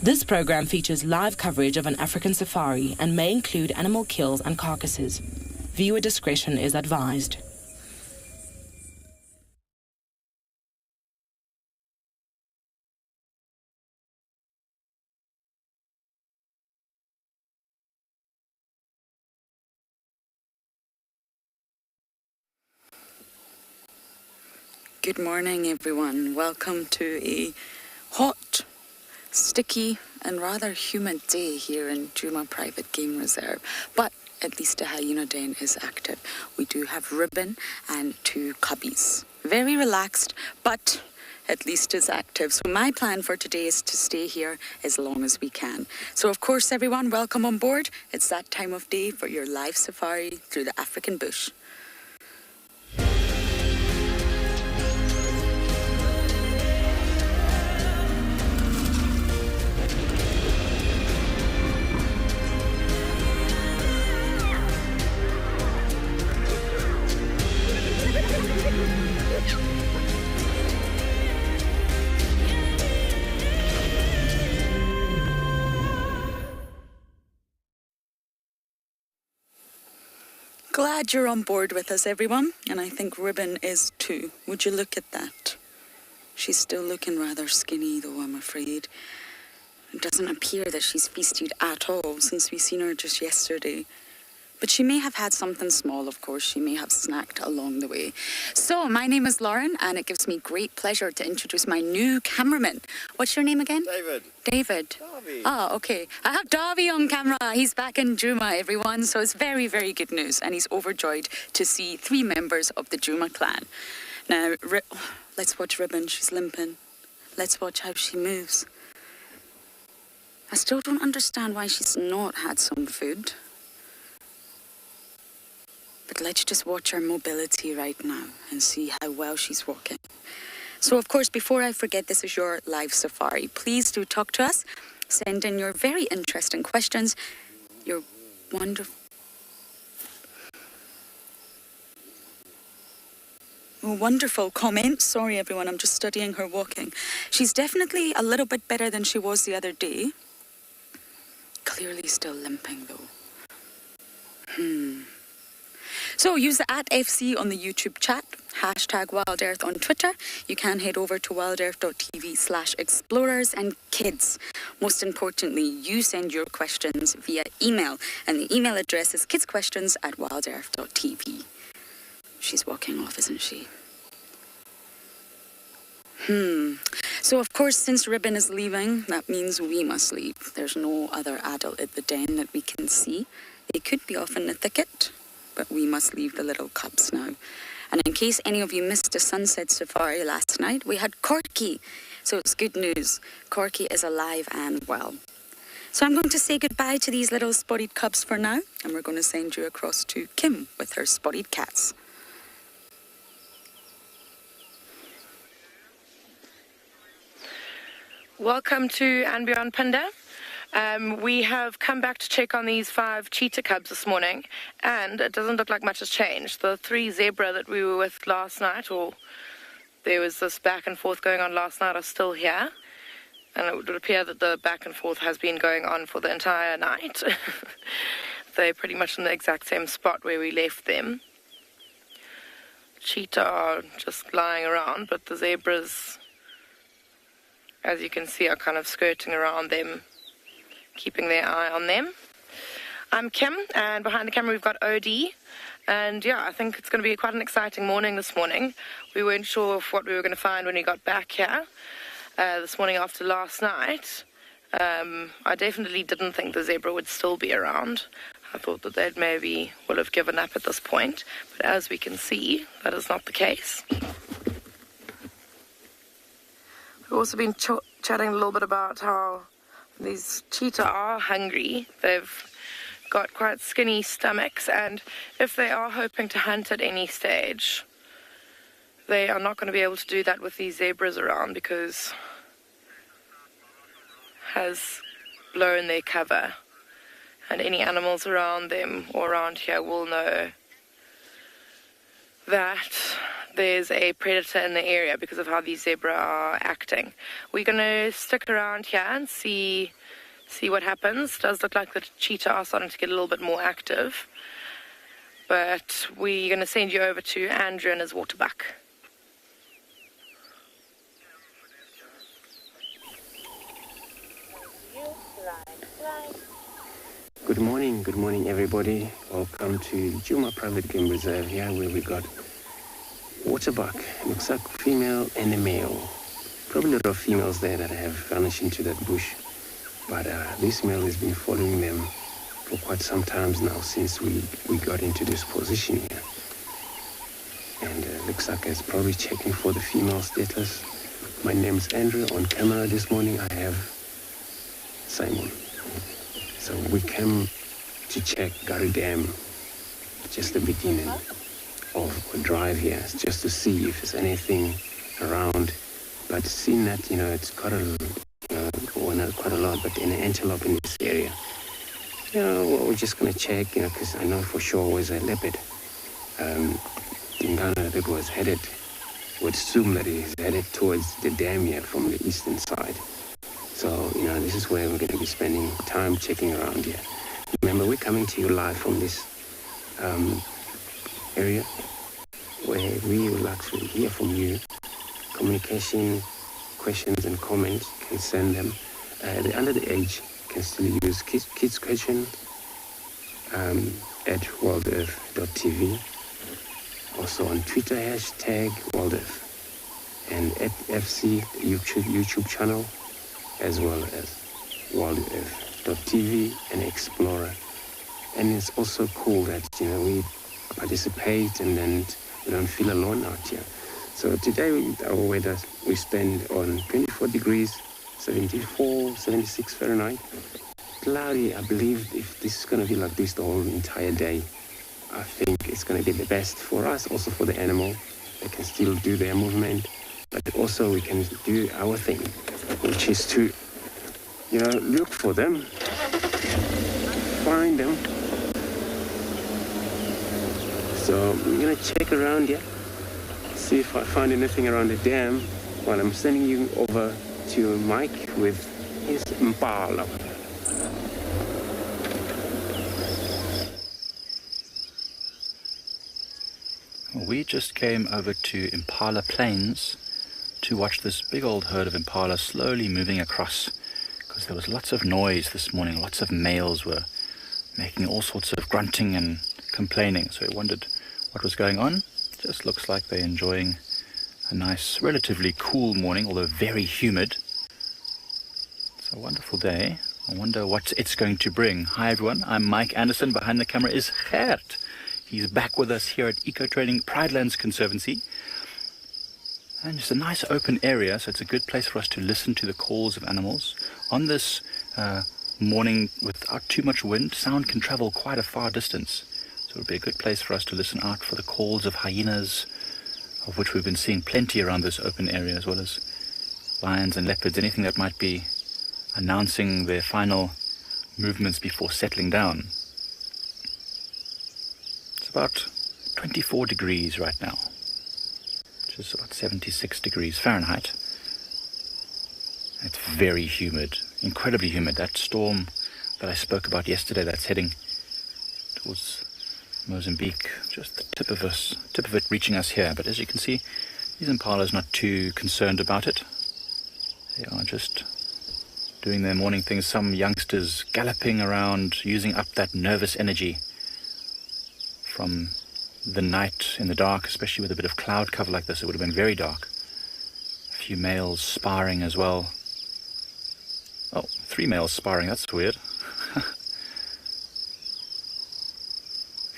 This program features live coverage of an African safari and may include animal kills and carcasses. Viewer discretion is advised. Good morning, everyone. Welcome to a hot, sticky and rather humid day here in Djuma Private Game Reserve. But at least the hyena den is active. We do have Ribbon and 2 cubbies. Very relaxed, but at least is active. So my plan for today is to stay here as long as we can. So of course, everyone, welcome on board. It's that time of day for your live safari through the African bush. Glad you're on board with us, everyone, and I think Ribbon is too. Would you look at that? She's still looking rather skinny, though, I'm afraid. It doesn't appear that she's feasted at all since we seen her just yesterday. But she may have had something small, of course. She may have snacked along the way. So, my name is Lauren, and it gives me great pleasure to introduce my new cameraman. What's your name again? David. David. Darby. Oh, okay. I have Darby on camera. He's back in Djuma, everyone. So it's very, very good news. And he's overjoyed to see 3 members of the Djuma clan. Now, let's watch Ribbon. She's limping. Let's watch how she moves. I still don't understand why she's not had some food. But let's just watch her mobility right now and see how well she's walking. So, of course, before I forget, this is your live safari. Please do talk to us. Send in your very interesting questions, your wonderful comments. Sorry, everyone, I'm just studying her walking. She's definitely a little bit better than she was the other day. Clearly still limping, though. So use the @FC on the YouTube chat, #WildEarth on Twitter. You can head over to wildearth.tv/explorers and kids. Most importantly, you send your questions via email, and the email address is kidsquestions@wildearth.tv. She's walking off, isn't she? So of course, since Ribbon is leaving, that means we must leave. There's no other adult at the den that we can see. They could be off in the thicket, but we must leave the little cubs now. And in case any of you missed the sunset safari last night, we had Corky. So it's good news. Corky is alive and well. So I'm going to say goodbye to these little spotted cubs for now, and we're going to send you across to Kim with her spotted cats. Welcome to And Beyond Panda. We have come back to check on these 5 cheetah cubs this morning, and it doesn't look like much has changed. The 3 zebra that we were with last night, or there was this back and forth going on last night, are still here. And it would appear that the back and forth has been going on for the entire night. They're pretty much in the exact same spot where we left them. Cheetah are just lying around, but the zebras, as you can see, are kind of skirting around them, keeping their eye on them. I'm Kim, and behind the camera we've got OD. And yeah, I think it's going to be quite an exciting morning this morning. We weren't sure of what we were going to find when we got back here this morning after last night. I definitely didn't think the zebra would still be around. I thought that they'd maybe will have given up at this point. But as we can see, that is not the case. We've also been chatting a little bit about how these cheetah are hungry. They've got quite skinny stomachs, and if they are hoping to hunt at any stage, they are not going to be able to do that with these zebras around, because has blown their cover, and any animals around them or around here will know that there's a predator in the area because of how these zebra are acting. We're going to stick around here and see what happens. It does look like the cheetah are starting to get a little bit more active. But we're going to send you over to Andrew and his waterbuck. Good morning everybody. Welcome to Tswalu Private Game Reserve here where we got waterbuck. Looks like female and a male. Probably a lot of females there that have vanished into that bush. But this male has been following them for quite some times now since we got into this position here. And looks like it's probably checking for the female status. My name's Andrew. On camera this morning I have Simon. So we came to check Gary Dam, just the beginning of a drive here, just to see if there's anything around. But seeing that, it's quite not quite a lot, but an antelope in this area. Well, we're just going to check, because I know for sure was a leopard. Dingana that was headed, would assume that he's headed towards the dam here from the eastern side. So, this is where we're going to be spending time checking around here. Remember, we're coming to you live from this area where we would like to hear from you. Communication, questions and comments, you can send them. Under the age, you can still use kids question at worldearth.tv. Also on Twitter, hashtag worldearth. And at FC YouTube channel, as well as worldearth.tv and Explorer. And it's also cool that, we participate and then we don't feel alone out here. So today, our weather, we spend on 24 degrees, 74, 76 Fahrenheit. Cloudy, I believe if this is going to be like this the whole entire day, I think it's going to be the best for us, also for the animal. They can still do their movement, but also we can do our thing, which is to, look for them, find them. So I'm going to check around here, see if I find anything around the dam while I'm sending you over to Mike with his Impala. We just came over to Impala Plains to watch this big old herd of impala slowly moving across, because there was lots of noise this morning. Lots of males were making all sorts of grunting and complaining, so we wondered what was going on. Just looks like they're enjoying a nice, relatively cool morning, although very humid. It's a wonderful day. I wonder what it's going to bring. Hi everyone, I'm Mike Anderson. Behind the camera is Gert. He's back with us here at Eco Training Pridelands Conservancy. And it's a nice open area, so it's a good place for us to listen to the calls of animals. On this morning, without too much wind, sound can travel quite a far distance. So it would be a good place for us to listen out for the calls of hyenas, of which we've been seeing plenty around this open area, as well as lions and leopards, anything that might be announcing their final movements before settling down. It's about 24 degrees right now, which is about 76 degrees Fahrenheit. It's very humid, incredibly humid. That storm that I spoke about yesterday that's heading towards Mozambique, just the tip of it reaching us here. But as you can see, these impalas not too concerned about it. They are just doing their morning things. Some youngsters galloping around, using up that nervous energy from the night in the dark, especially with a bit of cloud cover like this. It would have been very dark. A few males sparring as well. Oh, 3 males sparring, that's weird.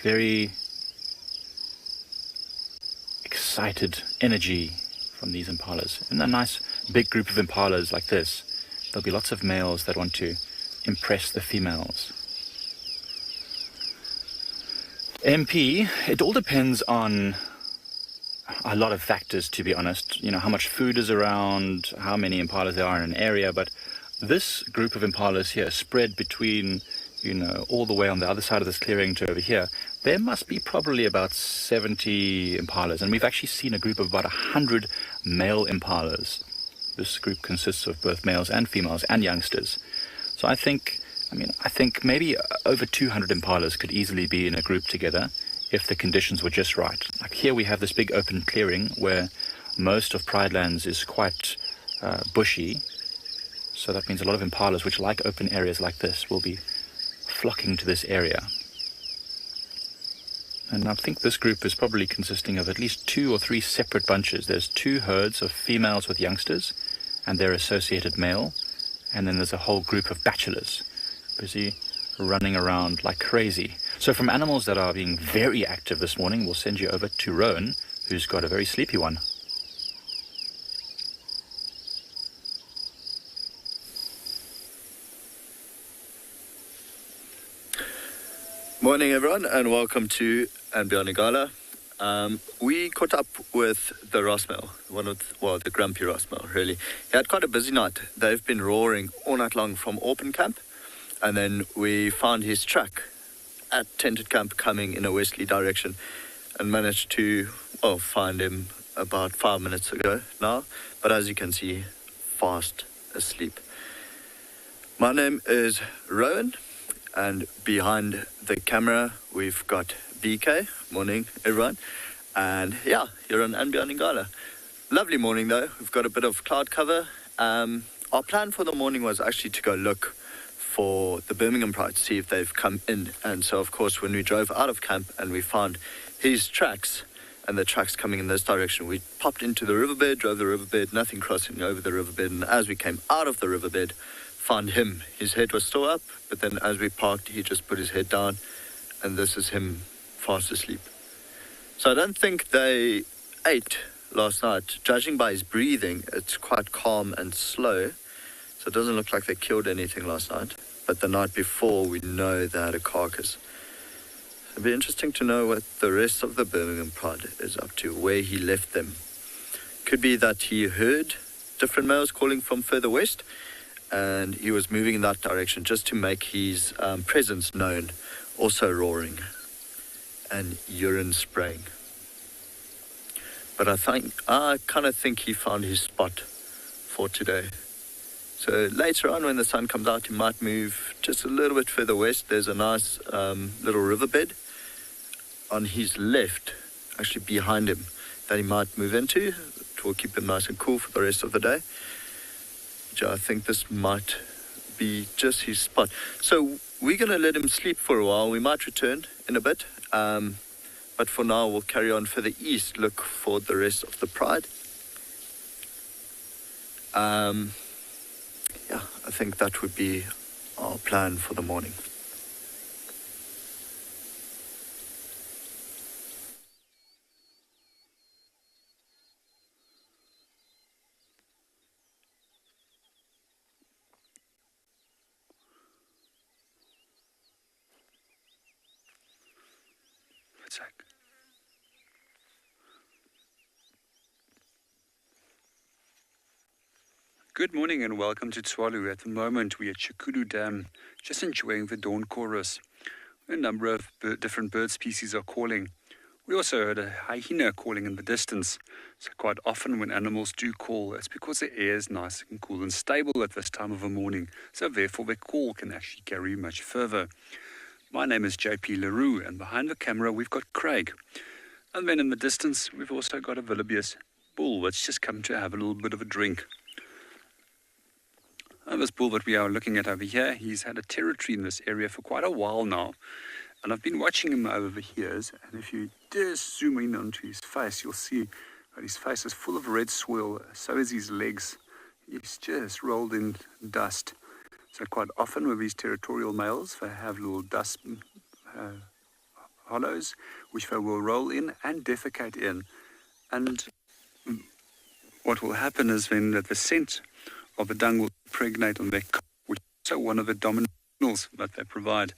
Very excited energy from these impalas. In a nice big group of impalas like this, there'll be lots of males that want to impress the females. MP, it all depends on a lot of factors, to be honest. How much food is around, how many impalas there are in an area, but this group of impalas here spread between, all the way on the other side of this clearing to over here, there must be probably about 70 impalas. And we've actually seen a group of about 100 male impalas. This group consists of both males and females and youngsters. So I think maybe over 200 impalas could easily be in a group together if the conditions were just right. Like here we have this big open clearing where most of Pride Lands is quite bushy. So that means a lot of impalas, which like open areas like this, will be flocking to this area. And I think this group is probably consisting of at least 2 or 3 separate bunches. There's 2 herds of females with youngsters and their associated male. And then there's a whole group of bachelors busy running around like crazy. So from animals that are being very active this morning, we'll send you over to Rowan, who's got a very sleepy one. Morning everyone and welcome to Anbianigala. We caught up with the Rossmale, the grumpy Rossmale really. He had quite a busy night. They've been roaring all night long from Open Camp, and then we found his track at Tented Camp coming in a westerly direction and managed to find him about 5 minutes ago now, but as you can see, fast asleep. My name is Rowan, and behind the camera we've got BK. Morning everyone. And yeah, you're on Anbianigala. Lovely morning though. We've got a bit of cloud cover. Our plan for the morning was actually to go look for the Birmingham Pride to see if they've come in. And so of course when we drove out of camp and we found his tracks and the tracks coming in this direction, we popped into the riverbed, drove the riverbed, nothing crossing over the riverbed, and as we came out of the riverbed, found him. His head was still up, but then as we parked, he just put his head down, and this is him fast asleep. So I don't think they ate last night. Judging by his breathing, it's quite calm and slow, so it doesn't look like they killed anything last night. But the night before, we know they had a carcass. It'd be interesting to know what the rest of the Birmingham Pride is up to, where he left them. Could be that he heard different males calling from further west, and he was moving in that direction just to make his presence known, also roaring and urine spraying. But I kind of think he found his spot for today. So later on when the sun comes out, he might move just a little bit further west. There's a nice little riverbed on his left, actually behind him, that he might move into. It will keep him nice and cool for the rest of the day. I think this might be just his spot. So we're going to let him sleep for a while. We might return in a bit. But for now, we'll carry on further east, look for the rest of the Pride. I think that would be our plan for the morning. Good morning and welcome to Tswalu. At the moment we're at Shikudu Dam, just enjoying the dawn chorus. A number of different bird species are calling. We also heard a hyena calling in the distance. So quite often when animals do call, it's because the air is nice and cool and stable at this time of the morning. So therefore their call can actually carry much further. My name is JP LaRue, and behind the camera we've got Craig. And then in the distance we've also got a wildebeest bull that's just come to have a little bit of a drink. And this bull that we are looking at over here, he's had a territory in this area for quite a while now. And I've been watching him over the years, and if you just zoom in onto his face, you'll see that his face is full of red swirl, so is his legs. He's just rolled in dust. So quite often with these territorial males, they have little dust hollows, which they will roll in and defecate in. And what will happen is then that the scent of the dung will impregnate on their coat, which is also one of the dominant signals that they provide.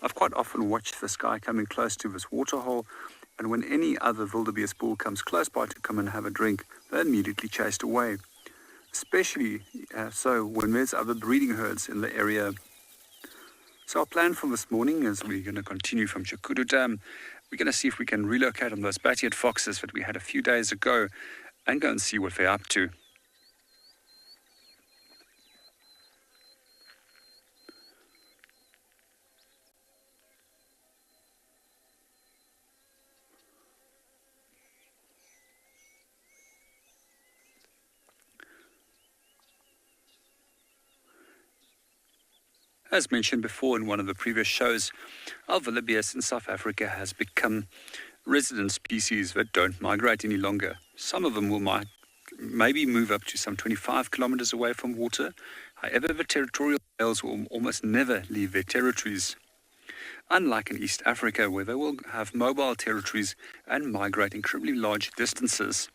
I've quite often watched this guy coming close to this waterhole, and when any other wildebeest bull comes close by to come and have a drink, they're immediately chased away. Especially so when there's other breeding herds in the area. So our plan for this morning is we're going to continue from Tswalu Dam. We're going to see if we can relocate on those bat-eared foxes that we had a few days ago and go and see what they're up to. As mentioned before in one of the previous shows, our wildebeest in South Africa has become resident species that don't migrate any longer. Some of them will maybe move up to some 25 kilometers away from water. However, the territorial males will almost never leave their territories. Unlike in East Africa, where they will have mobile territories and migrate incredibly large distances.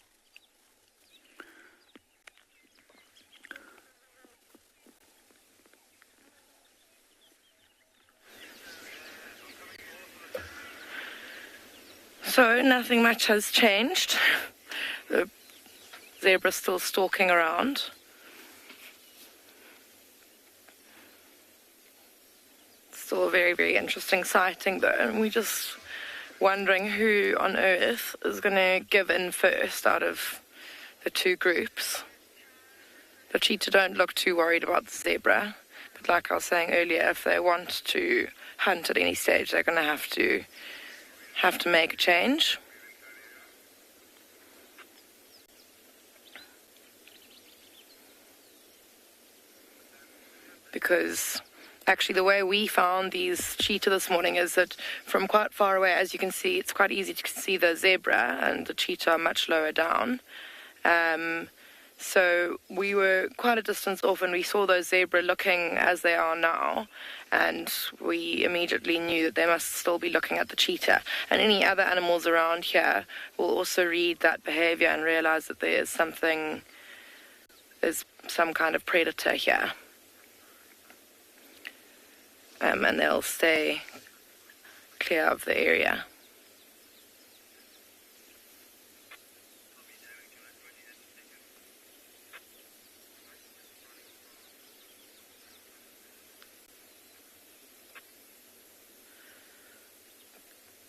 So nothing much has changed. The zebra's still stalking around. Still a very, very interesting sighting though, and we're just wondering who on earth is going to give in first out of the two groups. The cheetah don't look too worried about the zebra, but like I was saying earlier, if they want to hunt at any stage, they're going to have to make a change. Because actually the way we found these cheetah this morning is that from quite far away, as you can see, it's quite easy to see the zebra and the cheetah are much lower down. So we were quite a distance off and we saw those zebra looking as they are now, and we immediately knew that they must still be looking at the cheetah. And any other animals around here will also read that behavior and realize that there's some kind of predator here. And they'll stay clear of the area.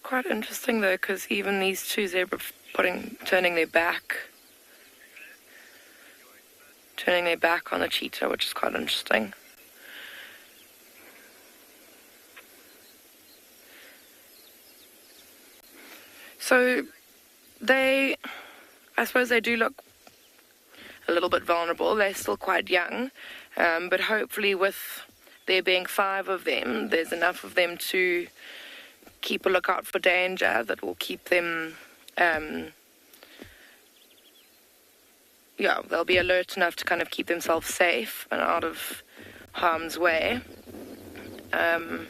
Quite interesting though, because even these two zebra turning their back on the cheetah, which is quite interesting. So I suppose they do look a little bit vulnerable. They're still quite young, but hopefully with there being 5 of them, there's enough of them to keep a lookout for danger that will keep them, they'll be alert enough to kind of keep themselves safe and out of harm's way. They're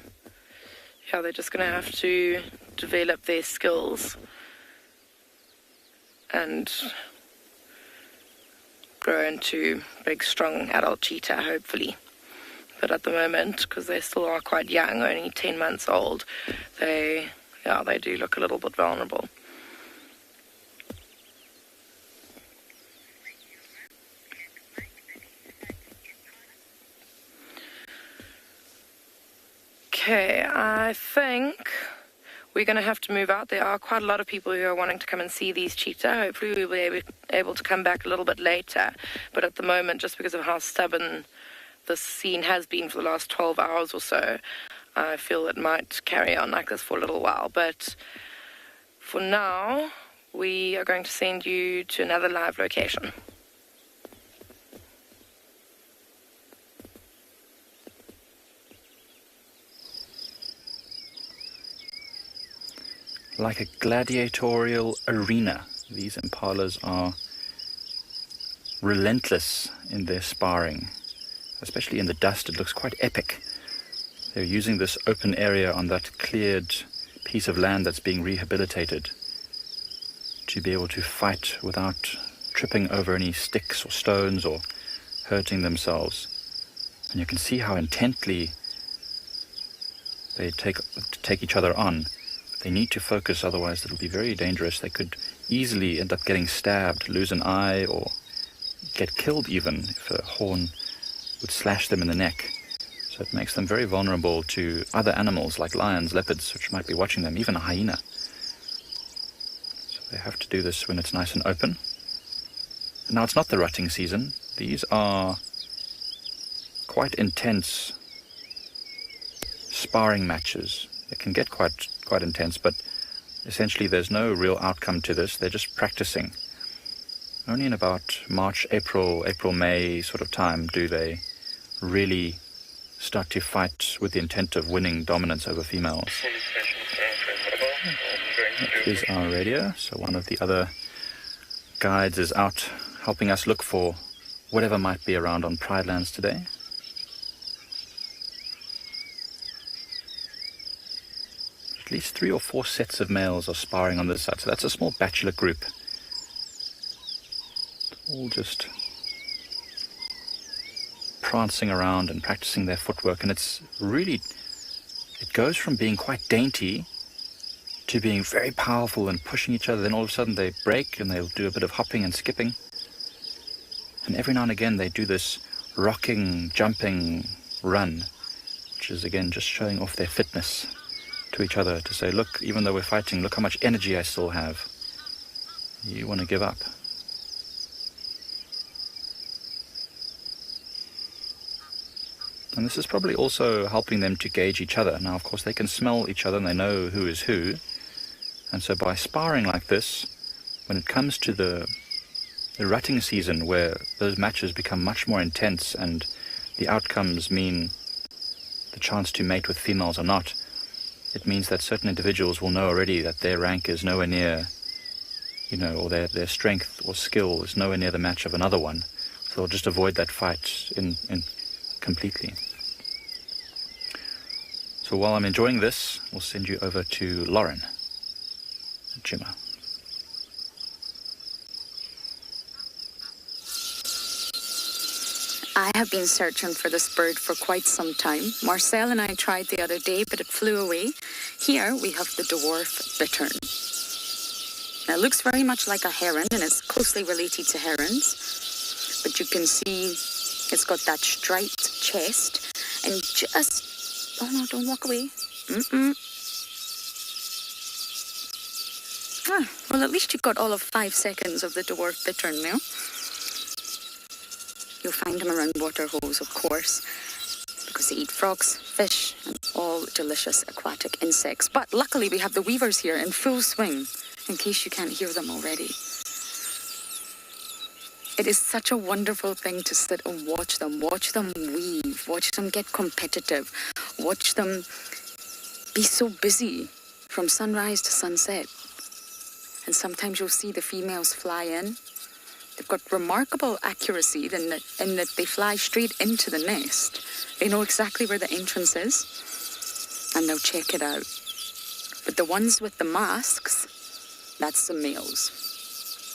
just going to have to develop their skills and grow into big, strong adult cheetah, hopefully. But at the moment, because they still are quite young, only 10 months old, they do look a little bit vulnerable. Okay, I think we're going to have to move out. There are quite a lot of people who are wanting to come and see these cheetah. Hopefully we'll be able to come back a little bit later. But at the moment, just because of how stubborn this scene has been for the last 12 hours or so, I feel it might carry on like this for a little while. But for now, we are going to send you to another live location. Like a gladiatorial arena, these impalas are relentless in their sparring. Especially in the dust, it looks quite epic. They're using this open area on that cleared piece of land that's being rehabilitated to be able to fight without tripping over any sticks or stones or hurting themselves. And you can see how intently they take each other on. They need to focus, otherwise it'll be very dangerous. They could easily end up getting stabbed, lose an eye, or get killed even if a horn would slash them in the neck. So it makes them very vulnerable to other animals like lions, leopards, which might be watching them, even a hyena. So they have to do this when it's nice and open. Now it's not the rutting season. These are quite intense sparring matches. They can get quite intense, but essentially there's no real outcome to this. They're just practicing. Only in about March, April, May sort of time do they really start to fight with the intent of winning dominance over females. That is our radio. So one of the other guides is out helping us look for whatever might be around on Pride Lands today. At least 3 or 4 sets of males are sparring on this side. So that's a small bachelor group. All just prancing around and practicing their footwork. And it's really, it goes from being quite dainty to being very powerful and pushing each other. Then all of a sudden they break and they'll do a bit of hopping and skipping. And every now and again they do this rocking, jumping run, which is again just showing off their fitness to each other, to say, look, even though we're fighting, look how much energy I still have. You want to give up. And this is probably also helping them to gauge each other. Now, of course, they can smell each other and they know who is who. And so by sparring like this, when it comes to the rutting season, where those matches become much more intense and the outcomes mean the chance to mate with females or not, it means that certain individuals will know already that their rank is nowhere near, or their strength or skill is nowhere near the match of another one. So they'll just avoid that fight in completely. So while I'm enjoying this, we'll send you over to Lauren at Jimmer. I have been searching for this bird for quite some time. Marcel and I tried the other day, but it flew away. Here we have the dwarf bittern. Now it looks very much like a heron and it's closely related to herons. But you can see it's got that striped chest and just... Oh no, don't walk away. Well, at least you've got all of 5 seconds of the dwarf bittern now. You'll find them around water holes, of course, because they eat frogs, fish, and all delicious aquatic insects. But luckily we have the weavers here in full swing, in case you can't hear them already. It is such a wonderful thing to sit and watch them weave, watch them get competitive, watch them be so busy from sunrise to sunset. And sometimes you'll see the females fly in. They've got remarkable accuracy in that they fly straight into the nest. They know exactly where the entrance is, and they'll check it out. But the ones with the masks, that's the males.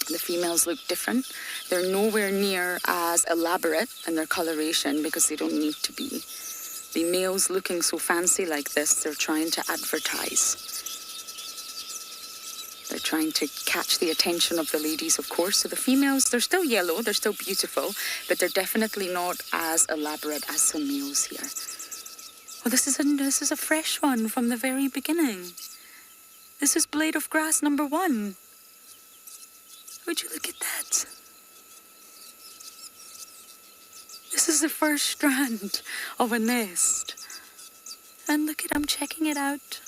The females look different. They're nowhere near as elaborate in their coloration because they don't need to be. The males looking so fancy like this, they're trying to advertise. They're trying to catch the attention of the ladies, of course. So the females, they're still yellow, they're still beautiful, but they're definitely not as elaborate as the males here. Well, this is a fresh one from the very beginning. This is blade of grass number 1. Would you look at that? This is the first strand of a nest. And look at, I'm checking it out.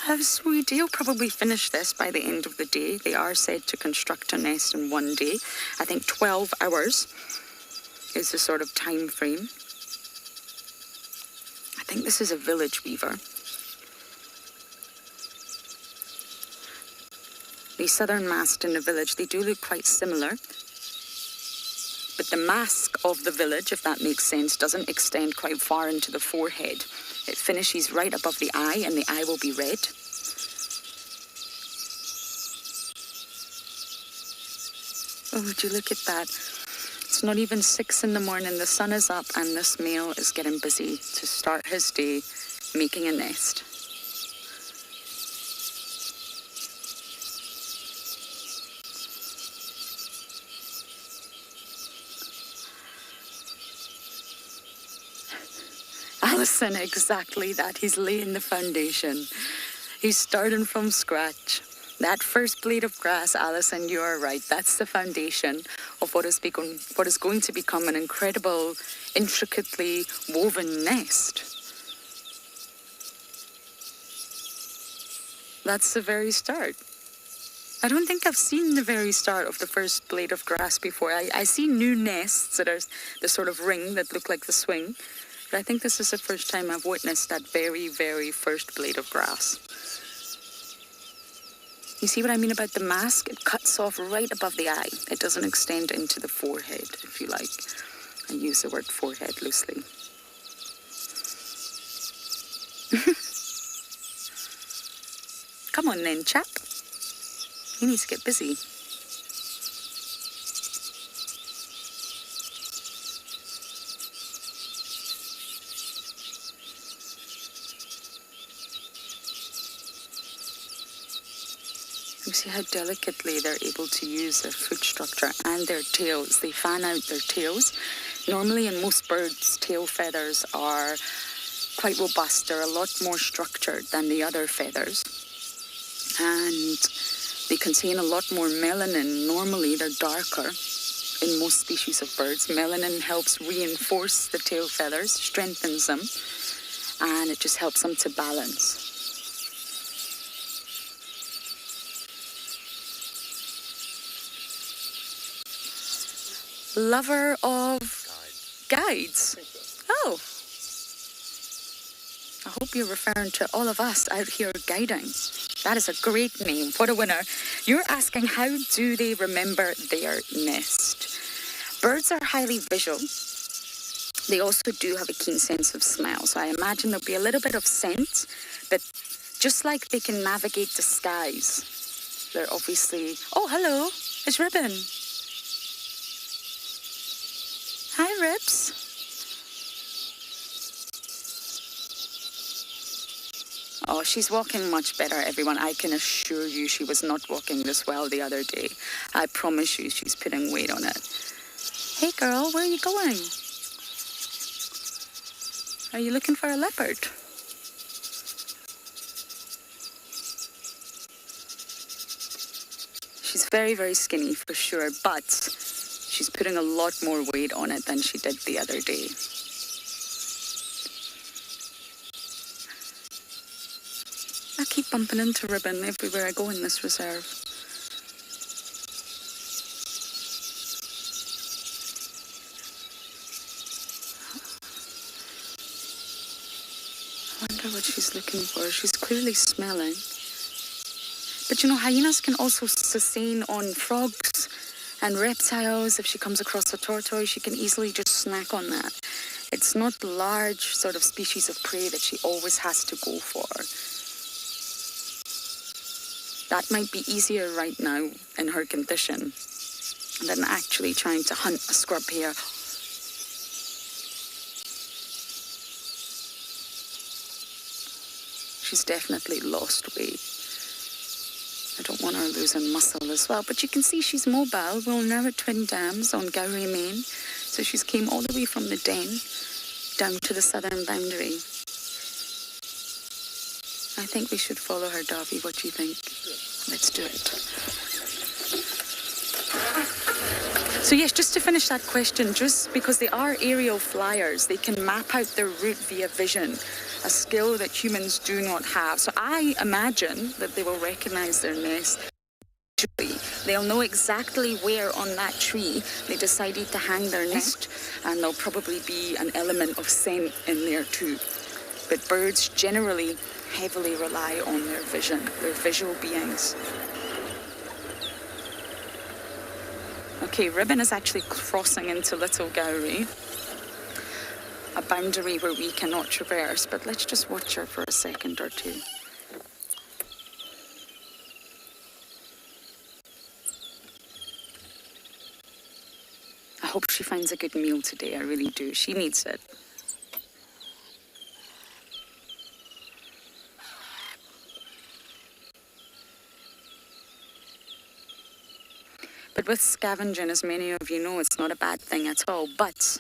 How sweet. You'll probably finish this by the end of the day. They are said to construct a nest in 1 day. I think 12 hours is the sort of time frame. I think this is a village weaver. The southern masked in the village, they do look quite similar. But the mask of the village, if that makes sense, doesn't extend quite far into the forehead. It finishes right above the eye, and the eye will be red. Oh, would you look at that? It's not even 6 in the morning. The sun is up, and this male is getting busy to start his day making a nest. Alison, exactly that. He's laying the foundation. He's starting from scratch. That first blade of grass, Alison, you are right. That's the foundation of what is going to become an incredible, intricately woven nest. That's the very start. I don't think I've seen the very start of the first blade of grass before. I see new nests that are the sort of ring that look like the swing. But I think this is the first time I've witnessed that very, very first blade of grass. You see what I mean about the mask? It cuts off right above the eye. It doesn't extend into the forehead, if you like. I use the word forehead loosely. Come on then, chap. You need to get busy. You see how delicately they're able to use their foot structure and their tails. They fan out their tails. Normally in most birds, tail feathers are quite robust. They're a lot more structured than the other feathers. And they contain a lot more melanin. Normally they're darker in most species of birds. Melanin helps reinforce the tail feathers, strengthens them, and it just helps them to balance. Lover of guides. Oh. I hope you're referring to all of us out here guiding. That is a great name. What a winner. You're asking, how do they remember their nest? Birds are highly visual. They also do have a keen sense of smell. So I imagine there'll be a little bit of scent, but just like they can navigate the skies, they're obviously... Oh, hello. It's Ribbon. Hi, Ribs. Oh, she's walking much better, everyone. I can assure you she was not walking this well the other day. I promise you she's putting weight on it. Hey, girl, where are you going? Are you looking for a leopard? She's very, very skinny for sure, but she's putting a lot more weight on it than she did the other day. I keep bumping into Ribbon everywhere I go in this reserve. I wonder what she's looking for. She's clearly smelling. But you know, hyenas can also sustain on frogs and reptiles. If she comes across a tortoise, she can easily just snack on that. It's not the large sort of species of prey that she always has to go for. That might be easier right now in her condition than actually trying to hunt a scrub hare. She's definitely lost weight. I don't want her losing muscle as well. But you can see she's mobile. We're now at Twin Dams on Gowrie, Main. So she's came all the way from the den down to the southern boundary. I think we should follow her, Davy. What do you think? Let's do it. So yes, just to finish that question, just because they are aerial flyers, they can map out their route via vision, a skill that humans do not have. So I imagine that they will recognize their nest. They'll know exactly where on that tree they decided to hang their nest, and there'll probably be an element of scent in there too. But birds generally heavily rely on their vision. They're visual beings. Okay, Ribbon is actually crossing into Little Gowrie, a boundary where we cannot traverse, but let's just watch her for a second or two. I hope she finds a good meal today, I really do. She needs it. But with scavenging, as many of you know, it's not a bad thing at all. But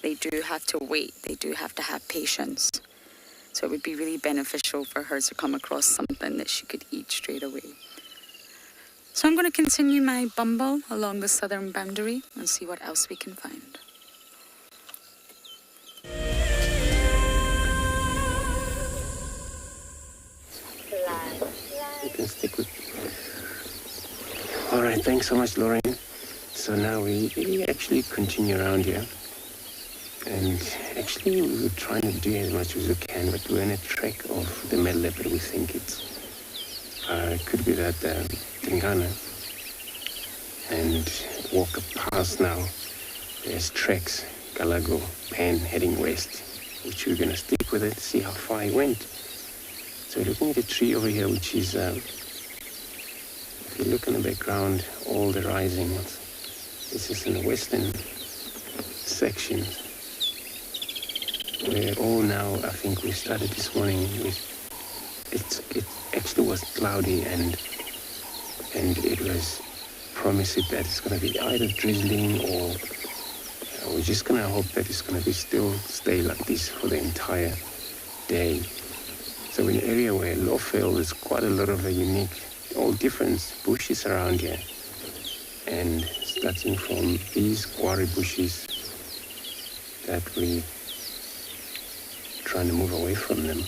they do have to wait. They do have to have patience. So it would be really beneficial for her to come across something that she could eat straight away. So I'm going to continue my bumble along the southern boundary and see what else we can find. You can stick with. All right, thanks so much, Lorraine. So now we actually continue around here. And actually we're trying to do as much as we can, but we're on a track of the male leopard. We think it could be that Tingana. And walk past now, there's tracks, Galago, Pan, heading west, which we're going to stick with it, see how far it went. So we're looking at a tree over here, which is, if you look in the background, all the rising ones. This is in the western section. We're all now, I think we started this morning with, it actually was cloudy and it was promising that it's going to be either drizzling or we're just going to hope that it's going to be still stay like this for the entire day. So in an area where low fill, there's quite a lot of unique, all different bushes around here. And starting from these quarry bushes that we trying to move away from them.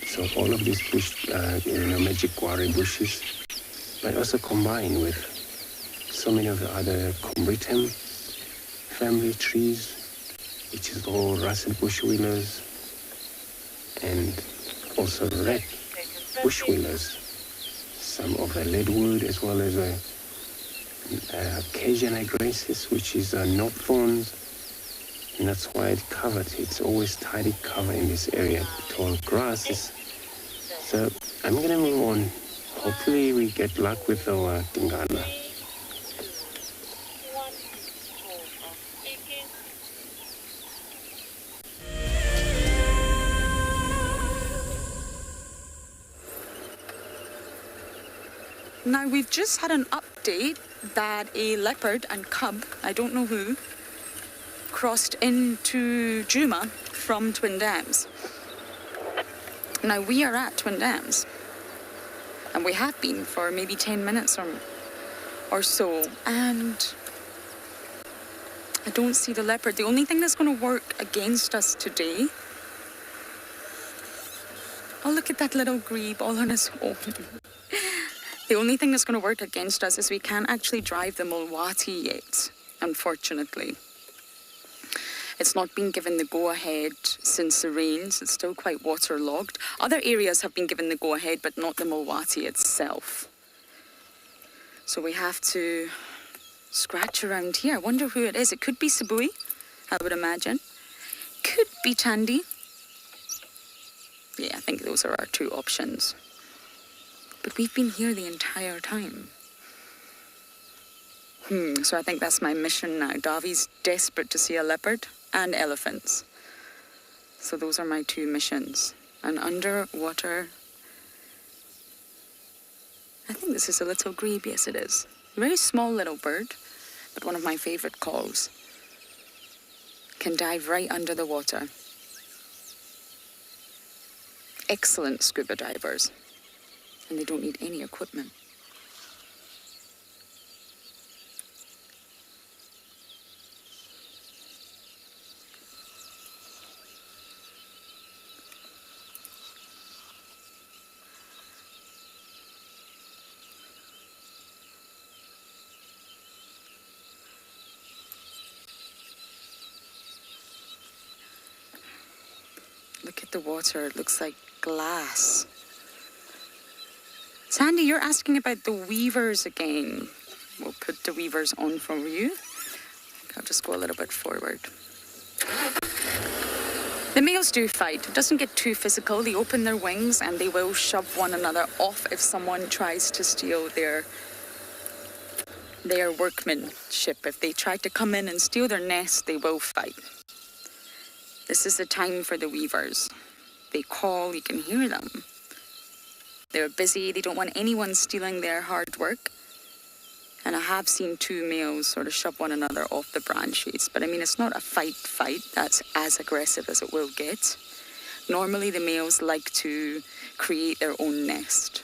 So all of these bush, magic quarry bushes, but also combined with so many of the other Combritum family trees, which is all russet bush wheelers, and also red bush wheelers. Some of the leadwood as well as Acacia nigracis, which is knot thorns. And that's why it's covered. It's always tidy cover in this area. Tall grasses. So I'm gonna move on. Hopefully we get luck with our Tingana. Now we've just had an update that a leopard and cub, I don't know who, crossed into Djuma from Twin Dams. Now we are at Twin Dams, and we have been for maybe 10 minutes or so, and I don't see the leopard. The only thing that's going to work against us today, oh look at that little grebe all on his own. The only thing that's going to work against us is we can't actually drive the Mulwati yet, unfortunately. It's not been given the go-ahead since the rains. It's still quite waterlogged. Other areas have been given the go-ahead, but not the Mulwati itself. So we have to scratch around here. I wonder who it is. It could be Sibui, I would imagine. Could be Tandy. Yeah, I think those are our two options. But we've been here the entire time. So I think that's my mission now. Davi's desperate to see a leopard and elephants. So those are my two missions. And underwater, I think this is a little grebe. Yes, it is. A very small little bird, but one of my favorite calls. Can dive right under the water. Excellent scuba divers. And they don't need any equipment. Look at the water, it looks like glass. Sandy, you're asking about the weavers again. We'll put the weavers on for you. I'll just go a little bit forward. The males do fight. It doesn't get too physical. They open their wings and they will shove one another off if someone tries to steal their workmanship. If they try to come in and steal their nest, they will fight. This is the time for the weavers. They call, you can hear them. They're busy, they don't want anyone stealing their hard work. And I have seen two males sort of shove one another off the branches. But I mean, it's not a fight that's as aggressive as it will get. Normally the males like to create their own nest.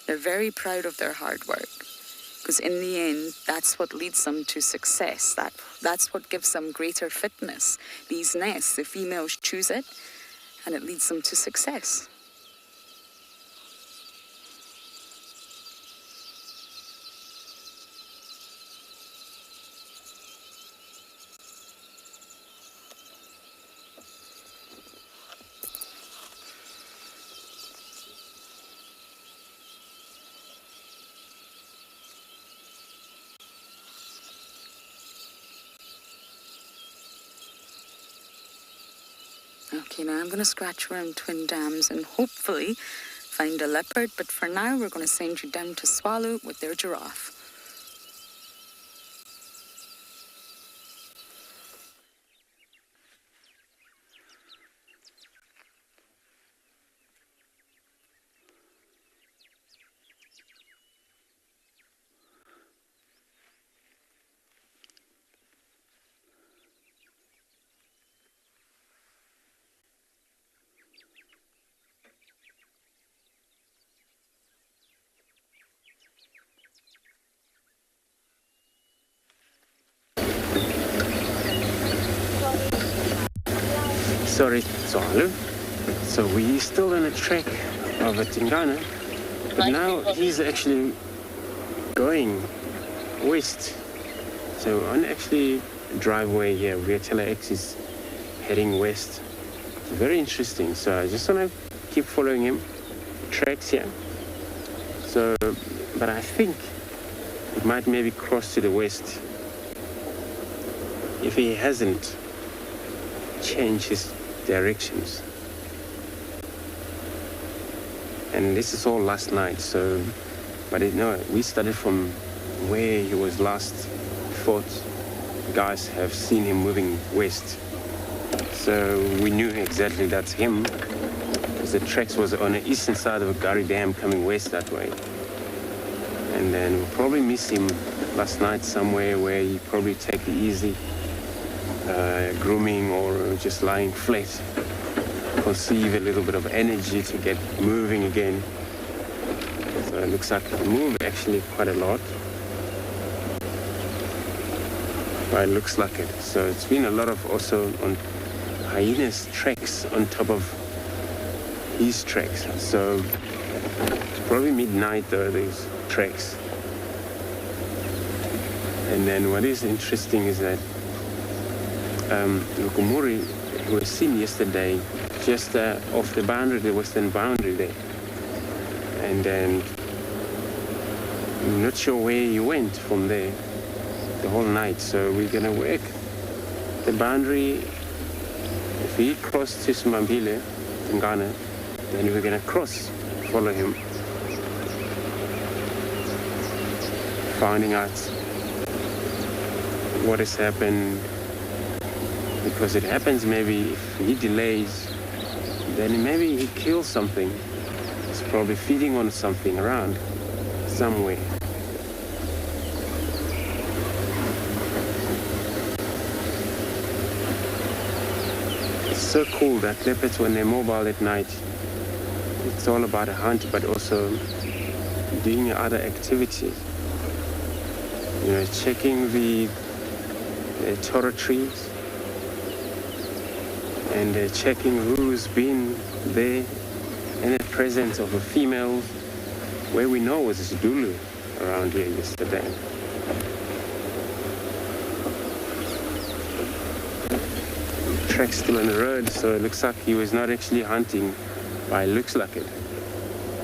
They're very proud of their hard work. Because in the end, that's what leads them to success. That's what gives them greater fitness. These nests, the females choose it, and it leads them to success. Okay, now I'm going to scratch around Twin Dams and hopefully find a leopard. But for now, we're going to send you down to Tswalu with their giraffe. Sorry, Tswalu. So we're still on a trek of a Tingana, but now he's actually going west. So on actually driveway here, Viatela X is heading west. It's very interesting. So I just want to keep following him. Tracks here. So, but I think it might maybe cross to the west if he hasn't changed his directions. And this is all last night, so, but we started from where he was last. Thought guys have seen him moving west, so we knew exactly that's him, because the tracks was on the eastern side of Gari Dam coming west that way. And then we'll probably miss him last night somewhere where he probably take it easy, grooming or just lying flat, conceive a little bit of energy to get moving again. So it looks like it moved actually quite a lot, but it looks like it. So it's been a lot of also on hyenas tracks on top of his tracks. So it's probably midnight though, these tracks. And then what is interesting is that Lukumuri was seen yesterday just off the boundary, the western boundary there. And then I'm not sure where he went from there the whole night. So we're gonna work the boundary. If he crossed to Sumambile, Tingana, then we're gonna cross, follow him, finding out what has happened. Because it happens maybe if he delays, then maybe he kills something. He's probably feeding on something around somewhere. It's so cool that leopards, when they're mobile at night, it's all about a hunt, but also doing other activities. You know, checking the territories, and checking who's been there in the presence of a female, where we know was Zulu around here yesterday. Track's still on the road, so it looks like he was not actually hunting, but it looks like it.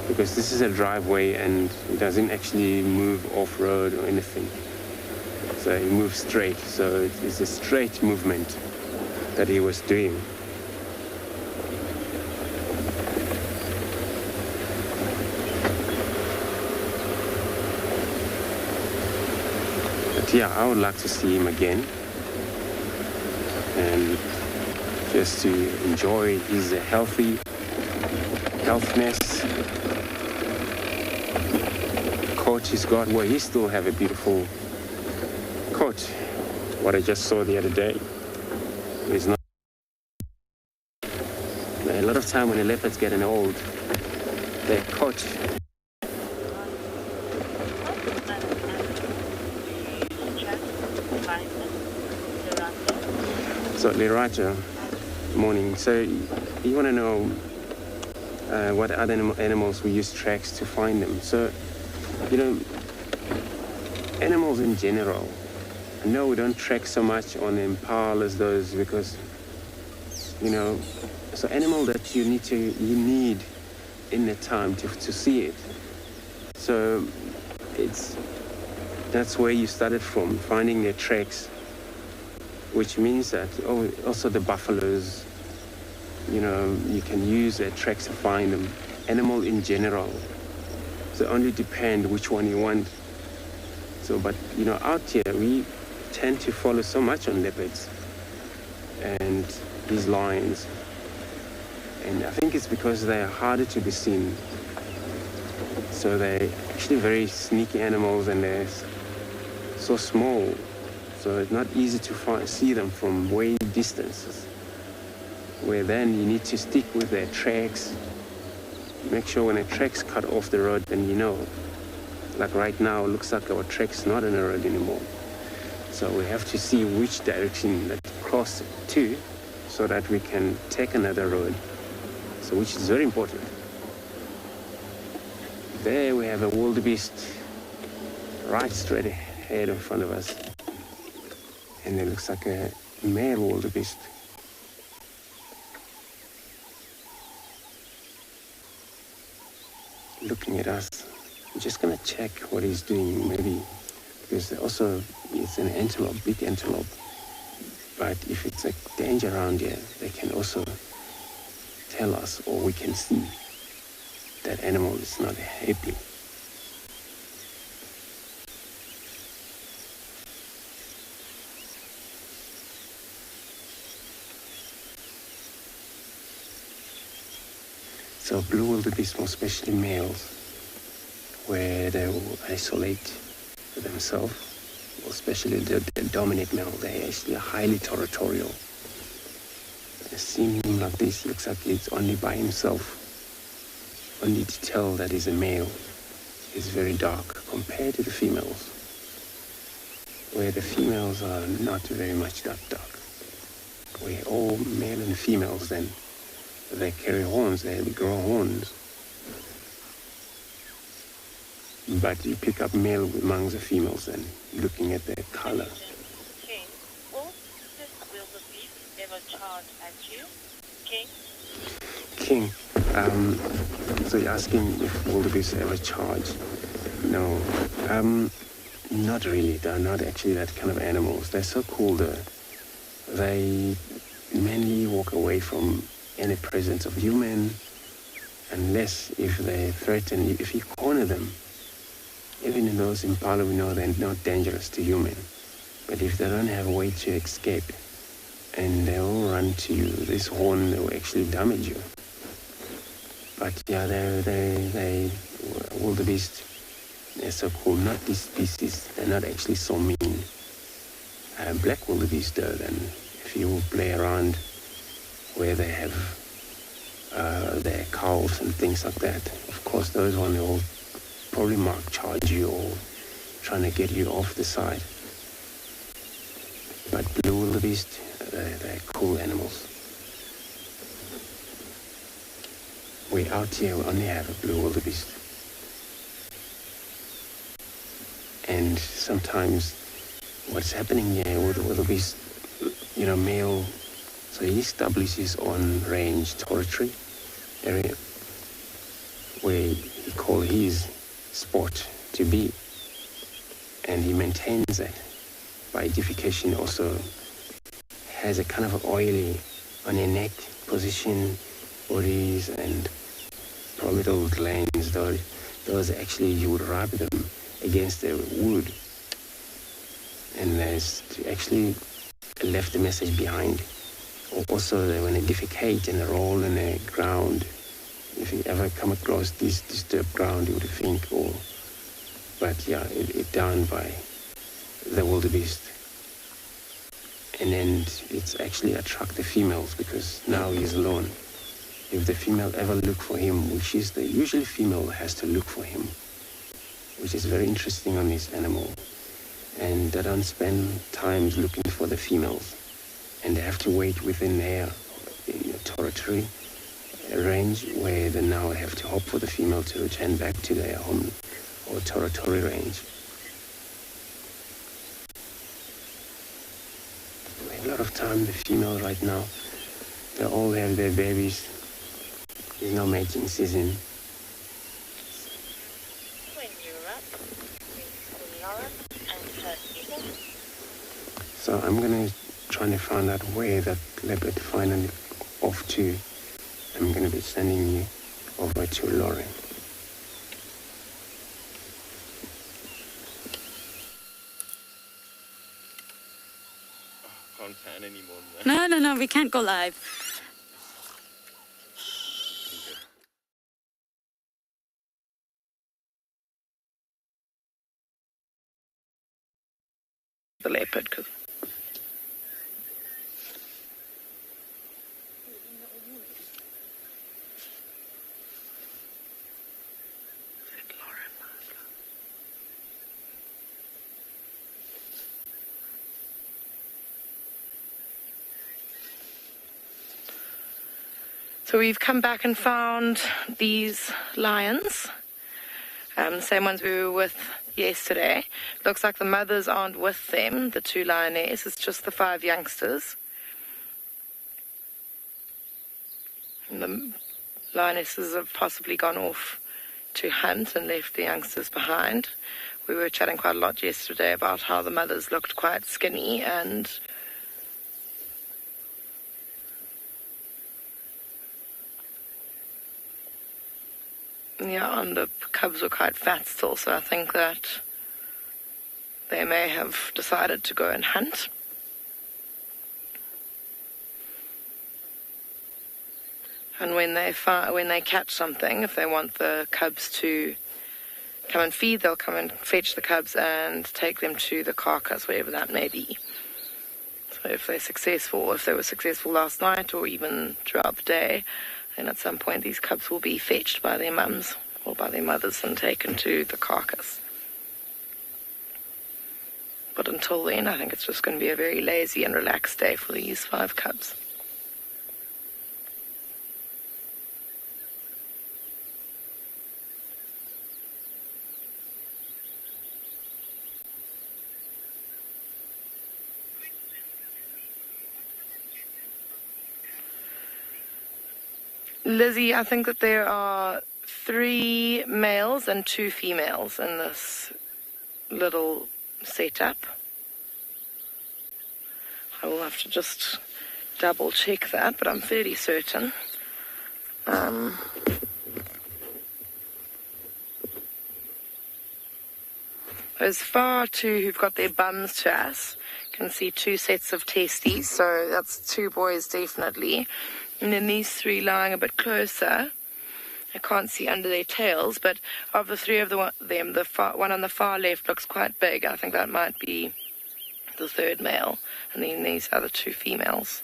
Because this is a driveway and he doesn't actually move off-road or anything. So he moves straight, so it's a straight movement that he was doing. But yeah, I would like to see him again and just to enjoy his healthiness, coat he's got, well, he still have a beautiful coat. What I just saw the other day is not. A lot of time when the leopards getting old, their coat. So Liraja, morning. So you want to know what other animals we use tracks to find them. So, you know, animals in general. I know we don't track so much on impalas, those, because, you know, so animal that you need in the time to see it. So that's where you started from, finding their tracks, which means that also the buffaloes, you know, you can use their tracks to find them. Animal in general. So only depend which one you want. So, but, you know, out here, we tend to follow so much on leopards and these lions. And I think it's because they're harder to be seen. So they're actually very sneaky animals, and they're so small. So it's not easy to see them from way distances. Where then you need to stick with their tracks. Make sure when a track's cut off the road, then you know. Like right now, it looks like our track's not on the road anymore. So we have to see which direction that cross to, so that we can take another road. So which is very important. There we have a wildebeest right straight ahead in front of us. And it looks like a male wildebeest. Looking at us. I'm just gonna check what he's doing, maybe, because also it's an antelope, big antelope. But if it's a danger around here, they can also tell us, or we can see that animal is not happy. So blue wildebeest, more especially males, where they will isolate themselves, especially the dominant male. They actually are highly territorial. Seeing him like this, looks like it's only by himself. Only to tell that he's a male is very dark compared to the females, where the females are not very much that dark. Where all male and females then, they carry horns, they grow horns. But you pick up male amongst the females then, looking at their color. King, will this wildebeest ever charge at you? King? King, so you're asking if wildebeest ever charge? No, not really. They're not actually that kind of animals. They're so cool though. They mainly walk away from any presence of human, unless if they threaten, if you corner them. Even in those impala, we know they're not dangerous to human. But if they don't have a way to escape, and they all run to you, this horn will actually damage you. But yeah, they wildebeest, they're so cool. Not this species, they're not actually so mean. Black wildebeest though, then if you play around where they have their calves and things like that, of course those ones will probably charge you or trying to get you off the side. But blue wildebeest, they're cool animals. We out here we only have a blue wildebeest. And sometimes what's happening here with the wildebeest, you know, male, so he establishes on range territory area where he calls his spot to be, and he maintains that. By defecation also has a kind of oily on their neck position, bodies, and probably those glands, those actually you would rub them against the wood, and there's actually left a message behind. Also, when they defecate and roll in the ground, if you ever come across this disturbed ground, you would think, oh, but yeah, it downed by the wildebeest. And then it's actually attract the females because now he's alone. If the female ever look for him, which is the usually female has to look for him, which is very interesting on this animal. And they don't spend time looking for the females, and they have to wait within their territory range where they now have to hope for the female to return back to their home or territory range. A lot of time the female right now, they all have their babies. There's no mating season. When you're up, with Lauren and her people. So I'm gonna try to find out where that leopard finally off to. I'm gonna be sending you over to Lauren. Can't pan anymore. No, we can't go live. The leopard, because so we've come back and found these lions, same ones we were with yesterday. Looks like the mothers aren't with them, the two lionesses. It's just the 5 youngsters. And the lionesses have possibly gone off to hunt and left the youngsters behind. We were chatting quite a lot yesterday about how the mothers looked quite skinny, and yeah, and the cubs were quite fat still, so I think that they may have decided to go and hunt. And when they catch something, if they want the cubs to come and feed, they'll come and fetch the cubs and take them to the carcass, wherever that may be. So if they're successful, if they were successful last night or even throughout the day, then at some point these cubs will be fetched by their mums or by their mothers and taken to the carcass. But until then, I think it's just going to be a very lazy and relaxed day for these 5 cubs. Lizzie, I think that there are 3 males and 2 females in this little setup. I will have to just double check that, but I'm fairly certain. Those far 2 who've got their bums to us can see 2 sets of testes, so that's 2 boys definitely. And then these 3 lying a bit closer, I can't see under their tails, but of the 3 of them, the one on the far left looks quite big. I think that might be the 3rd male, and then these other 2 females.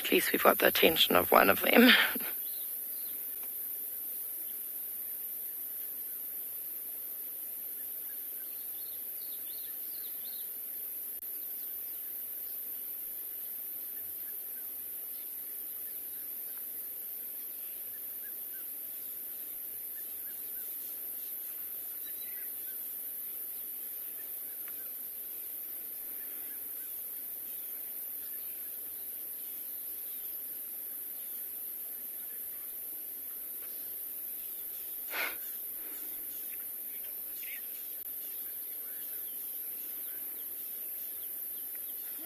At least we've got the attention of one of them.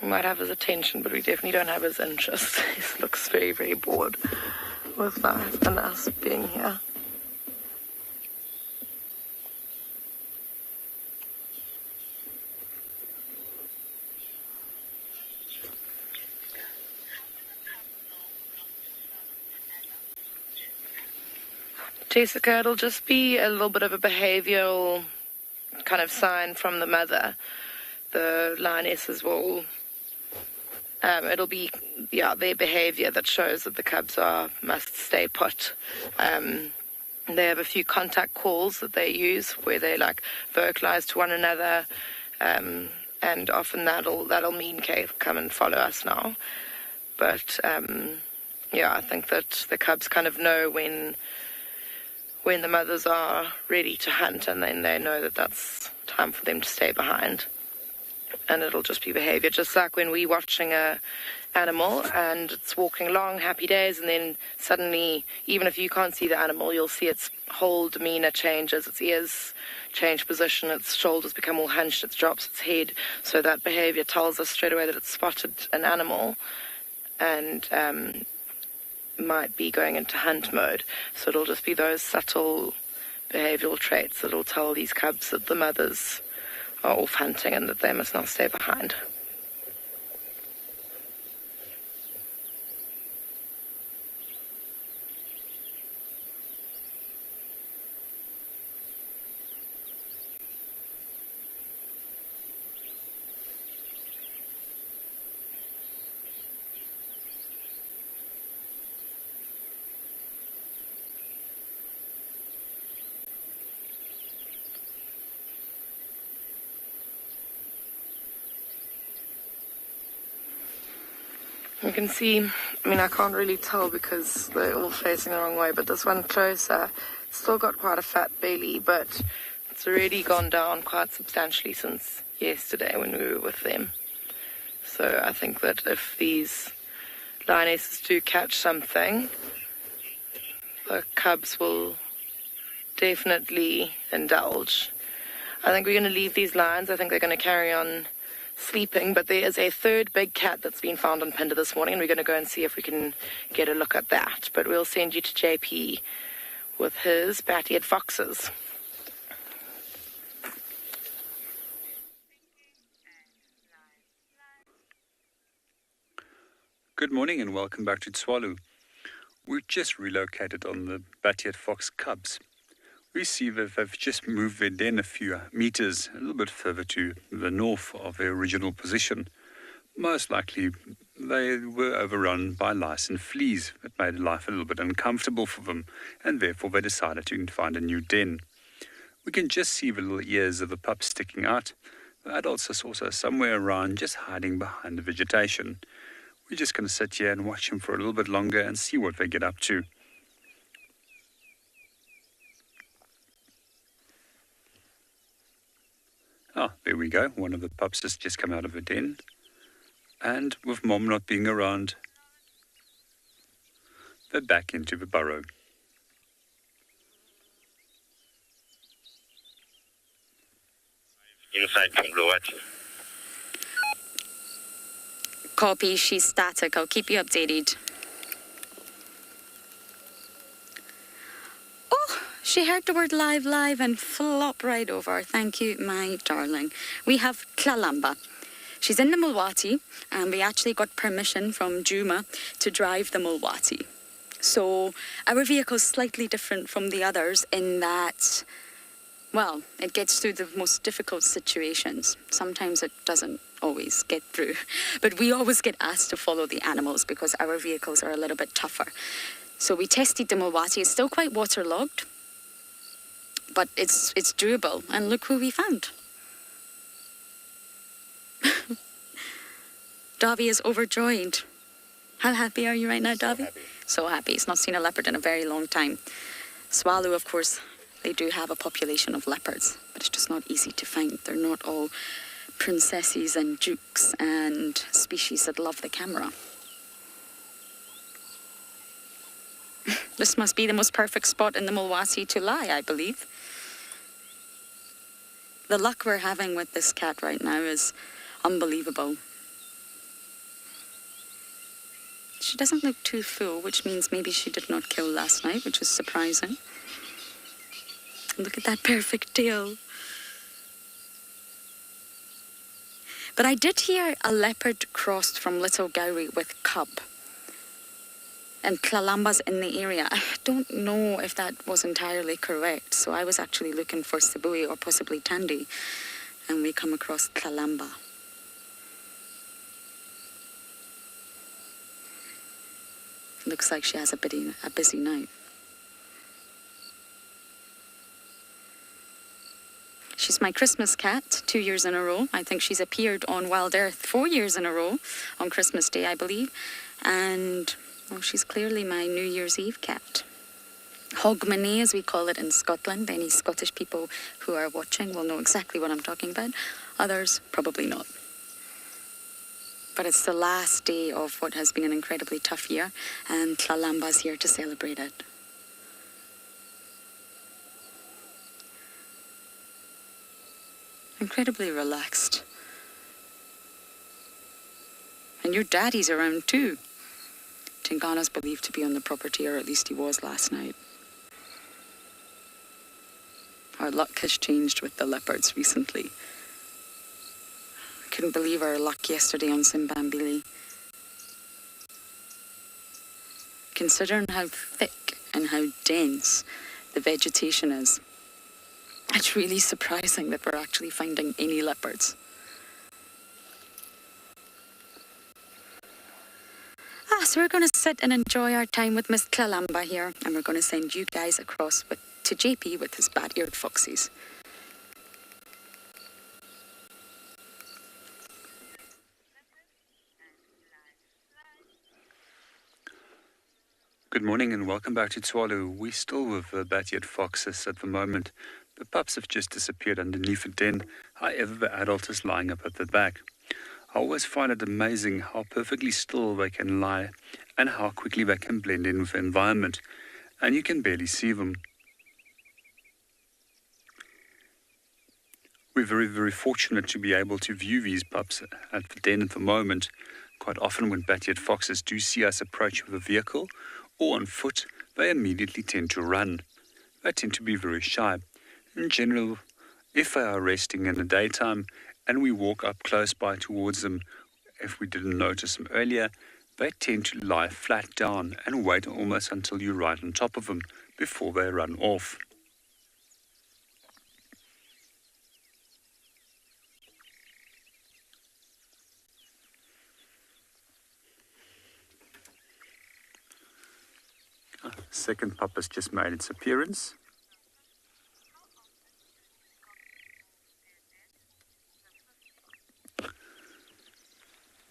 We might have his attention, but we definitely don't have his interest. He looks very, very bored with life and us being here. Jessica, it'll just be a little bit of a behavioural kind of sign from the mother. The lionesses will, it'll be, their behaviour that shows that the cubs must stay put. They have a few contact calls that they use where they like vocalise to one another, and often that'll mean, okay, come and follow us now. But I think that the cubs kind of know when the mothers are ready to hunt, and then they know that that's time for them to stay behind. And it'll just be behaviour, just like when we're watching a animal and it's walking along, happy days, and then suddenly, even if you can't see the animal, you'll see its whole demeanour changes, its ears change position, its shoulders become all hunched, it drops its head. So that behaviour tells us straight away that it's spotted an animal and might be going into hunt mode. So it'll just be those subtle behavioural traits that'll tell these cubs that the mothers are off hunting and that they must not stay behind. You can see, I can't really tell because they're all facing the wrong way, but this one closer, it's still got quite a fat belly, but it's already gone down quite substantially since yesterday when we were with them. So I think that if these lionesses do catch something, the cubs will definitely indulge. I think we're going to leave these lions. I think they're going to carry on sleeping, but there is a third big cat that's been found on Pinder this morning, and we're going to go and see if we can get a look at that. But we'll send you to JP with his bat-eared foxes. Good morning and welcome back to Tswalu. We've just relocated on the bat-eared fox cubs. We see that they've just moved their den a few meters, a little bit further to the north of their original position. Most likely, they were overrun by lice and fleas that made life a little bit uncomfortable for them, and therefore they decided to find a new den. We can just see the little ears of the pups sticking out. The adults are also somewhere around, just hiding behind the vegetation. We're just going to sit here and watch them for a little bit longer and see what they get up to. Ah, there we go. One of the pups has just come out of the den. And with Mom not being around, they're back into the burrow. Inside Bungalow, what? Copy, she's static. I'll keep you updated. She heard the word live and flop right over. Thank you, my darling. We have Tlalamba. She's in the Mulwati, and we actually got permission from Juma to drive the Mulwati. So our vehicle is slightly different from the others in that, well, it gets through the most difficult situations. Sometimes it doesn't always get through. But we always get asked to follow the animals because our vehicles are a little bit tougher. So we tested the Mulwati. It's still quite waterlogged, but it's doable. And look who we found. Davi is overjoyed. How happy are you right now, Davi? So happy. He's not seen a leopard in a very long time. Tswalu, of course, they do have a population of leopards, but it's just not easy to find. They're not all princesses and dukes and species that love the camera. This must be the most perfect spot in the Mulwati to lie, I believe. The luck we're having with this cat right now is unbelievable. She doesn't look too full, which means maybe she did not kill last night, which is surprising. Look at that perfect tail. But I did hear a leopard crossed from Little Gowrie with cub. and Kalambas in the area. I don't know if that was entirely correct. So I was actually looking for Sibui or possibly Tandy, and we come across Kalamba. Looks like she has a busy night. She's my Christmas cat, 2 years in a row. I think she's appeared on Wild Earth 4 years in a row on Christmas Day, I believe. And, well, she's clearly my New Year's Eve cat. Hogmanay, as we call it in Scotland. Any Scottish people who are watching will know exactly what I'm talking about. Others, probably not. But it's the last day of what has been an incredibly tough year, and Tlalamba's here to celebrate it. Incredibly relaxed. And your daddy's around too. Tingana's believed to be on the property, or at least he was last night. Our luck has changed with the leopards recently. Couldn't believe our luck yesterday on Simbambili. Considering how thick and how dense the vegetation is, it's really surprising that we're actually finding any leopards. So we're going to sit and enjoy our time with Miss Kalamba here, and we're going to send you guys across to JP with his bat-eared foxes. Good morning and welcome back to Tswalu. We're still with bat-eared foxes at the moment. The pups have just disappeared underneath a den. However, the adult is lying up at the back. I always find it amazing how perfectly still they can lie and how quickly they can blend in with the environment. And you can barely see them. We're very, very fortunate to be able to view these pups at the den at the moment. Quite often when bat-eared foxes do see us approach with a vehicle or on foot, they immediately tend to run. They tend to be very shy. In general, if they are resting in the daytime and we walk up close by towards them, if we didn't notice them earlier, they tend to lie flat down and wait almost until you're right on top of them before they run off. Second pup has just made its appearance.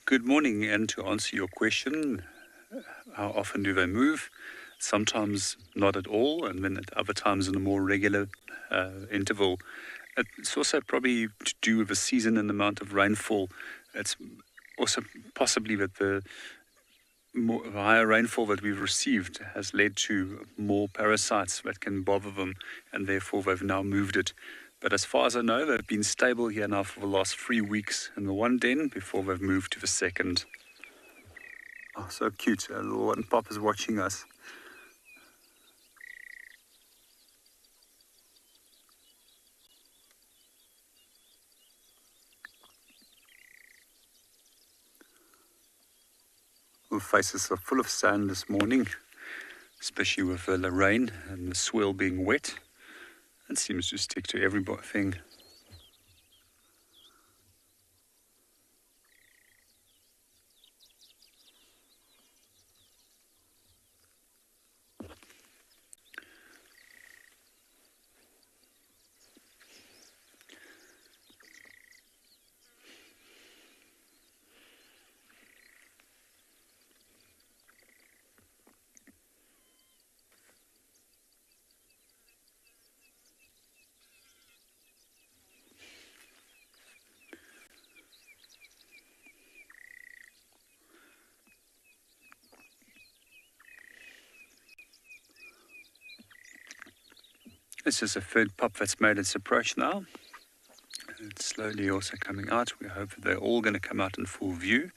Good morning, and to answer your question, how often do they move? Sometimes not at all, and then at other times in a more regular interval. It's also probably to do with the season and the amount of rainfall. It's also possibly that the higher rainfall that we've received has led to more parasites that can bother them, and therefore they've now moved it. But as far as I know, they've been stable here now for the last 3 weeks in the one den before they've moved to the second. Oh, so cute. A little one pup is watching us. The faces are full of sand this morning, especially with the rain and the swell being wet. It seems to stick to everything. This is a third pup that's made its approach now. It's slowly also coming out. We hope that they're all going to come out in full view.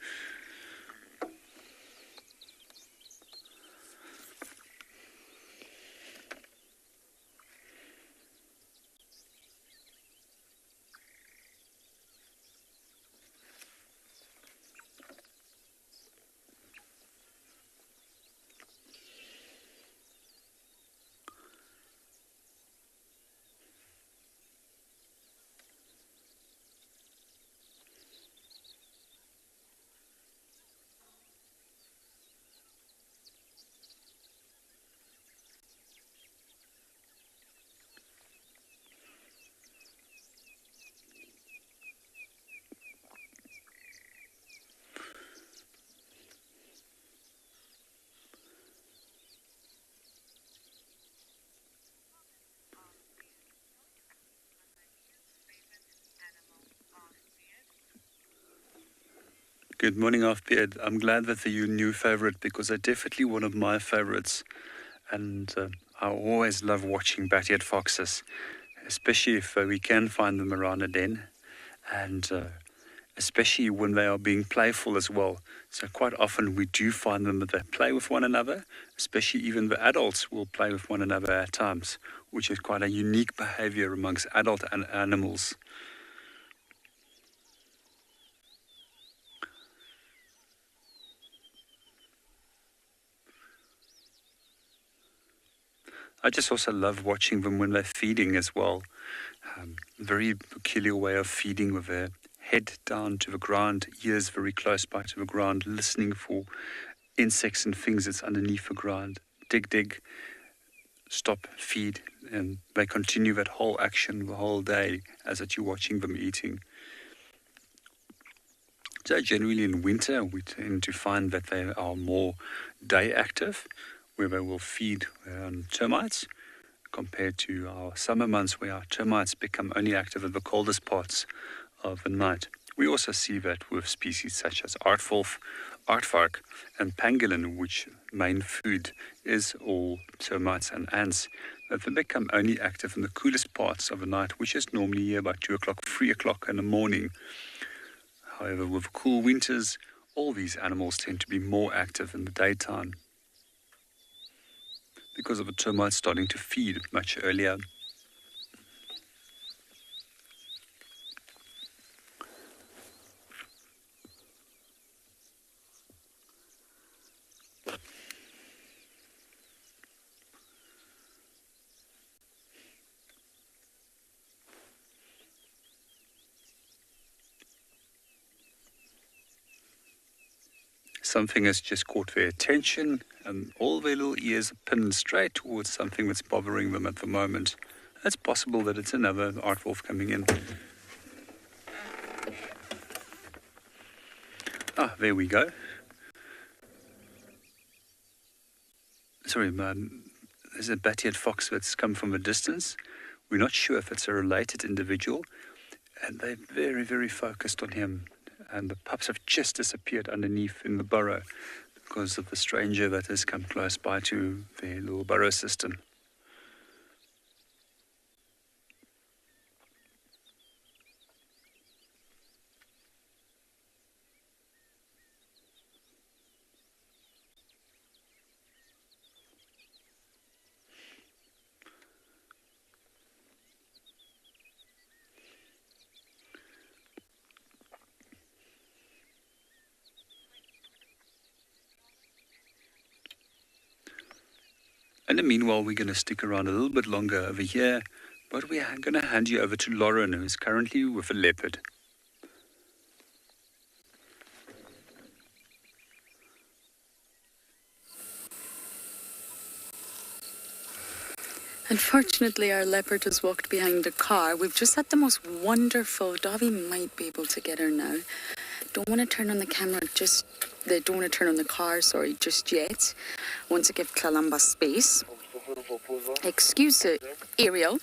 Good morning, Afbeard. I'm glad that they're your new favorite because they're definitely one of my favorites. And I always love watching bat-eared foxes, especially if we can find them around a den. And especially when they are being playful as well. So quite often we do find them that they play with one another, especially even the adults will play with one another at times, which is quite a unique behavior amongst adult animals. I just also love watching them when they're feeding as well. Very peculiar way of feeding with their head down to the ground, ears very close by to the ground, listening for insects and things that's underneath the ground. Dig, dig, stop, feed, and they continue that whole action the whole day as that you're watching them eating. So generally in winter, we tend to find that they are more day active, where they will feed on termites, compared to our summer months where our termites become only active at the coldest parts of the night. We also see that with species such as aardwolf, aardvark, and pangolin, which main food is all termites and ants, that they become only active in the coolest parts of the night, which is normally here by 2 o'clock, 3 o'clock in the morning. However, with cool winters, all these animals tend to be more active in the daytime because of the termites starting to feed much earlier. Something has just caught their attention and all their little ears are pinned straight towards something that's bothering them at the moment. It's possible that it's another aardwolf coming in. Ah, there we go. Sorry, there's a bat-eared fox that's come from a distance. We're not sure if it's a related individual, and they're very, very focused on him. And the pups have just disappeared underneath in the burrow because of the stranger that has come close by to their little burrow system. In the meanwhile, we're going to stick around a little bit longer over here, but we are going to hand you over to Lauren, who is currently with a leopard. Unfortunately, our leopard has walked behind the car. We've just had the most wonderful... Davy might be able to get her now. Don't want to turn on the camera don't want to turn on the car, sorry, just yet. Want to give Kalamba space. Excuse it, Ariel.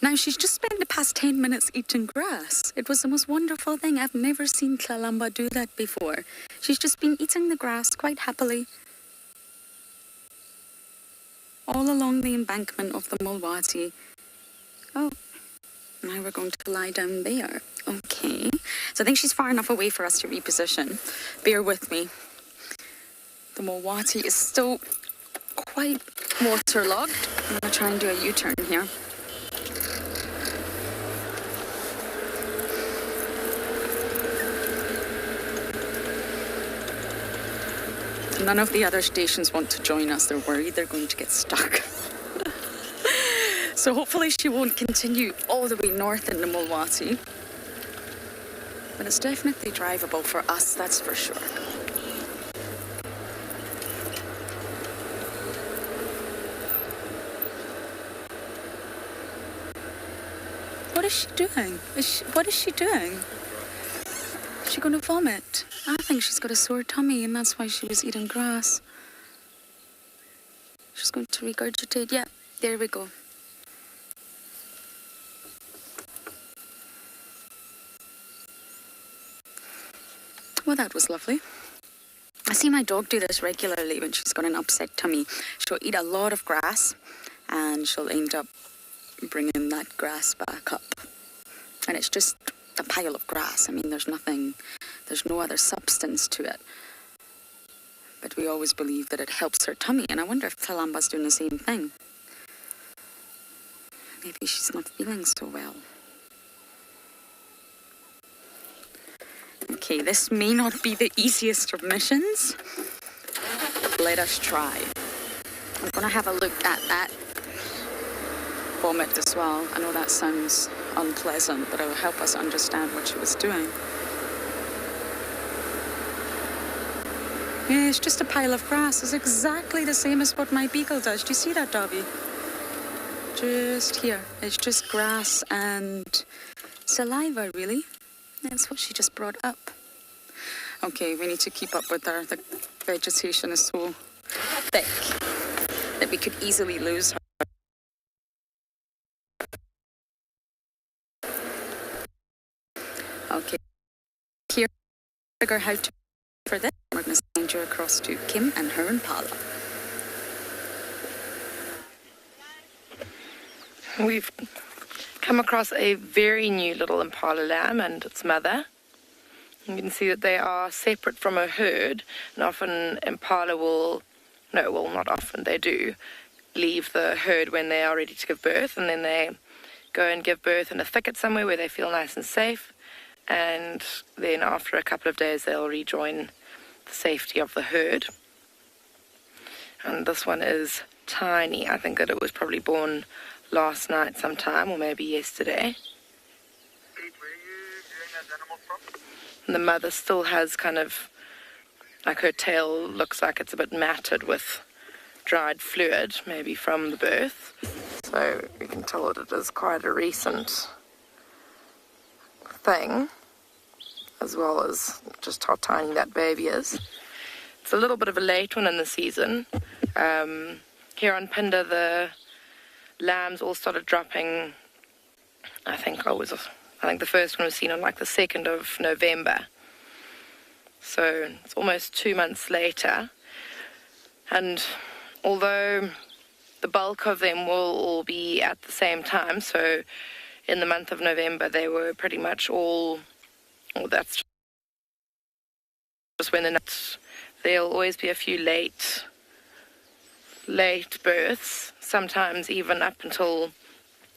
Now, she's just spent the past 10 minutes eating grass. It was the most wonderful thing. I've never seen Kalamba do that before. She's just been eating the grass quite happily. All along the embankment of the Mulwati. Oh, now we're going to lie down there. Okay. So I think she's far enough away for us to reposition. Bear with me. The Mulwati is still quite waterlogged. I'm going to try and do a U-turn here. None of the other stations want to join us. They're worried they're going to get stuck. So hopefully she won't continue all the way north in the Mulwati. But it's definitely drivable for us, that's for sure. What is she doing? What is she doing? Is she going to vomit? I think she's got a sore tummy and that's why she was eating grass. She's going to regurgitate. Yeah, there we go. Well, that was lovely. I see my dog do this regularly when she's got an upset tummy. She'll eat a lot of grass and she'll end up bringing that grass back up. And it's just a pile of grass. I mean, there's no other substance to it. But we always believe that it helps her tummy. And I wonder if Talamba's doing the same thing. Maybe she's not feeling so well. Okay, this may not be the easiest of missions. But let us try. I'm going to have a look at that vomit as well. I know that sounds unpleasant, but it will help us understand what she was doing. Yeah, it's just a pile of grass. It's exactly the same as what my beagle does. Do you see that, Dobby? Just here. It's just grass and saliva, really. That's what she just brought up. Okay, we need to keep up with her. The vegetation is so thick that we could easily lose her. Okay, here, figure how to for this. We're going to send you across to Kim and her impala. We've come across a very new little impala lamb and its mother. You can see that they are separate from a herd, and often impala not often, they do leave the herd when they are ready to give birth, and then they go and give birth in a thicket somewhere where they feel nice and safe, and then after a couple of days they'll rejoin the safety of the herd. And this one is tiny. I think that it was probably born last night sometime, or maybe yesterday. And the mother still has kind of, like her tail looks like it's a bit matted with dried fluid, maybe from the birth. So you can tell that it is quite a recent thing, as well as just how tiny that baby is. It's a little bit of a late one in the season. Here on Pinda, the lambs all started dropping. I think the first one was seen on like the 2nd of November. So it's almost 2 months later. And although the bulk of them will all be at the same time, so in the month of November they were pretty much all, that's just when there'll always be a few late births. Sometimes even up until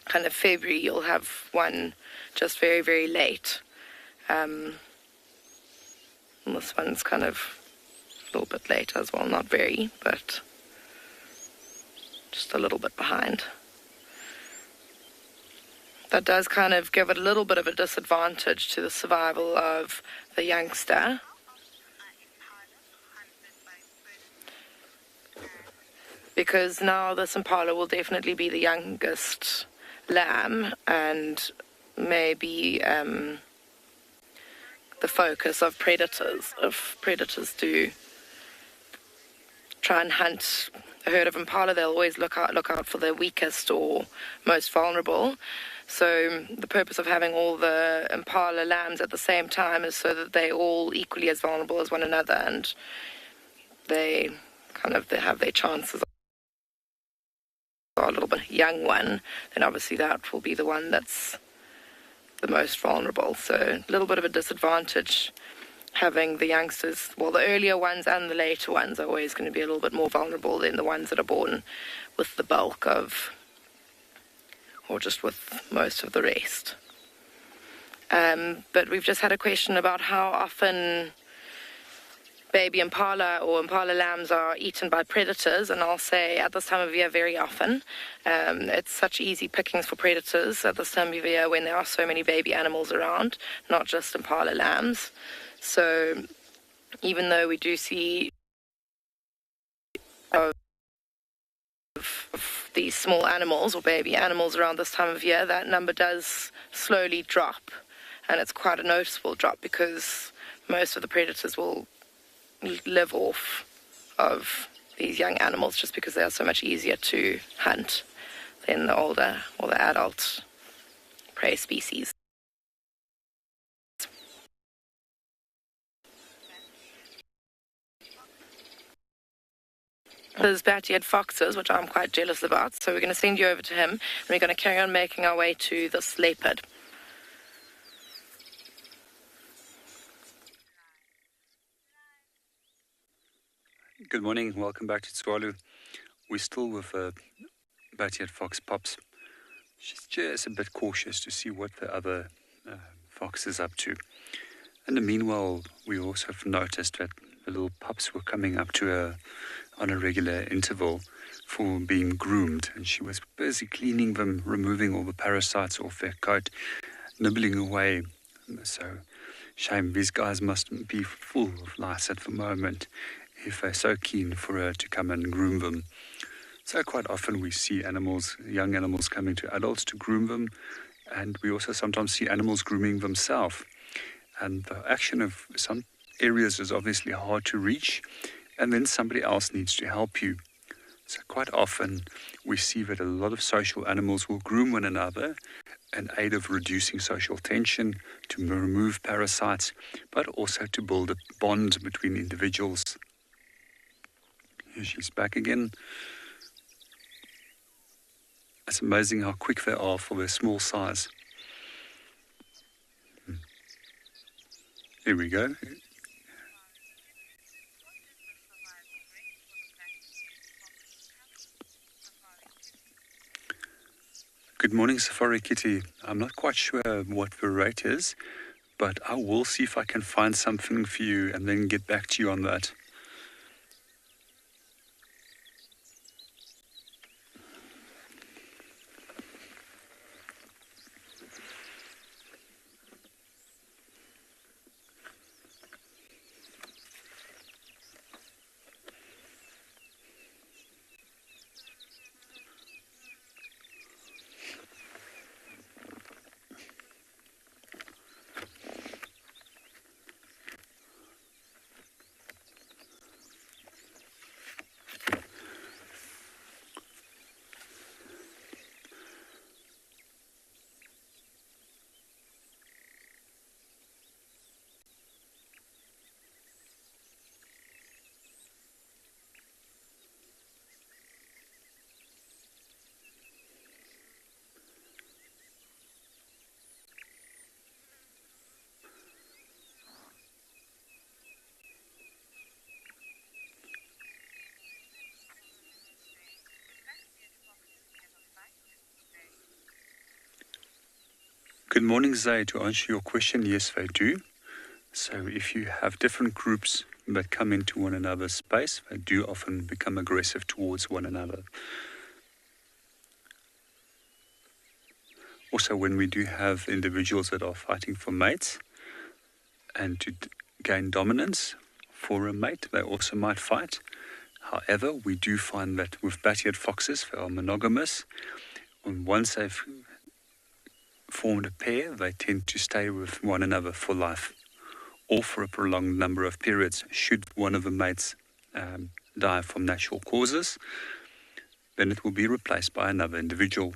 kind of February you'll have one just very, very late. And this one's kind of a little bit late as well, not very, but just a little bit behind. That does kind of give it a little bit of a disadvantage to the survival of the youngster. Because now this impala will definitely be the youngest lamb and maybe the focus of predators. If predators do try and hunt a herd of impala, they'll always look out for the weakest or most vulnerable. So the purpose of having all the impala lambs at the same time is so that they're all equally as vulnerable as one another, and they have their chances. A little bit young one, then obviously that will be the one that's the most vulnerable. So a little bit of a disadvantage having the youngsters. Well, the earlier ones and the later ones are always going to be a little bit more vulnerable than the ones that are born with the bulk of, or just with most of the rest. But we've just had a question about how often baby impala or impala lambs are eaten by predators, and I'll say at this time of year very often. It's such easy pickings for predators at this time of year when there are so many baby animals around, not just impala lambs. So even though we do see of these small animals or baby animals around this time of year, that number does slowly drop, and it's quite a noticeable drop because most of the predators will live off of these young animals just because they are so much easier to hunt than the older or the adult prey species. There's bat-eared foxes, which I'm quite jealous about, so we're going to send you over to him, and we're going to carry on making our way to this leopard. Good morning, welcome back to Tswalu. We're still with bat-eared fox Pops. She's just a bit cautious to see what the other fox is up to. In the meanwhile, we also have noticed that the little pups were coming up to her on a regular interval for being groomed, and she was busy cleaning them, removing all the parasites off their coat, nibbling away. So, shame, these guys must be full of lice at the moment if they're so keen for her to come and groom them. So quite often we see animals, young animals, coming to adults to groom them, and we also sometimes see animals grooming themselves. And the action of some areas is obviously hard to reach, and then somebody else needs to help you. So quite often we see that a lot of social animals will groom one another in aid of reducing social tension, to remove parasites, but also to build a bond between individuals. Here she's back again. It's amazing how quick they are for their small size. Here we go. Good morning, Safari Kitty. I'm not quite sure what the rate is, but I will see if I can find something for you and then get back to you on that. Good morning, Zay. To answer your question, yes, they do. So if you have different groups that come into one another's space, they do often become aggressive towards one another. Also, when we do have individuals that are fighting for mates and to gain dominance for a mate, they also might fight. However, we do find that with bat-eared foxes, they are monogamous. And once they've formed a pair, they tend to stay with one another for life, or for a prolonged number of periods. Should one of the mates die from natural causes, then it will be replaced by another individual.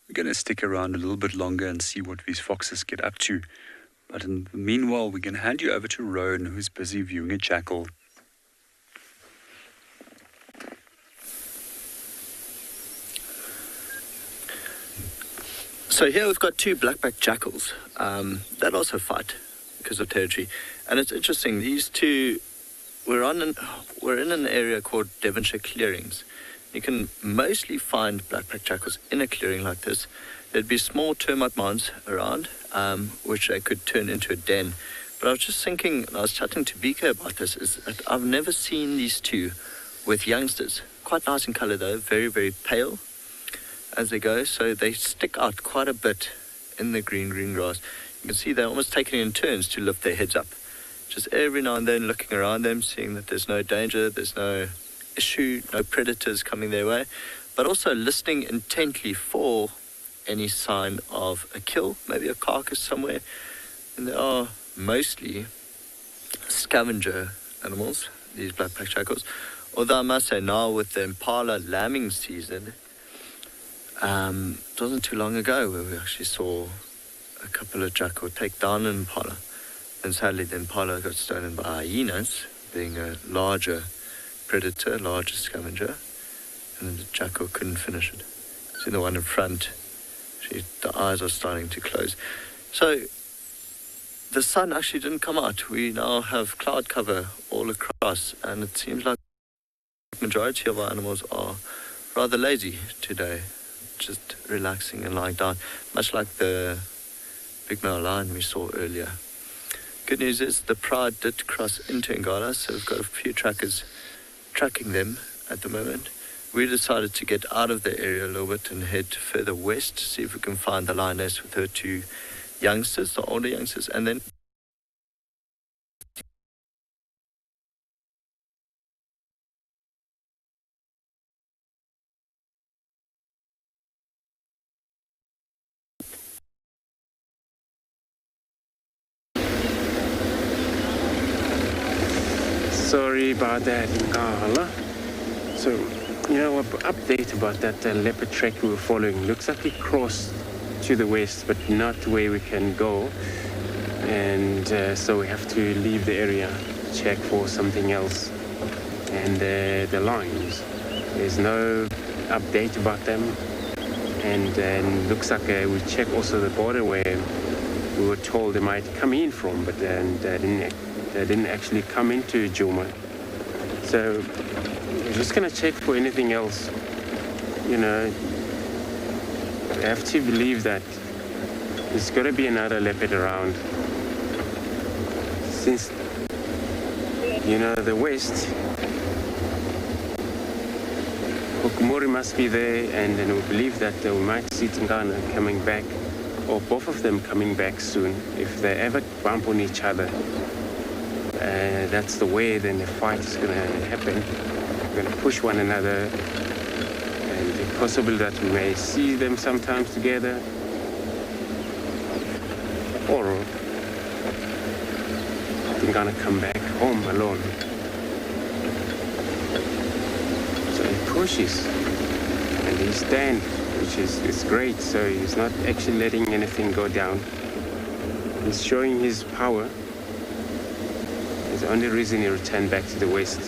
We're going to stick around a little bit longer and see what these foxes get up to. But in the meanwhile, we're going to hand you over to Rowan, who's busy viewing a jackal. So here we've got two black-backed jackals that also fight because of territory. And it's interesting, these two, we're in an area called Devonshire Clearings. You can mostly find black-backed jackals in a clearing like this. There'd be small termite mounds around, which they could turn into a den. But I was just thinking, and I was chatting to Vika about this, is that I've never seen these two with youngsters. Quite nice in colour though, very, very pale as they go. So they stick out quite a bit in the green grass. You can see they're almost taking in turns to lift their heads up. Just every now and then looking around them, seeing that there's no danger, there's no issue, no predators coming their way, but also listening intently for any sign of a kill, maybe a carcass somewhere. And they are mostly scavenger animals, these black-backed jackals, Although I must say now with the impala lambing season, it wasn't too long ago where we actually saw a couple of jackal take down an impala. And sadly the impala got stolen by hyenas, being a larger predator, larger scavenger, and the jackal couldn't finish it. See the one in front, the eyes are starting to close. So the sun actually didn't come out. We now have cloud cover all across, and it seems like the majority of our animals are rather lazy today, just relaxing and lying down, much like the big male lion we saw earlier. Good news is the pride did cross into Ngala, so we've got a few trackers tracking them at the moment. We decided to get out of the area a little bit and head further west to see if we can find the lioness with her two youngsters, the older youngsters, and then Sorry about that, Ngala. So, an update about that leopard track we were following. Looks like it crossed to the west, but not where we can go. And so we have to leave the area, check for something else. And the lions, there's no update about them. And then looks like we checked also the border where we were told they might come in from, but then they didn't actually come into Djuma. So we're just going to check for anything else. We have to believe that there's got to be another leopard around. Since, the west, Hukumuri must be there, and then we believe that we might see Tingana coming back, or both of them coming back soon. If they ever bump on each other, that's the way then the fight is going to happen. We're going to push one another, and it's possible that we may see them sometimes together, or they're going to come back home alone. So he pushes, and he stands, which is great. So he's not actually letting anything go down. He's showing his power. It's the only reason he returned back to the west.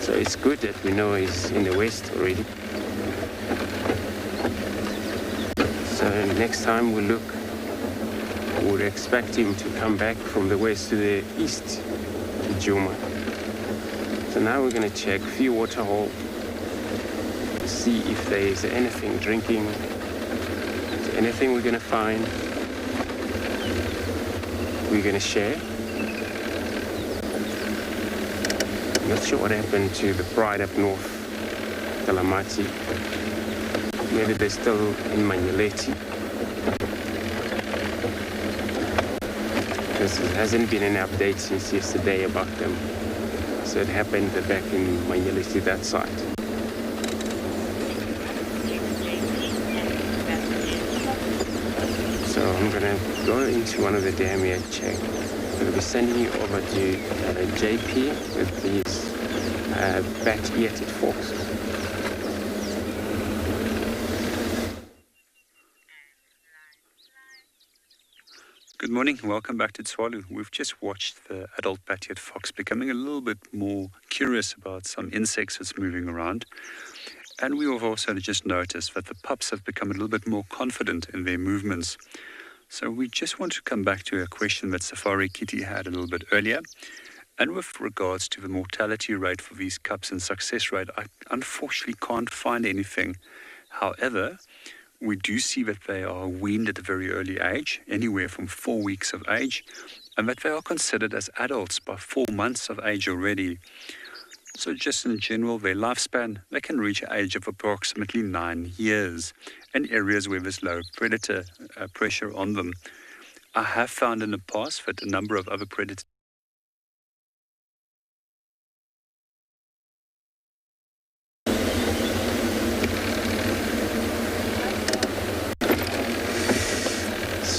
So it's good that we know he's in the west already. So next time we look, we would expect him to come back from the west to the east to Djuma. So now we're going to check a few water holes to see if there is anything drinking, anything we're going to find. We're going to share. Not sure what happened to the pride up north, Kalamati. Maybe they're still in Manyeleti. Because there hasn't been an update since yesterday about them. So it happened back in Manyeleti, that side. So I'm going to go into one of the dam here and check. I'm going to be sending you over to JP with these bat-eared foxes. Good morning, welcome back to Tswalu. We've just watched the adult bat-eared fox becoming a little bit more curious about some insects that's moving around. And we have also just noticed that the pups have become a little bit more confident in their movements. So we just want to come back to a question that Safari Kitty had a little bit earlier. And with regards to the mortality rate for these cubs and success rate, I unfortunately can't find anything. However, we do see that they are weaned at a very early age, anywhere from 4 weeks of age, and that they are considered as adults by 4 months of age already. So just in general, their lifespan, they can reach an age of approximately 9 years in areas where there's low predator pressure on them. I have found in the past that a number of other predators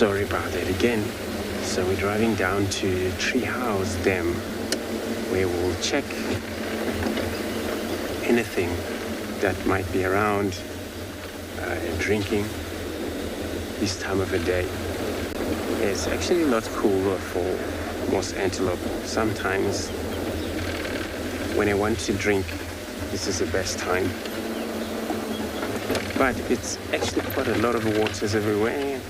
Sorry about that again. So we're driving down to Treehouse Dam, where we'll check anything that might be around drinking this time of the day. It's actually not cool for most antelope. Sometimes when I want to drink, this is the best time. But it's actually quite a lot of waters everywhere.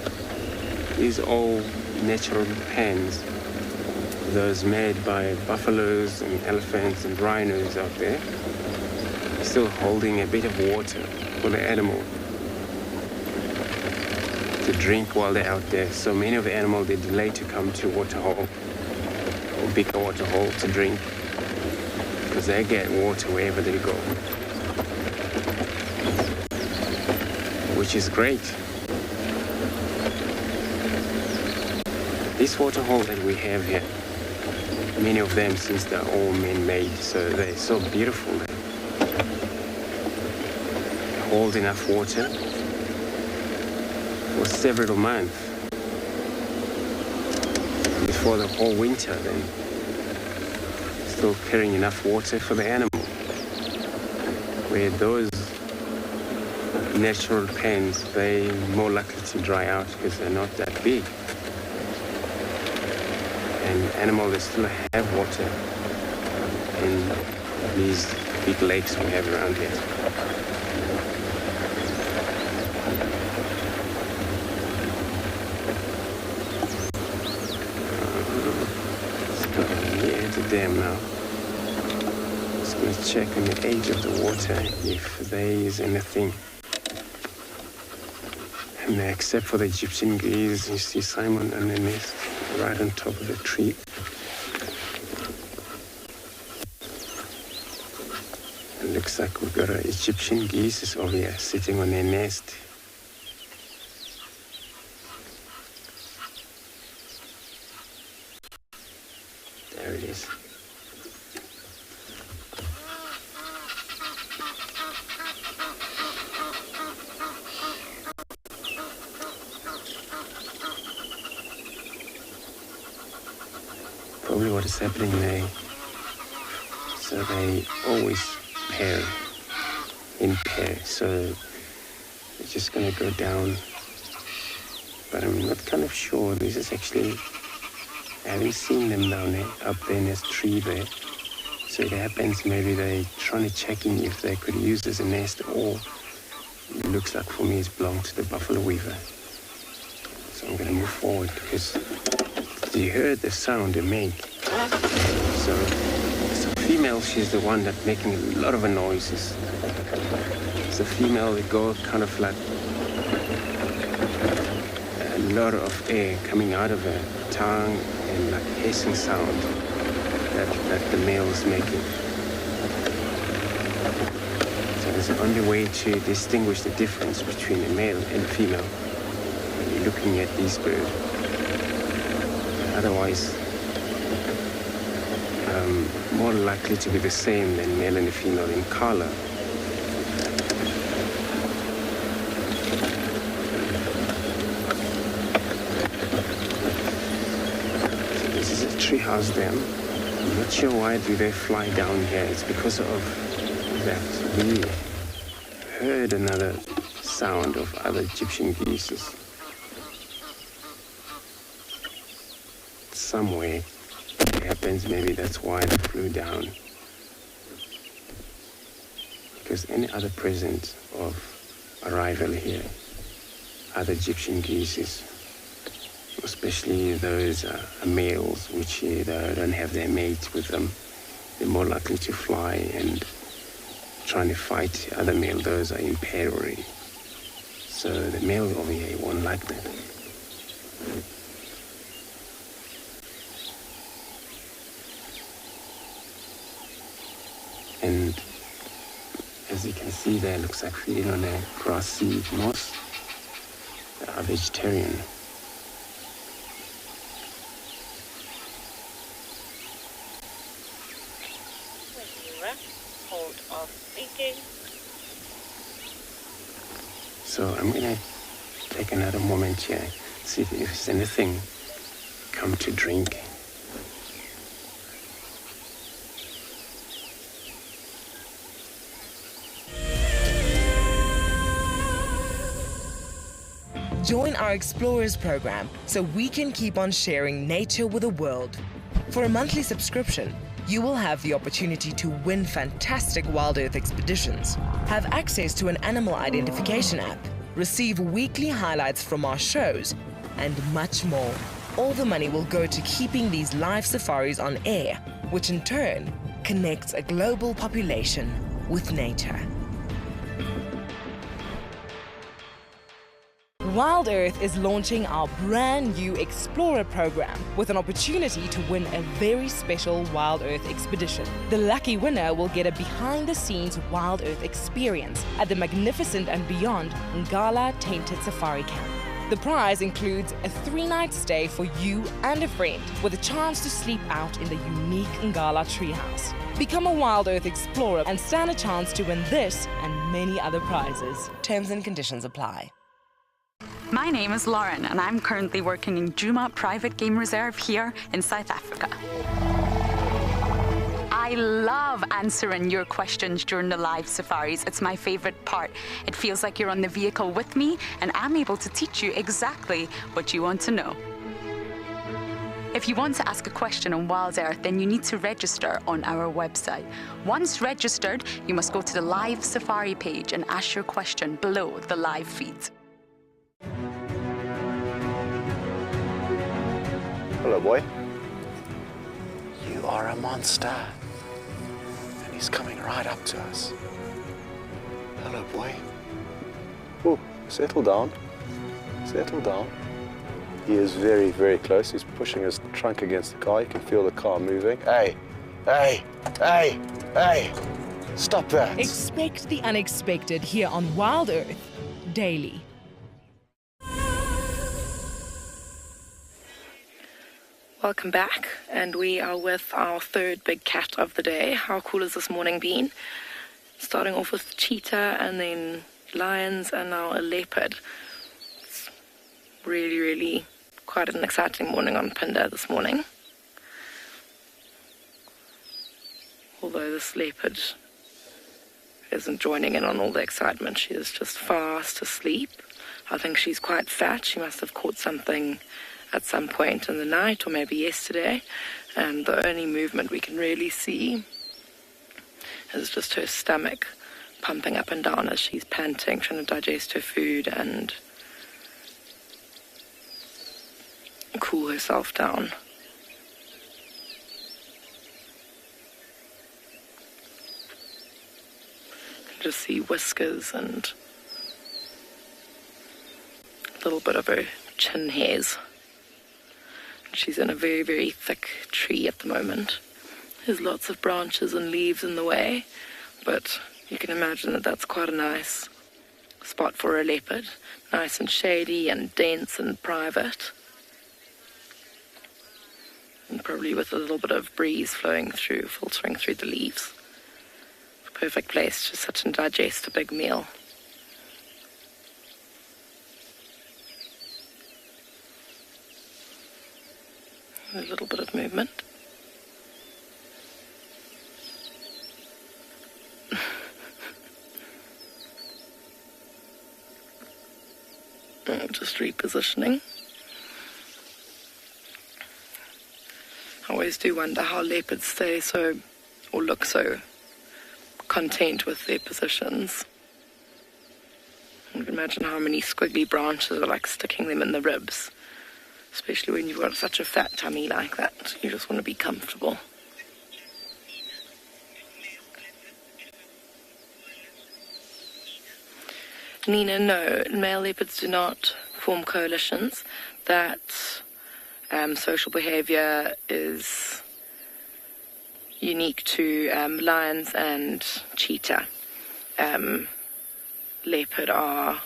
These all natural pens, those made by buffaloes and elephants and rhinos out there, still holding a bit of water for the animal to drink while they're out there. So many of the animals, they delay to come to waterhole or bigger waterhole to drink because they get water wherever they go, which is great. This waterhole that we have here, many of them, since they're all man-made, so they're so beautiful. They hold enough water for several months before the whole winter, then still carrying enough water for the animal. Where those natural pens, they're more likely to dry out because they're not that big. And animals, they still have water in these big lakes we have around here. The dam now. Just going to check on the edge of the water if there is anything. And except for the Egyptian geese, you see Simon and the nest right on top of the tree. It looks like we've got an Egyptian geese over here sitting on their nest. There it is. Probably what is happening there. So they always pair in pairs. So they're just going to go down. But I'm not kind of sure. This is actually, I haven't seen them down there, up there in this tree there. So it happens maybe they're trying to check in if they could use as a nest, or it looks like for me it's belonged to the buffalo weaver. So I'm going to move forward because you heard the sound they make. So female, she's the one that's making a lot of noises. So female, they go kind of like a lot of air coming out of her tongue and like hissing sound that the male is making. So there's the only way to distinguish the difference between a male and a female when you're looking at these birds. Otherwise, more likely to be the same than male and female in color. So this is a tree house dam. I'm not sure why do they fly down here. It's because of that. We heard another sound of other Egyptian geese somewhere. It happens, maybe that's why they flew down. Because any other present of arrival here, other Egyptian geese, especially those males which they don't have their mates with them, they're more likely to fly and trying to fight other males. Those are in pair already. So the male over here won't like that. And as you can see there, looks like feeding on a grass seed moss. They are vegetarian. When you rest, hold off thinking. So I'm going to take another moment here, see if there's anything come to drink. Join our Explorers program so we can keep on sharing nature with the world. For a monthly subscription, you will have the opportunity to win fantastic Wild Earth expeditions, have access to an animal identification app, receive weekly highlights from our shows, and much more. All the money will go to keeping these live safaris on air, which in turn connects a global population with nature. Wild Earth is launching our brand new Explorer program with an opportunity to win a very special Wild Earth expedition. The lucky winner will get a behind-the-scenes Wild Earth experience at the magnificent and beyond Ngala Tainted Safari Camp. The prize includes a 3-night stay for you and a friend with a chance to sleep out in the unique Ngala treehouse. Become a Wild Earth Explorer and stand a chance to win this and many other prizes. Terms and conditions apply. My name is Lauren, and I'm currently working in Djuma Private Game Reserve here in South Africa. I love answering your questions during the live safaris. It's my favorite part. It feels like you're on the vehicle with me, and I'm able to teach you exactly what you want to know. If you want to ask a question on Wild Earth, then you need to register on our website. Once registered, you must go to the live safari page and ask your question below the live feed. Hello, boy. You are a monster. And he's coming right up to us. Hello, boy. Oh, settle down. Settle down. He is very, very close. He's pushing his trunk against the car. You can feel the car moving. Hey, hey, hey, hey. Stop that. Expect the unexpected here on Wild Earth daily. Welcome back, and we are with our third big cat of the day. How cool has this morning been? Starting off with cheetah and then lions and now a leopard. It's really, really quite an exciting morning on Pinda this morning. Although this leopard isn't joining in on all the excitement. She is just fast asleep. I think she's quite fat. She must have caught something at some point in the night or maybe yesterday, and the only movement we can really see is just her stomach pumping up and down as she's panting, trying to digest her food and cool herself down. You can just see whiskers and a little bit of her chin hairs. She's in a very, very thick tree at the moment. There's lots of branches and leaves in the way, but you can imagine that that's quite a nice spot for a leopard. Nice and shady and dense and private. And probably with a little bit of breeze flowing through, filtering through the leaves. Perfect place to sit and digest a big meal. A little bit of movement. Just repositioning. I always do wonder how leopards stay so, or look so content with their positions. You can imagine how many squiggly branches are like sticking them in the ribs. Especially when you've got such a fat tummy like that. You just want to be comfortable. Nina, no, male leopards do not form coalitions. That social behavior is unique to lions and cheetah. Leopard are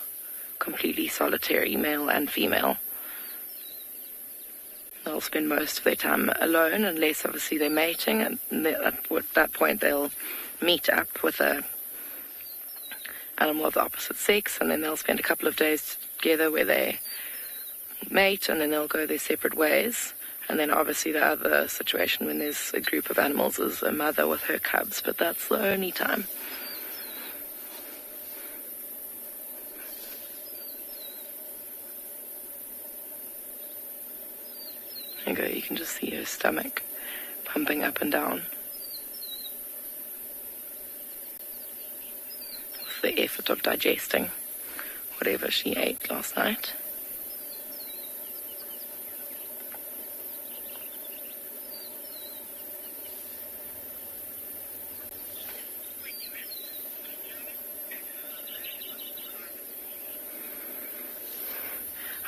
completely solitary, male and female. They'll spend most of their time alone, unless obviously they're mating, and at that point they'll meet up with a animal of the opposite sex, and then they'll spend a couple of days together where they mate, and then they'll go their separate ways. And then obviously the other situation when there's a group of animals is a mother with her cubs, but that's the only time. There you go, you can just see her stomach pumping up and down with the effort of digesting whatever she ate last night.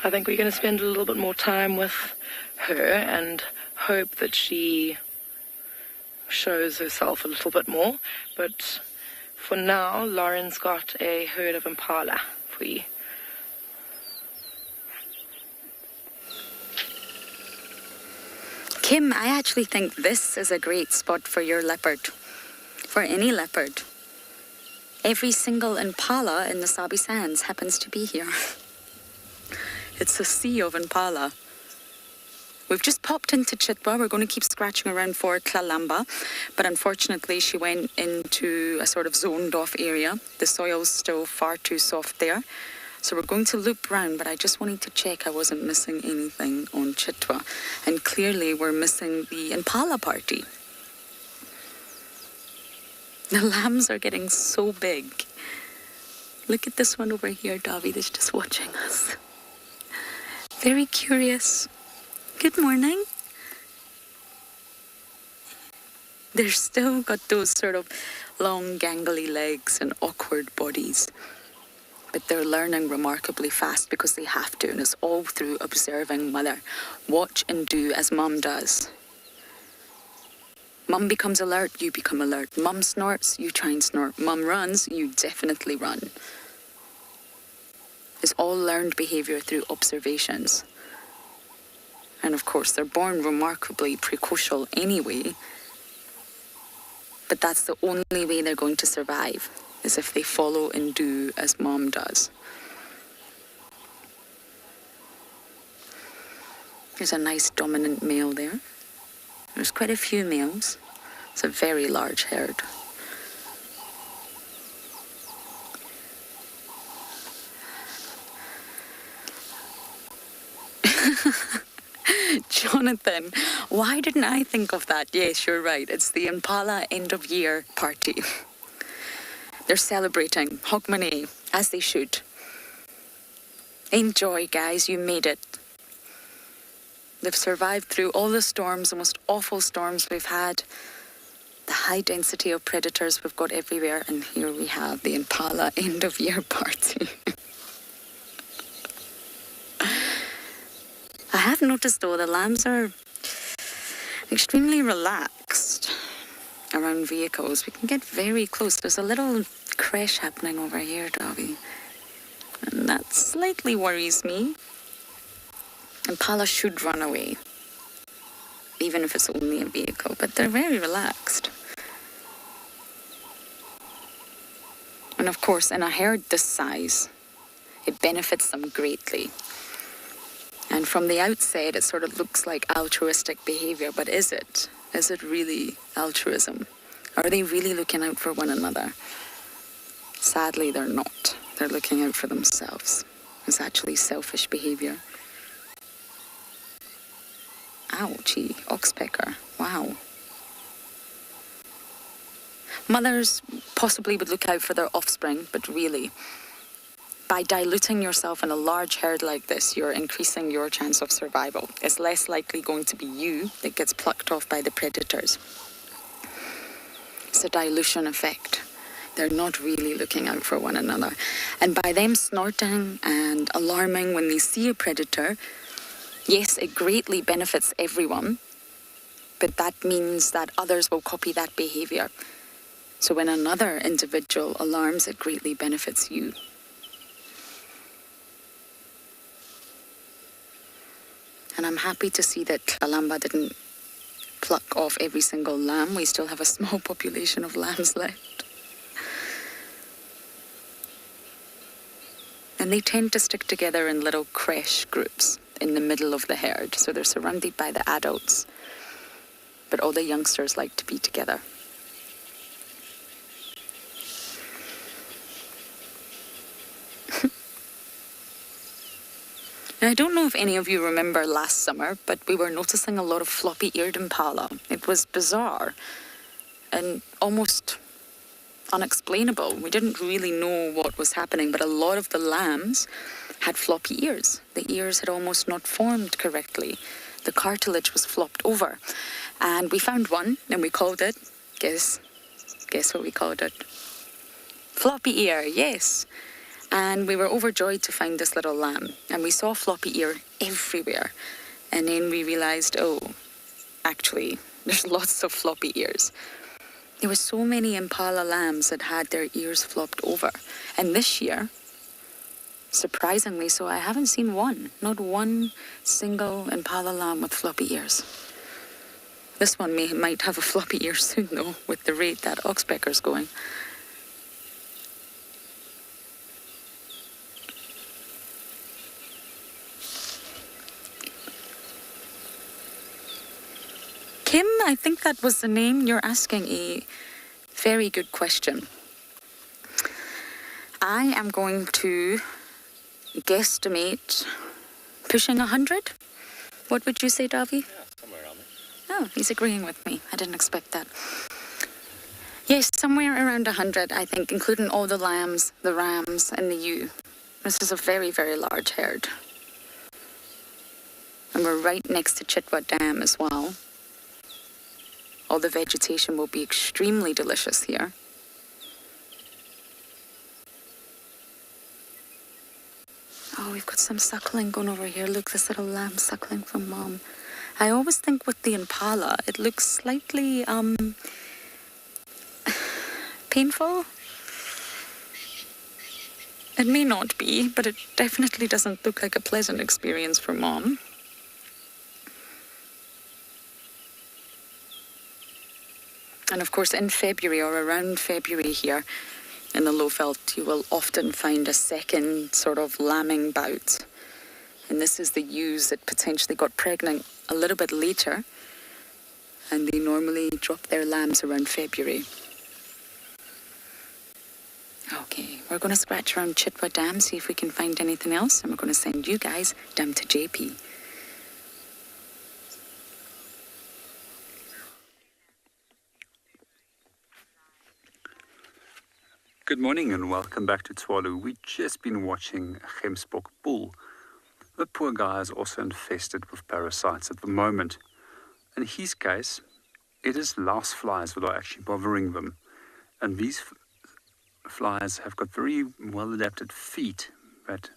I think we're going to spend a little bit more time with her and hope that she shows herself a little bit more. But for now, Lauren's got a herd of impala for you. Kim, I actually think this is a great spot for your leopard. For any leopard. Every single impala in the Sabi Sands happens to be here. It's a sea of impala. We've just popped into Chitwa. We're going to keep scratching around for Kalamba, but unfortunately she went into a sort of zoned off area. The soil's still far too soft there. So we're going to loop round, but I just wanted to check I wasn't missing anything on Chitwa. And clearly we're missing the impala party. The lambs are getting so big. Look at this one over here, David is just watching us. Very curious. Good morning. They're still got those sort of long gangly legs and awkward bodies. But they're learning remarkably fast because they have to, and it's all through observing mother. Watch and do as mum does. Mum becomes alert, you become alert. Mum snorts, you try and snort. Mum runs, you definitely run. It's all learned behaviour through observations. And of course, they're born remarkably precocial anyway. But that's the only way they're going to survive, is if they follow and do as mom does. There's a nice dominant male there. There's quite a few males. It's a very large herd. Jonathan, why didn't I think of that? Yes, you're right. It's the Impala end of year party. They're celebrating Hogmanay, as they should. Enjoy, guys, you made it. They've survived through all the storms, the most awful storms we've had, the high density of predators we've got everywhere, and here we have the Impala end of year party. I have noticed though the lambs are extremely relaxed around vehicles. We can get very close. There's a little crash happening over here, Dobby, and that slightly worries me. Impala should run away, even if it's only a vehicle, but they're very relaxed. And of course, in a herd this size, it benefits them greatly. And from the outset, it sort of looks like altruistic behavior, but is it? Is it really altruism? Are they really looking out for one another? Sadly, they're not. They're looking out for themselves. It's actually selfish behavior. Ouchie, oxpecker, wow. Mothers possibly would look out for their offspring, but really, by diluting yourself in a large herd like this, you're increasing your chance of survival. It's less likely going to be you that gets plucked off by the predators. It's a dilution effect. They're not really looking out for one another. And by them snorting and alarming when they see a predator, yes, it greatly benefits everyone, but that means that others will copy that behavior. So when another individual alarms, it greatly benefits you. And I'm happy to see that Kalamba didn't pluck off every single lamb. We still have a small population of lambs left. And they tend to stick together in little creche groups in the middle of the herd. So they're surrounded by the adults, but all the youngsters like to be together. Now, I don't know if any of you remember last summer, but we were noticing a lot of floppy-eared impala. It was bizarre and almost unexplainable. We didn't really know what was happening, but a lot of the lambs had floppy ears. The ears had almost not formed correctly. The cartilage was flopped over. And we found one, and we called it, guess what we called it? Floppy ear, yes. And we were overjoyed to find this little lamb. And we saw floppy ear everywhere. And then we realized, oh, actually, there's lots of floppy ears. There were so many impala lambs that had their ears flopped over. And this year, surprisingly so, I haven't seen one. Not one single impala lamb with floppy ears. This one might have a floppy ear soon, though, with the rate that oxpecker's going. Kim, I think that was the name. You're asking a very good question. I am going to guesstimate pushing 100. What would you say, Davi? Yeah, somewhere around there. Oh, he's agreeing with me. I didn't expect that. Yes, somewhere around 100, I think, including all the lambs, the rams, and the ewe. This is a very, very large herd. And we're right next to Chitwa Dam as well. All the vegetation will be extremely delicious here. Oh, we've got some suckling going over here. Look, this little lamb suckling from mom. I always think with the impala, it looks slightly, painful. It may not be, but it definitely doesn't look like a pleasant experience for mom. And of course, in February or around February here in the Lowveld, you will often find a second sort of lambing bout. And this is the ewes that potentially got pregnant a little bit later. And they normally drop their lambs around February. Okay, we're going to scratch around Chitwa Dam, see if we can find anything else. And we're going to send you guys down to JP. Good morning and welcome back to Tswalu. We've just been watching a Gemsbok bull. The poor guy is also infested with parasites at the moment. In his case, it is louse flies that are actually bothering them. And these flies have got very well adapted feet that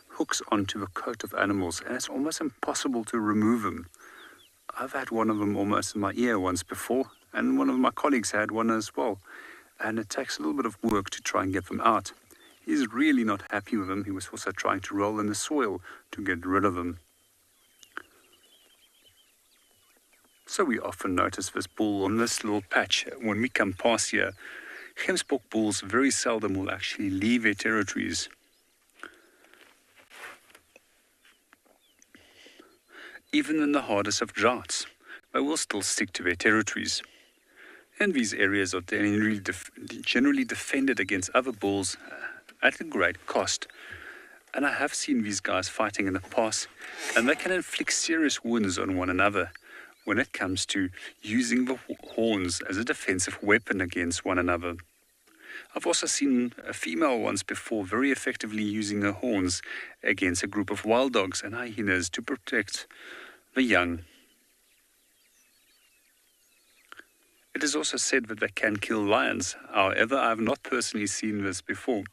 hooks onto the coat of animals, and it's almost impossible to remove them. I've had one of them almost in my ear once before, and one of my colleagues had one as well. And it takes a little bit of work to try and get them out. He's really not happy with them. He was also trying to roll in the soil to get rid of them. So we often notice this bull on this little patch. When we come past here, Gemsbok bulls very seldom will actually leave their territories. Even in the hardest of droughts, they will still stick to their territories. And these areas are generally defended against other bulls at a great cost. And I have seen these guys fighting in the past, and they can inflict serious wounds on one another when it comes to using the horns as a defensive weapon against one another. I've also seen a female once before very effectively using her horns against a group of wild dogs and hyenas to protect the young. It is also said that they can kill lions. However, I have not personally seen this before.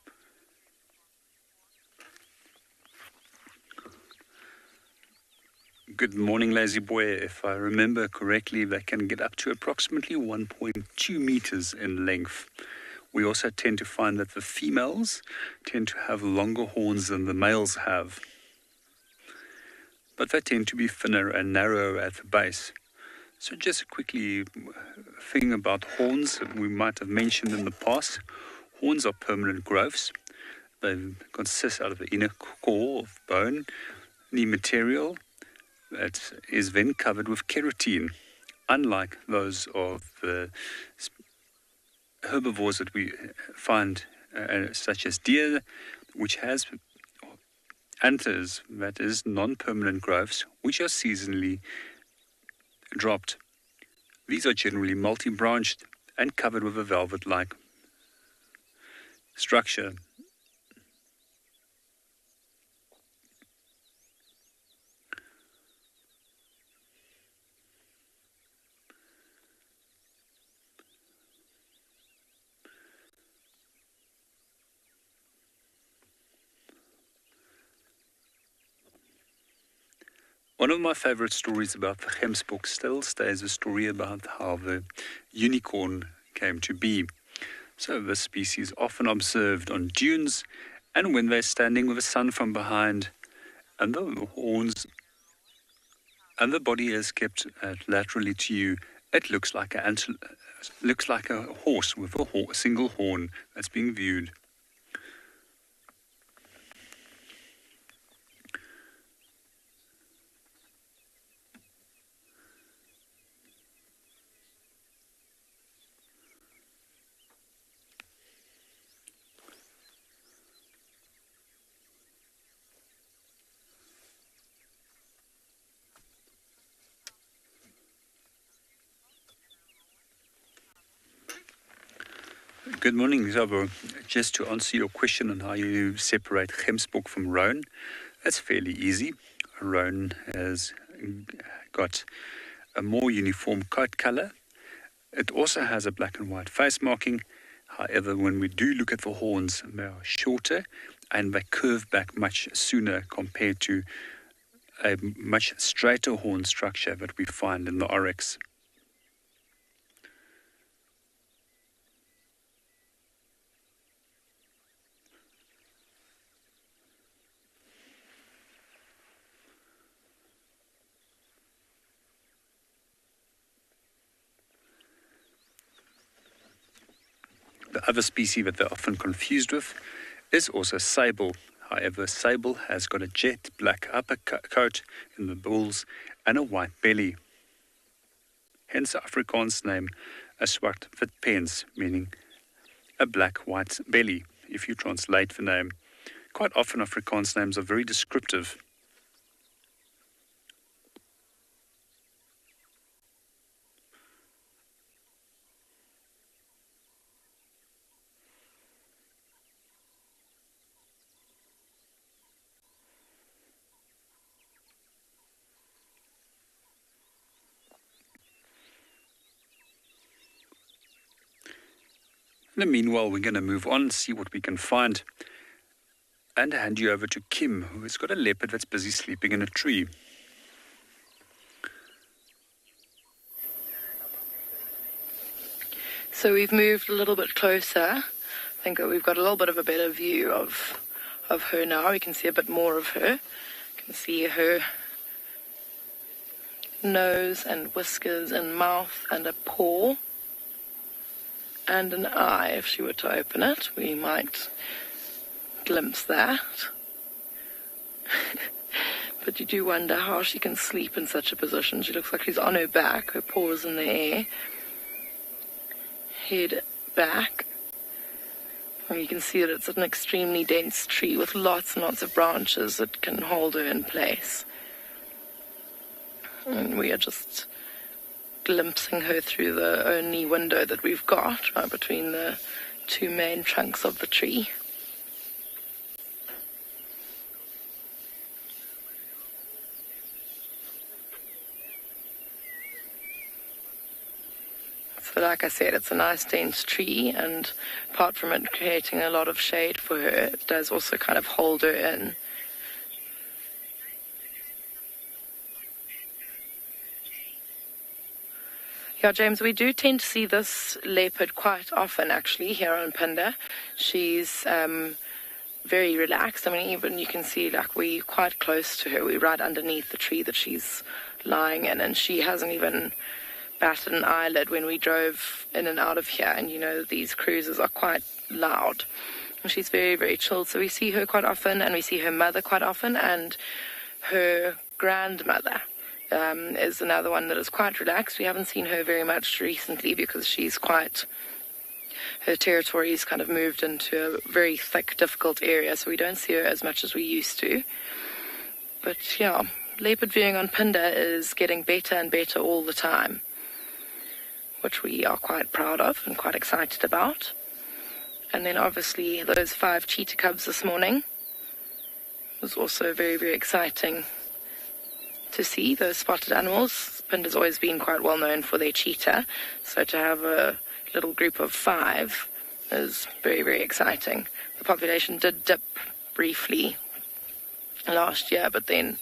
Good morning, lazy boy. If I remember correctly, they can get up to approximately 1.2 meters in length. We also tend to find that the females tend to have longer horns than the males have. But they tend to be thinner and narrower at the base. So just a quickly thing about horns that we might have mentioned in the past. Horns are permanent growths. They consist out of the inner core of bone, the material that is then covered with keratin, unlike those of the herbivores that we find, such as deer, which has anthers, that is, non-permanent growths, which are seasonally dropped. These are generally multi-branched and covered with a velvet-like structure. One of my favorite stories about the gemsbok still stays a story about how the unicorn came to be. So this species often observed on dunes and when they're standing with the sun from behind and the horns and the body is kept laterally to you, it looks like a horse with a single horn that's being viewed. Good morning, Zabo. Just to answer your question on how you separate gemsbok from roan, it's fairly easy. Roan has got a more uniform coat color. It also has a black and white face marking. However, when we do look at the horns, they are shorter and they curve back much sooner compared to a much straighter horn structure that we find in the oryx. The other species that they're often confused with is also sable. However, sable has got a jet black upper coat in the bulls and a white belly. Hence the Afrikaans name, a swart wit pens, meaning a black-white belly, if you translate the name. Quite often Afrikaans names are very descriptive. In the meanwhile, we're going to move on, see what we can find, and hand you over to Kim, who has got a leopard that's busy sleeping in a tree. So we've moved a little bit closer. I think we've got a little bit of a better view of her now. We can see a bit more of her. You can see her nose and whiskers and mouth and a paw. And an eye. If she were to open it, we might glimpse that. But you do wonder how she can sleep in such a position. She looks like she's on her back, her paws in the air, head back. And you can see that it's an extremely dense tree with lots and lots of branches that can hold her in place. And we are just glimpsing her through the only window that we've got, right between the two main trunks of the tree. So like I said, it's a nice dense tree, and apart from it creating a lot of shade for her, it does also kind of hold her in. Yeah, James, we do tend to see this leopard quite often, actually, here on Pinda. She's very relaxed. I mean, even you can see, like, we're quite close to her. We're right underneath the tree that she's lying in, and she hasn't even batted an eyelid when we drove in and out of here. And you know that these cruises are quite loud. And she's very, very chilled. So we see her quite often, and we see her mother quite often, and her grandmother. Is another one that is quite relaxed. We haven't seen her very much recently because she's quite her territory's kind of moved into a very thick, difficult area, so we don't see her as much as we used to. But yeah, leopard viewing on Phinda is getting better and better all the time, which we are quite proud of and quite excited about. And then obviously those 5 cheetah cubs this morning was also very, very exciting to see, those spotted animals. Phinda's always been quite well known for their cheetah, so to have a little group of 5 is very, very exciting. The population did dip briefly last year, but then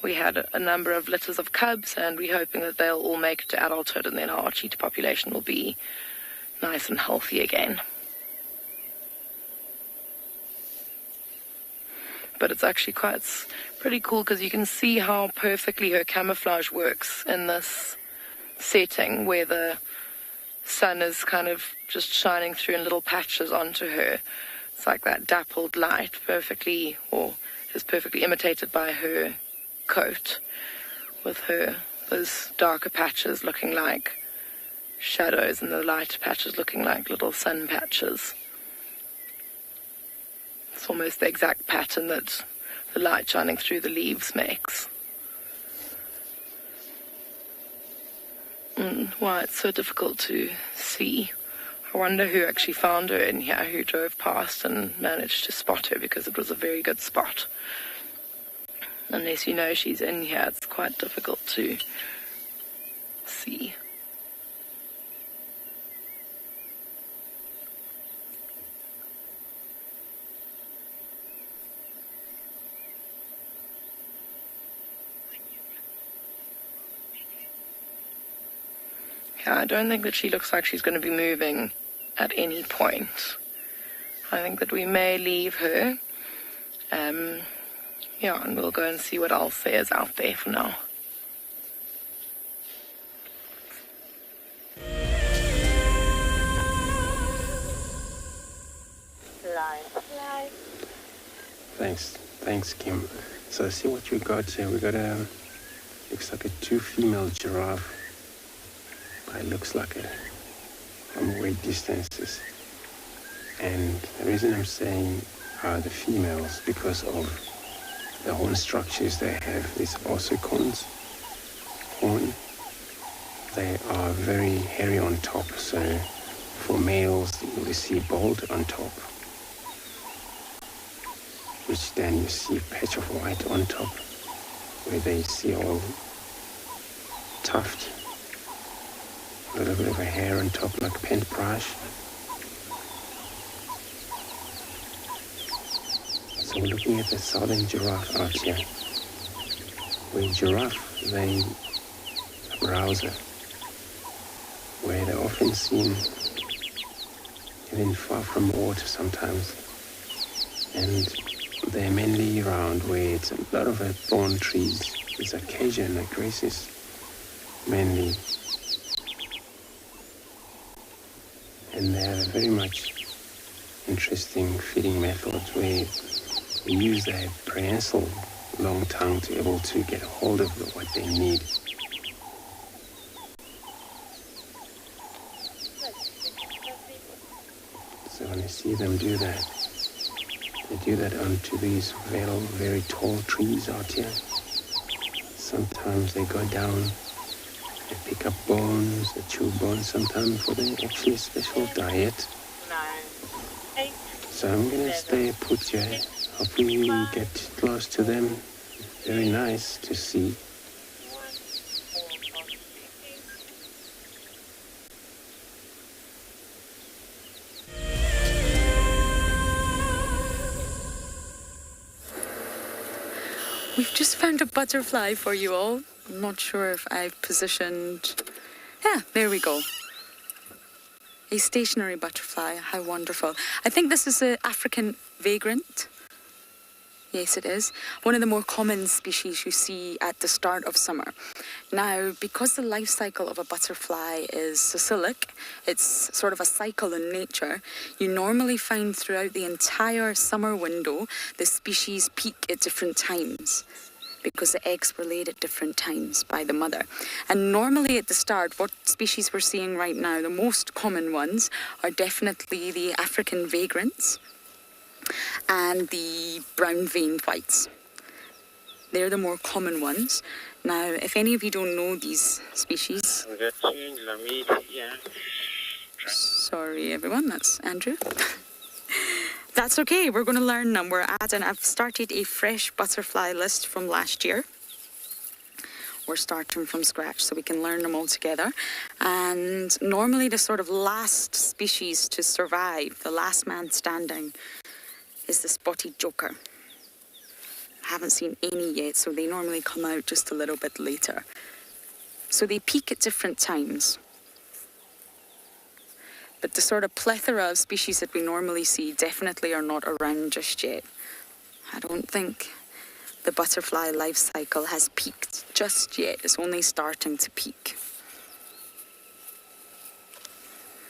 we had a number of litters of cubs, and we're hoping that they'll all make it to adulthood, and then our cheetah population will be nice and healthy again. But it's actually pretty cool because you can see how perfectly her camouflage works in this setting where the sun is kind of just shining through in little patches onto her. It's like that dappled light is perfectly imitated by her coat, with those darker patches looking like shadows and the light patches looking like little sun patches. It's almost the exact pattern that the light shining through the leaves makes. Why it's so difficult to see. I wonder who actually found her in here, who drove past and managed to spot her, because it was a very good spot. Unless you know she's in here, it's quite difficult to see. Yeah, I don't think that she looks like she's going to be moving at any point. I think that we may leave her. And we'll go and see what else there is out there for now. Thanks, Kim. So see what we got here. We got looks like a 2 female giraffe. It looks like from weight distances. And the reason I'm saying the females, because of the horn structures they have, these ossicones horn. They are very hairy on top, so for males you see bald on top, which then you see a patch of white on top, where they see all tuft. A little bit of a hair on top like paintbrush. So we're looking at the southern giraffe out here. Where giraffe, they a browser, where they're often seen even far from water sometimes. And they're mainly around where it's a lot of thorn trees. It's acacia and grasses mainly. And they have a very much interesting feeding method where they use their prehensile long tongue to be able to get a hold of what they need. So when I see them do that, they do that onto these very tall trees out here. Sometimes they go down. They pick up bones, they chew bones sometimes for their actually special diet. So I'm going to stay put here. Hopefully we get close to them. Very nice to see. We've just found a butterfly for you all. I'm not sure if I've positioned... Yeah, there we go. A stationary butterfly, how wonderful. I think this is an African vagrant. Yes, it is. One of the more common species you see at the start of summer. Now, because the life cycle of a butterfly is cyclic, it's sort of a cycle in nature, you normally find throughout the entire summer window the species peak at different times. because the eggs were laid at different times by the mother. And normally at the start, what species we're seeing right now, the most common ones are definitely the African vagrants and the brown-veined whites. They're the more common ones. Now, if any of you don't know these species, sorry everyone, that's Andrew. That's okay, we're going to learn them. I've started a fresh butterfly list from last year. We're starting from scratch so we can learn them all together. And normally the sort of last species to survive, the last man standing, is the spotted joker. I haven't seen any yet, so they normally come out just a little bit later. So they peak at different times. But the sort of plethora of species that we normally see definitely are not around just yet. I don't think the butterfly life cycle has peaked just yet. It's only starting to peak.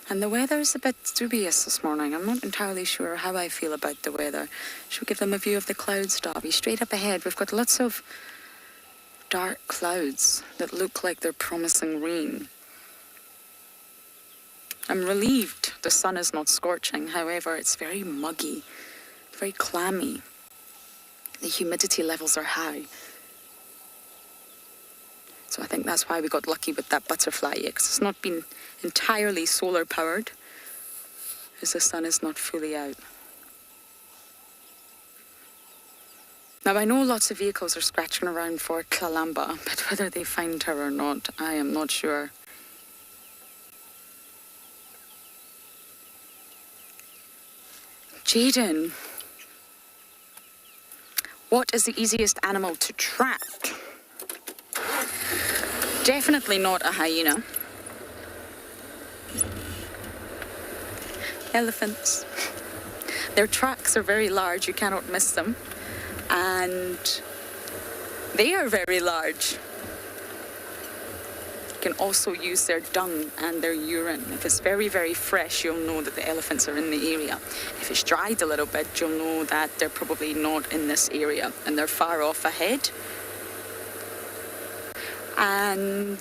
And the weather is a bit dubious this morning. I'm not entirely sure how I feel about the weather. Should we give them a view of the clouds, Darby? Straight up ahead, we've got lots of dark clouds that look like they're promising rain. I'm relieved the sun is not scorching. However, it's very muggy, very clammy. The humidity levels are high. So I think that's why we got lucky with that butterfly, because it's not been entirely solar powered, as the sun is not fully out. Now, I know lots of vehicles are scratching around for Kalamba, but whether they find her or not, I am not sure. Jaden, what is the easiest animal to track? Definitely not a hyena. Elephants. Their tracks are very large, you cannot miss them. And they are very large. You can also use their dung and their urine. If it's very, very fresh, you'll know that the elephants are in the area. If it's dried a little bit, you'll know that they're probably not in this area and they're far off ahead. And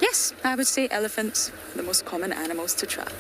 yes, I would say elephants are the most common animals to track.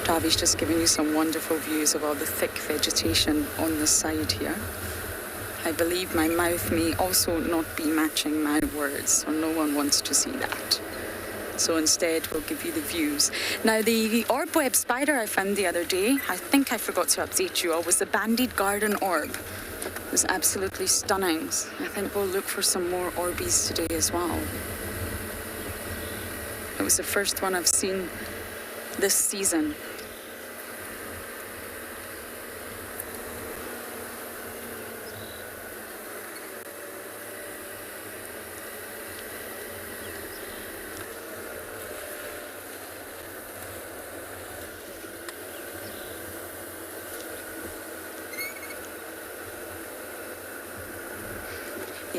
Davi's just giving you some wonderful views of all the thick vegetation on the side here. I believe my mouth may also not be matching my words, so no one wants to see that. So instead, we'll give you the views. Now, the orb web spider I found the other day, I think I forgot to update you all, was the banded garden orb. It was absolutely stunning. I think we'll look for some more orbies today as well. It was the first one I've seen this season.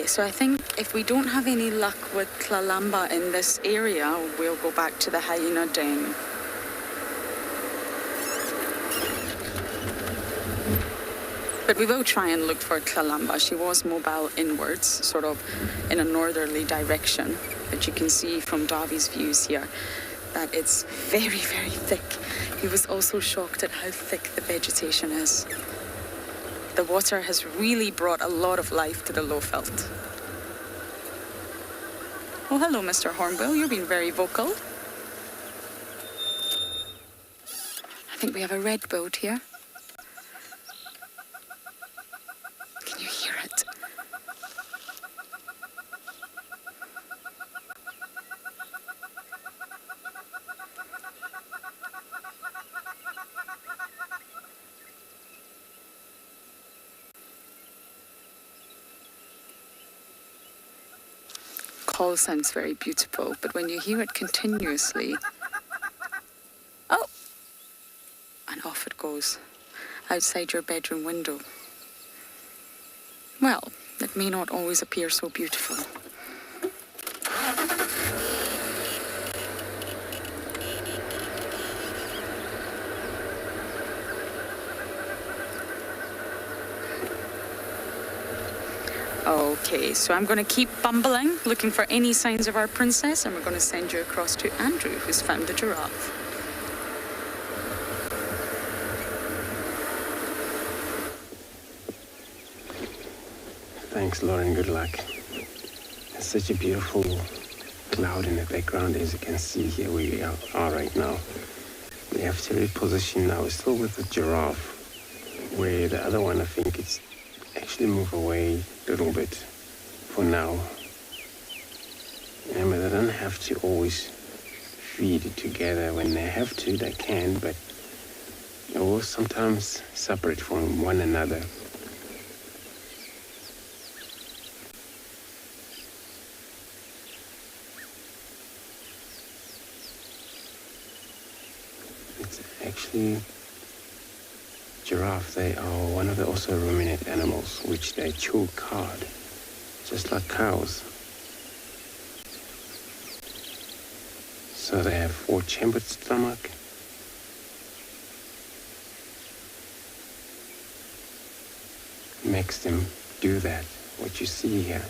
So I think if we don't have any luck with Kalamba in this area, we'll go back to the hyena den. But we will try and look for Kalamba. She was mobile inwards, sort of in a northerly direction. But you can see from Davi's views here that it's very, very thick. He was also shocked at how thick the vegetation is. The water has really brought a lot of life to the Lowveld. Oh, hello, Mr. Hornbill. You're being very vocal. I think we have a red-billed here. Can you hear it? call sounds very beautiful, but when you hear it continuously, oh, and off it goes, outside your bedroom window. Well, it may not always appear so beautiful. Okay, so I'm going to keep bumbling, looking for any signs of our princess, and we're going to send you across to Andrew, who's found the giraffe. Thanks, Lauren. Good luck. It's such a beautiful cloud in the background, as you can see here where we are right now. We have to reposition now. We're still with the giraffe, where the other one, I think it's actually move away a little bit for now. Remember, they don't have to always feed together. When they have to, they can, but they will sometimes separate from one another. It's actually giraffe. They are one of the also ruminant animals, which they chew cud, just like cows. So they have 4-chambered stomach. Makes them do that, what you see here.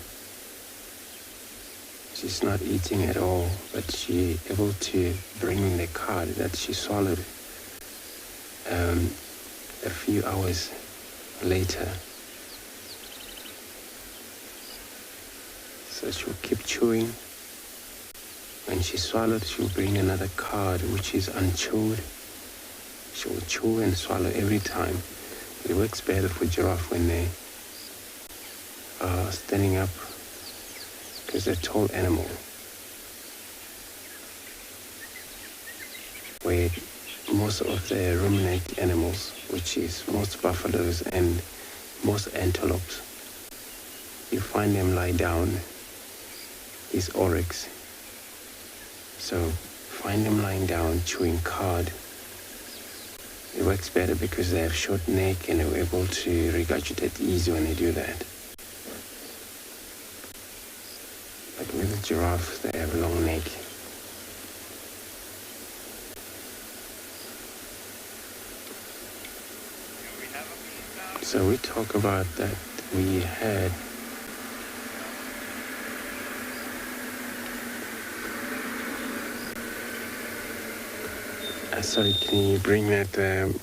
She's not eating at all, but she able to bring the cud that she swallowed a few hours later. So she'll keep chewing. When she swallowed, she'll bring another cud which is unchewed. She'll chew and swallow every time. It works better for giraffe when they are standing up, because they're a tall animal. Where most of the ruminant animals, which is most buffaloes and most antelopes, you find them lie down, these oryx. So find them lying down chewing cud. It works better because they have short neck and they're able to regurgitate easy when they do that. But with the giraffe, they have a long neck. So we talk about that we had sorry, can you bring that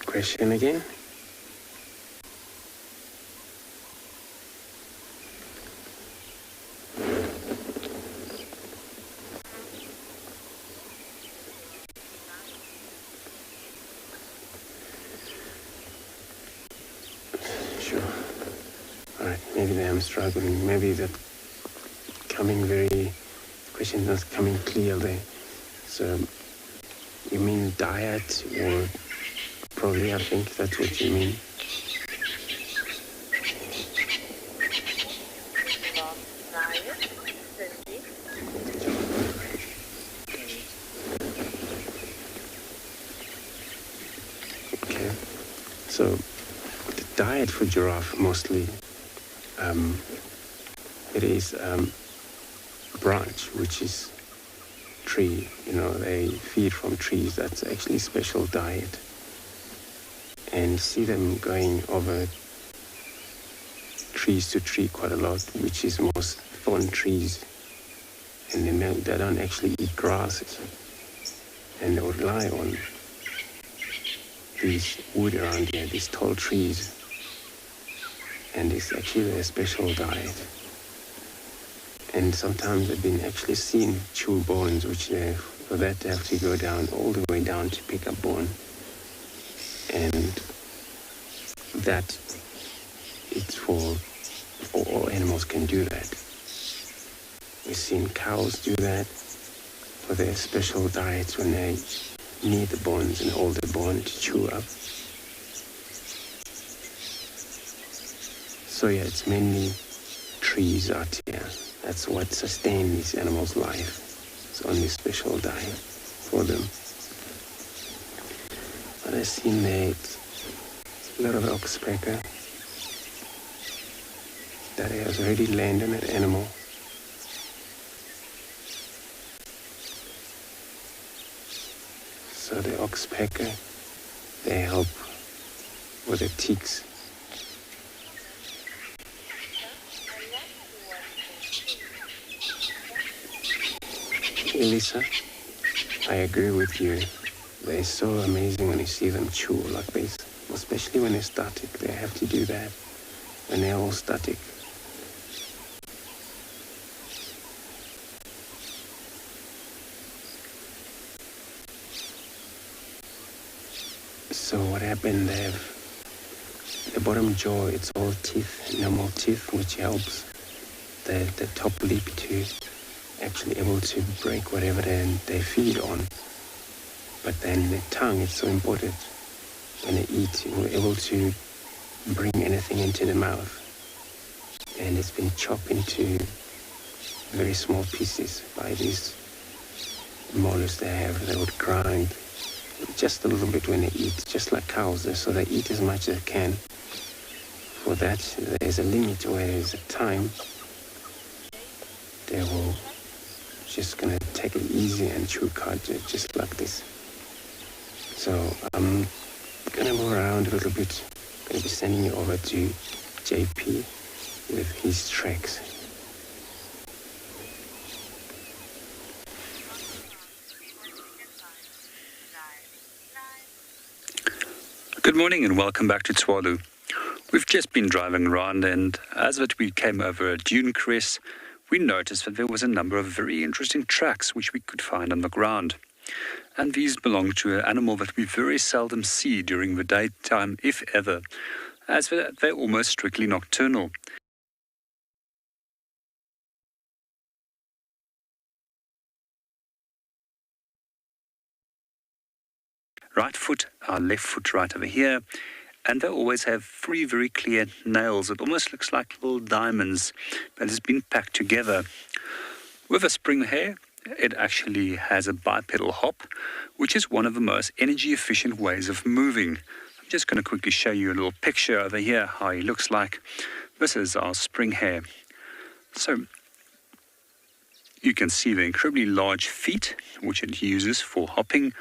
question again? Sure. All right, maybe I'm struggling. Maybe that question not coming clear there. So you mean diet, or probably I think that's what you mean. Okay, so the diet for giraffe mostly, it is branch, which is tree. They feed from trees. That's actually special diet. And you see them going over trees to tree quite a lot, which is most thorn trees. And they don't actually eat grasses. And they would rely on these wood around here, these tall trees. And it's actually their special diet. And sometimes they've been actually seen chew bones, which for that they have to go down, all the way down to pick up bone. And that, it's for all animals can do that. We've seen cows do that for their special diets when they need the bones and all the bone to chew up. So yeah, it's mainly trees out here. That's what sustains these animals' life. It's only special diet for them. What I've seen there, it's a lot of oxpecker that has already landed on that animal. So the oxpecker, they help with the ticks. Elisa, I agree with you. They're so amazing when you see them chew like this, especially when they're static. They have to do that when they're all static. So what happened there, the bottom jaw, it's all teeth, normal teeth, which helps the top lip to actually able to break whatever they feed on. But then the tongue is so important. When they eat, we're able to bring anything into the mouth. And it's been chopped into very small pieces by these molars they have. They would grind just a little bit when they eat, just like cows. So they eat as much as they can. For that, there's a limit where there's a time they will just gonna take it easy and chew cud just like this. So I'm gonna move around a little bit. Gonna be sending you over to JP with his tracks. Good morning and welcome back to Tswalu. We've just been driving around, and as we came over a dune crest, we noticed that there was a number of very interesting tracks which we could find on the ground. And these belong to an animal that we very seldom see during the daytime, if ever, as they're almost strictly nocturnal. Right foot, our left foot right over here, and they always have three very clear nails. It almost looks like little diamonds that has been packed together. With a spring hare, it actually has a bipedal hop, which is one of the most energy efficient ways of moving. I'm just going to quickly show you a little picture over here, how he looks like. This is our spring hare. So you can see the incredibly large feet, which it uses for hopping,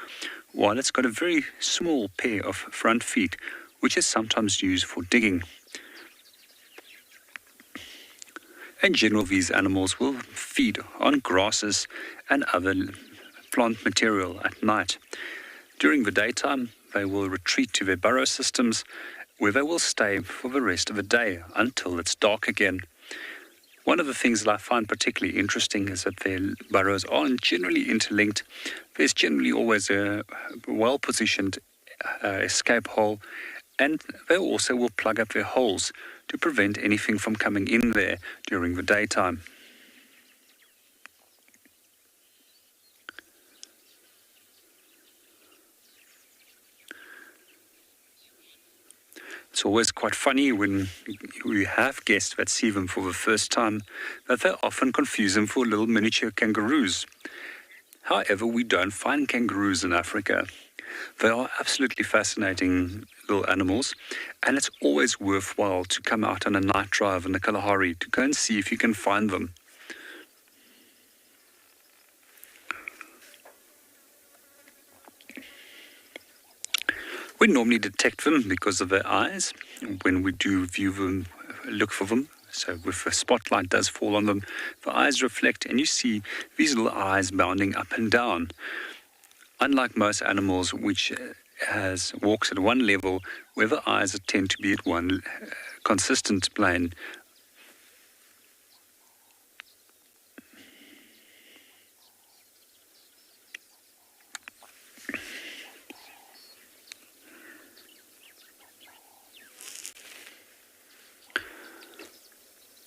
while it's got a very small pair of front feet, which is sometimes used for digging. In general, these animals will feed on grasses and other plant material at night. During the daytime, they will retreat to their burrow systems, where they will stay for the rest of the day until it's dark again. One of the things that I find particularly interesting is that their burrows aren't generally interlinked. There's generally always a well-positioned escape hole, and they also will plug up their holes to prevent anything from coming in there during the daytime. It's always quite funny when we have guests that see them for the first time, that they often confuse them for little miniature kangaroos. However, we don't find kangaroos in Africa. They are absolutely fascinating little animals, and it's always worthwhile to come out on a night drive in the Kalahari to go and see if you can find them. We normally detect them because of their eyes when we do view them, look for them. So if a spotlight does fall on them, the eyes reflect and you see these little eyes bounding up and down. Unlike most animals which walks at one level, where the eyes tend to be at one consistent plane.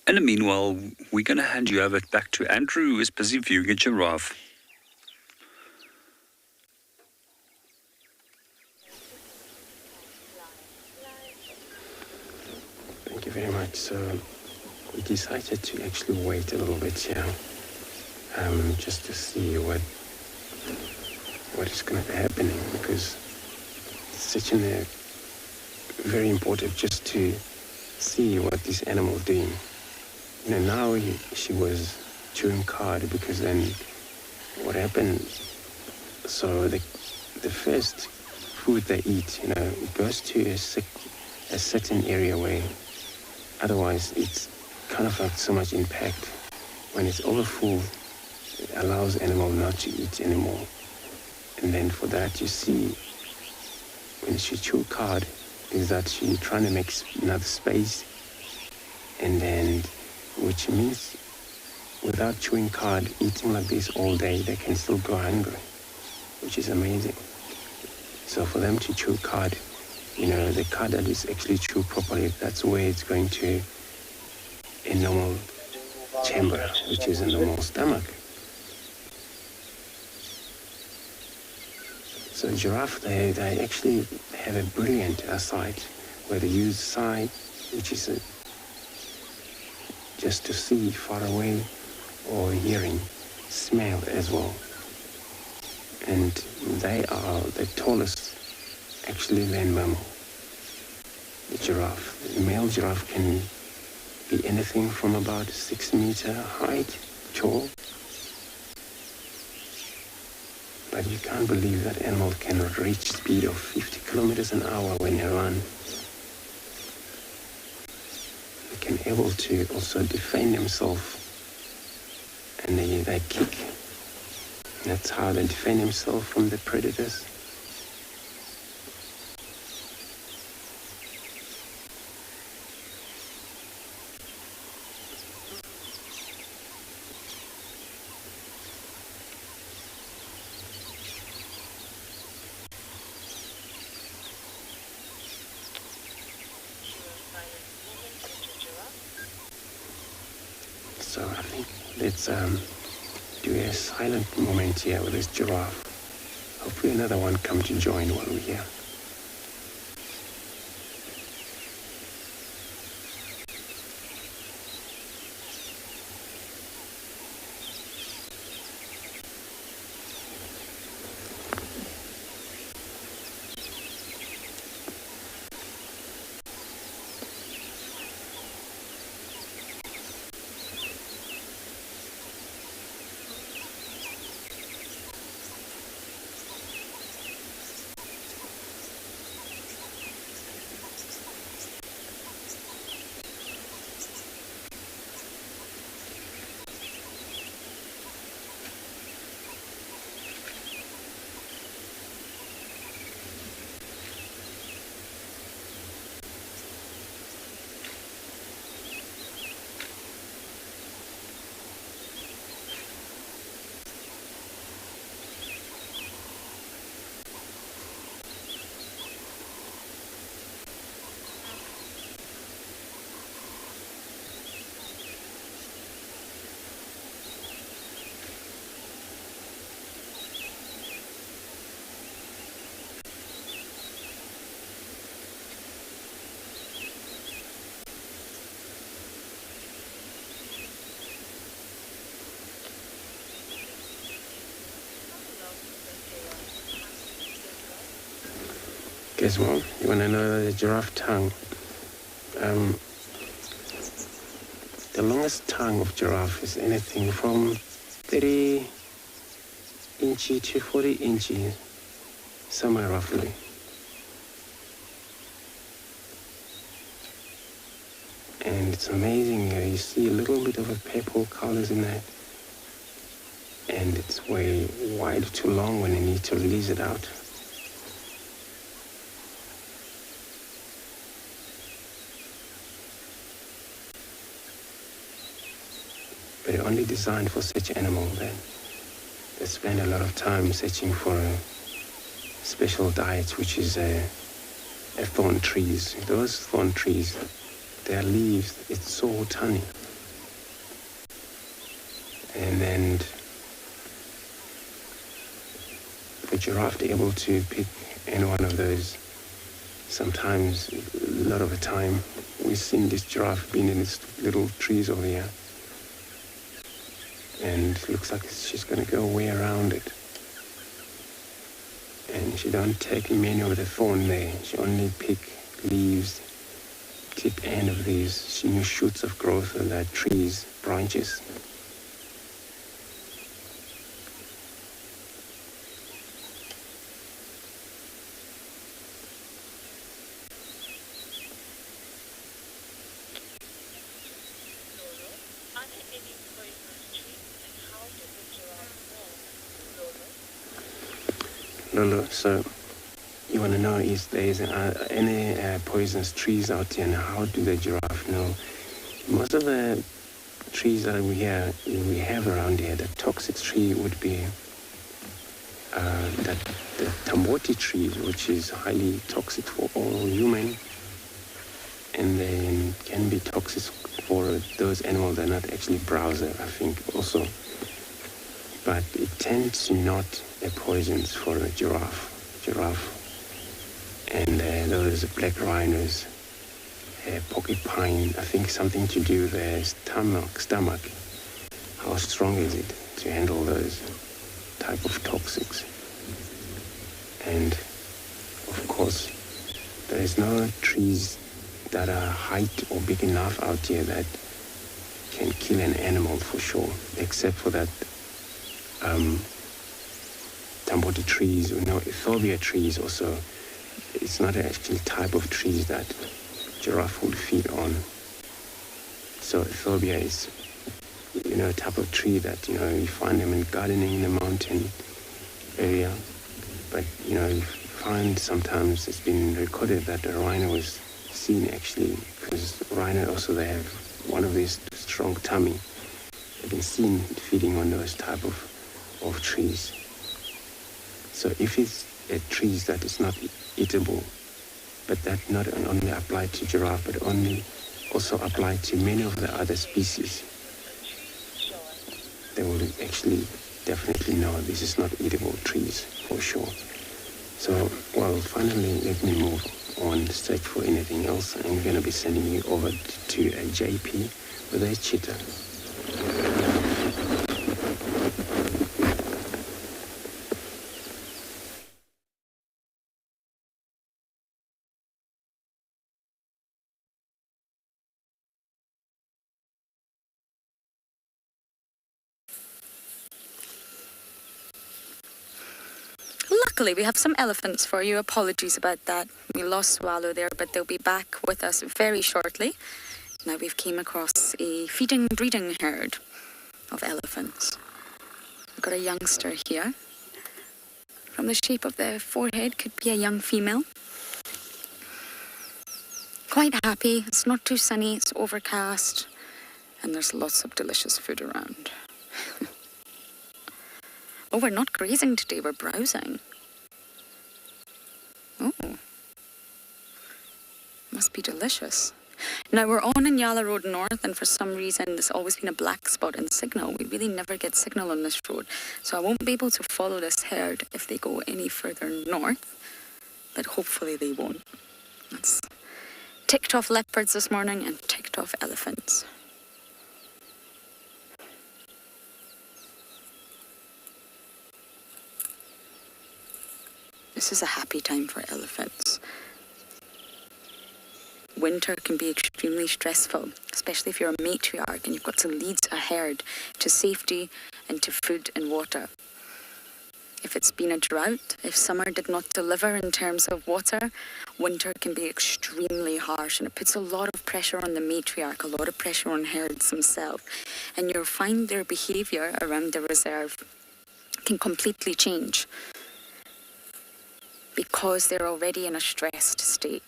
In the meanwhile, we're going to hand you over back to Andrew, who is busy viewing a giraffe. Thank you very much. So we decided to actually wait a little bit here, just to see what is going to be happening, because it's such a very important just to see what this animal is doing. Now she was chewing cud, because then what happened, so the first food they eat, it goes to a certain area where otherwise it's kind of like so much impact. When it's overfull, it allows animal not to eat anymore. And then for that, you see, when she chew cud, is that she trying to make another space, and then, which means without chewing cud, eating like this all day, they can still go hungry, which is amazing. So for them to chew cud, the cud that is actually chewed properly, that's where it's going to a normal chamber, which is a normal stomach. So giraffe, they actually have a brilliant sight, where they use sight, which is just to see far away, or hearing, smell as well. And they are the tallest, actually, land mammal, the giraffe. The male giraffe can be anything from about 6 meter height, tall. But you can't believe that animal can reach speed of 50 kilometers an hour when they run. They can able to also defend themselves, and they kick. And that's how they defend themselves from the predators. So I think let's do a silent moment here with this giraffe. Hopefully another one come to join while we're here. Guess what? You want to know the giraffe tongue? The longest tongue of giraffe is anything from 30 inches to 40 inches, somewhere roughly. And it's amazing. You see a little bit of a purple colors in that. And it's way wide too long when you need to release it out. But they're only designed for such animal that they spend a lot of time searching for a special diet, which is a thorn trees. Those thorn trees, their leaves, it's so tiny. And then the giraffe is able to pick any one of those. Sometimes, a lot of the time, we've seen this giraffe being in these little trees over here. And it looks like she's going to go way around it. And she don't take many of the thorn there. She only pick leaves, tip end of these new shoots of growth of the trees, branches. Are there any poisonous trees and how does the giraffe know? Lolo, so you want to know if there is any poisonous trees out here, and how do the giraffe know? Most of the trees that we have around here, the toxic tree would be the tamboti tree, which is highly toxic for all human, and then can be toxic for those animals that are not actually browser, I think, also. But it tends not a poisons for a giraffe. And those black rhinos, porcupine, I think something to do with their stomach. How strong is it to handle those type of toxics? And of course, there is no trees that are height or big enough out here that can kill an animal for sure, except for that tamboti trees, Ethiopia trees also. It's not an actual type of trees that giraffe would feed on. So Ethiopia is, a type of tree that, you find them in gardening in the mountain area. But, you find sometimes it's been recorded that a rhino was seen actually, because rhino also, they have one of these strong tummy. They've been seen feeding on those type of trees. So if it's a trees that is not eatable, but that not only apply to giraffe, but also apply to many of the other species, they will actually definitely know this is not eatable trees for sure. So, well, finally, let me move on, search for anything else. I'm going to be sending you over to a JP with a cheetah. Luckily, we have some elephants for you. Apologies about that. We lost Tswalu there, but they'll be back with us very shortly. Now we've came across a feeding breeding herd of elephants. We've got a youngster here. From the shape of the forehead, could be a young female. Quite happy. It's not too sunny, it's overcast, and there's lots of delicious food around. Oh, we're not grazing today, we're browsing. Oh, must be delicious. Now we're on Inyala Road North, and for some reason there's always been a black spot in signal. We really never get signal on this road, so I won't be able to follow this herd if they go any further north, but hopefully they won't. That's ticked off leopards this morning and ticked off elephants. This is a happy time for elephants. Winter can be extremely stressful, especially if you're a matriarch and you've got to lead a herd to safety and to food and water. If it's been a drought, if summer did not deliver in terms of water, winter can be extremely harsh, and it puts a lot of pressure on the matriarch, a lot of pressure on herds themselves. And you'll find their behaviour around the reserve can completely change, because they're already in a stressed state.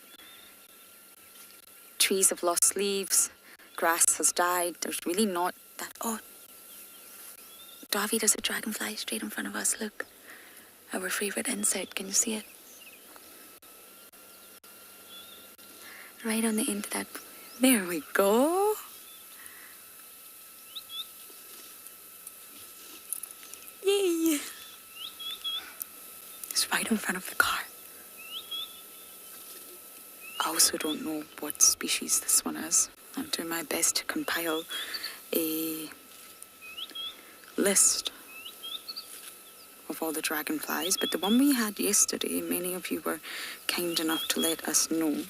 Trees have lost leaves, grass has died, there's really not that... Oh, Davy, there's a dragonfly straight in front of us, look. Our favourite insect, can you see it? Right on the end of that. There we go. Yay! It's right in front of the car. also don't know what species this one is. I'm doing my best to compile a list of all the dragonflies, but the one we had yesterday, many of you were kind enough to let us know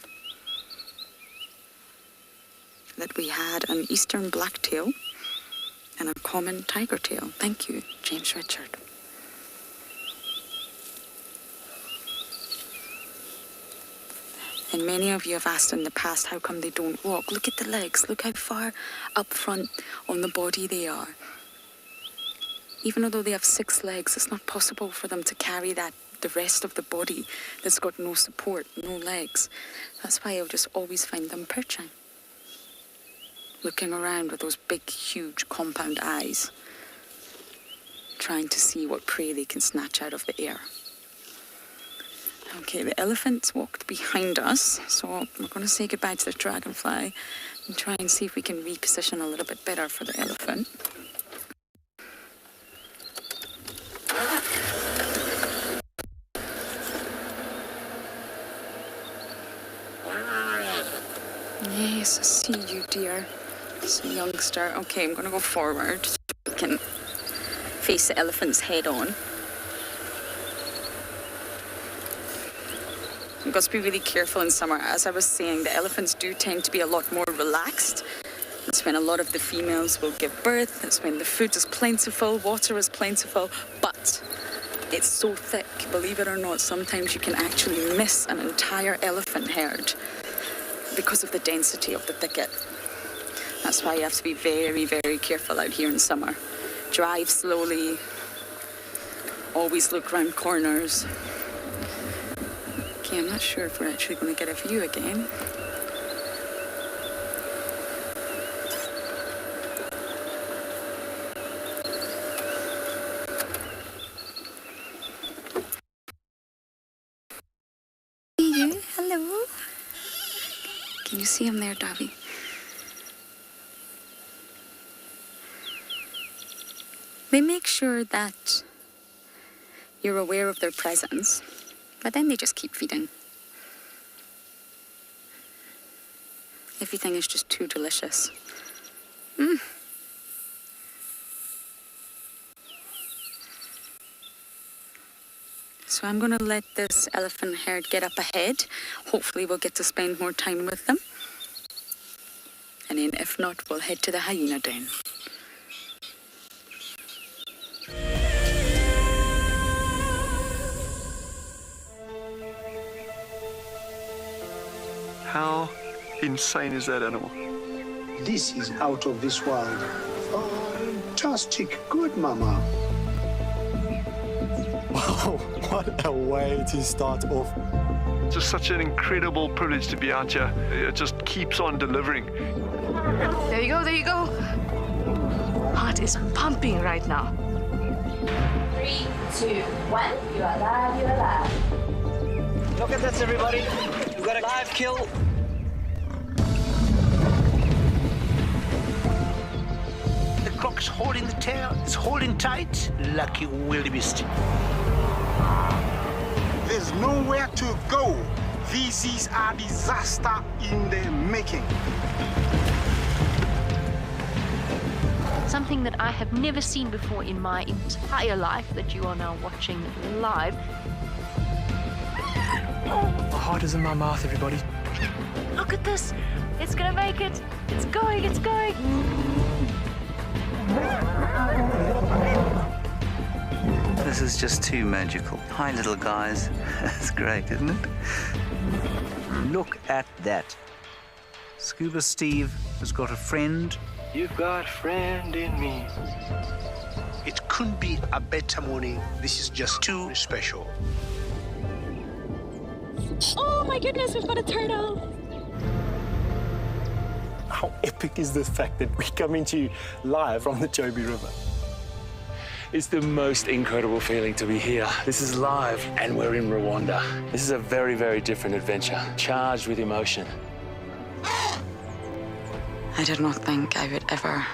that we had an eastern blacktail and a common tiger tail. Thank you, James Richard. And many of you have asked in the past, how come they don't walk? Look at the legs. Look how far up front on the body they are. Even though they have 6 legs, it's not possible for them to carry the rest of the body that's got no support, no legs. That's why I'll just always find them perching, looking around with those big, huge compound eyes, trying to see what prey they can snatch out of the air. Okay, the elephants walked behind us, so we're going to say goodbye to the dragonfly and try and see if we can reposition a little bit better for the elephant. Yes, I see you, dear. It's a youngster. Okay, I'm going to go forward so we can face the elephant's head on. You've got to be really careful in summer. As I was saying, the elephants do tend to be a lot more relaxed. It's when a lot of the females will give birth. It's when the food is plentiful, water is plentiful, but it's so thick, believe it or not, sometimes you can actually miss an entire elephant herd because of the density of the thicket. That's why you have to be very, very careful out here in summer. Drive slowly, always look round corners. Okay, I'm not sure if we're actually going to get a view again. You, hello. Can you see him there, Davy? They make sure that you're aware of their presence, but then they just keep feeding. Everything is just too delicious. So I'm going to let this elephant herd get up ahead. Hopefully we'll get to spend more time with them. And then if not, we'll head to the hyena den. How insane is that animal? This is out of this world. Fantastic. Good, Mama. Wow, what a way to start off. Just such an incredible privilege to be out here. It just keeps on delivering. There you go, there you go. Heart is pumping right now. 3, 2, 1. You're alive, you're alive. Look at this, everybody. We've got a live kill. The cock's holding the tail. It's holding tight. Lucky wildebeest. There's nowhere to go. This is a disaster in the making. Something that I have never seen before in my entire life that you are now watching live. My heart is in my mouth, everybody. Look at this. It's gonna make it. It's going, it's going. This is just too magical. Hi, little guys. That's great, isn't it? Look at that. Scuba Steve has got a friend. You've got a friend in me. It couldn't be a better morning. This is just too special. Oh my goodness, we've got a turtle. How epic is the fact that we're coming to you live from the Chobe River? It's the most incredible feeling to be here. This is live and we're in Rwanda. This is a very, very different adventure, charged with emotion. I did not think I would ever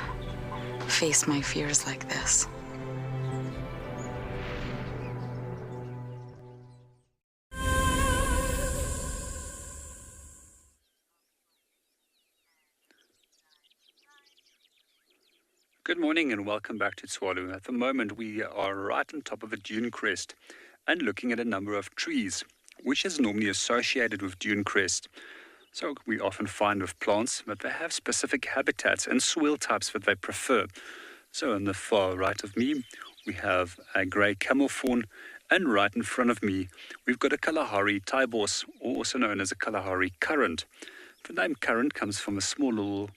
face my fears like this. Good morning and welcome back to Tswalu. At the moment we are right on top of a dune crest and looking at a number of trees, which is normally associated with dune crest. So we often find with plants that they have specific habitats and soil types that they prefer. So on the far right of me we have a grey camel fawn, and right in front of me we've got a Kalahari taibos, also known as a Kalahari currant. The name currant comes from the small little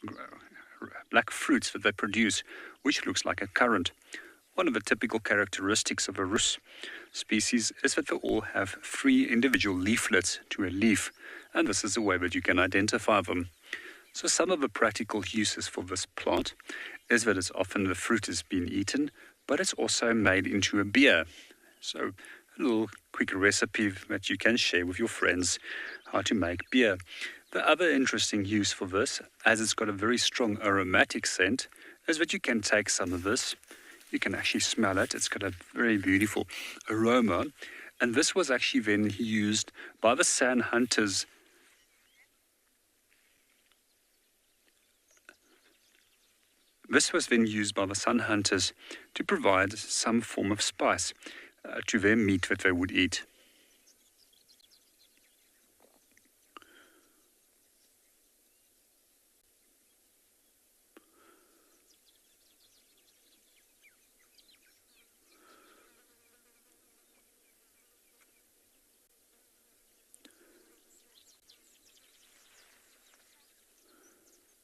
black fruits that they produce, which looks like a currant. One of the typical characteristics of a rus species is that they all have 3 individual leaflets to a leaf, and this is the way that you can identify them. So some of the practical uses for this plant is that it's often the fruit is being eaten, but it's also made into a beer. So a little quick recipe that you can share with your friends, how to make beer. The other interesting use for this, as it's got a very strong aromatic scent, is that you can take some of this, you can actually smell it, it's got a very beautiful aroma, and this was actually then used by the sand hunters. This was then used by the sun hunters to provide some form of spice to their meat that they would eat.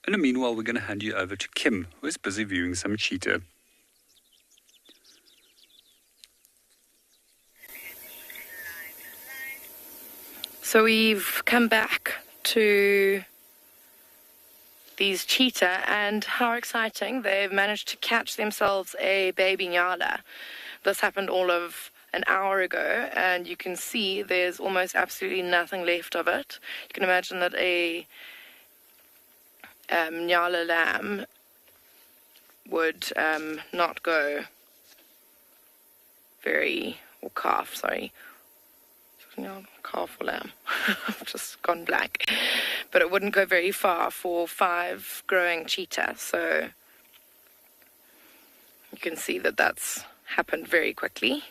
And meanwhile, we're going to hand you over to Kim, who is busy viewing some cheetah. So we've come back to these cheetah, and how exciting, they've managed to catch themselves a baby nyala. This happened all of an hour ago, and you can see there's almost absolutely nothing left of it. You can imagine that a nyala lamb would not go or calf, sorry. Calf or lamb. I've just gone blank. But it wouldn't go very far for 5 growing cheetah. So you can see that that's happened very quickly.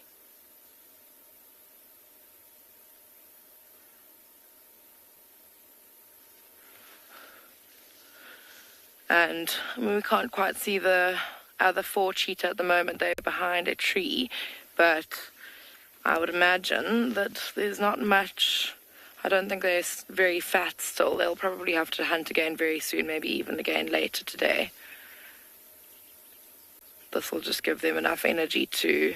And we can't quite see the other 4 cheetah at the moment. They're behind a tree, but I would imagine that there's not much. I don't think they're very fat still. They'll probably have to hunt again very soon, maybe even again later today. This will just give them enough energy to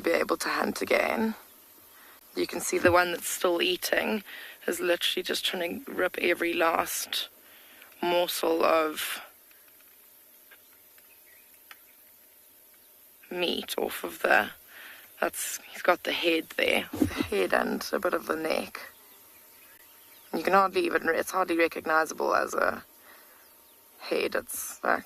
be able to hunt again. You can see the one that's still eating is literally just trying to rip every last morsel of meat off of he's got the head there, the head and a bit of the neck. And you can it's hardly recognizable as a head. It's like,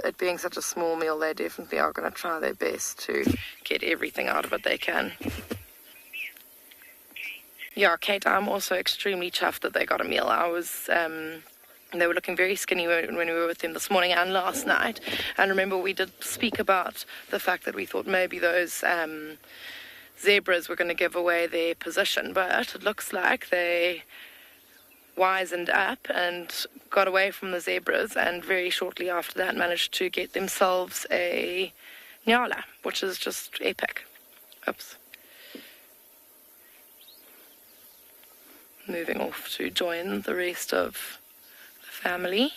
it being such a small meal, they definitely are going to try their best to get everything out of it they can. Yeah, Kate, I'm also extremely chuffed that they got a meal. They were looking very skinny when we were with them this morning and last night. And remember, we did speak about the fact that we thought maybe those zebras were going to give away their position, but it looks like they wisened up and got away from the zebras, and very shortly after that managed to get themselves a nyala, which is just epic. Oops. Moving off to join the rest of the family.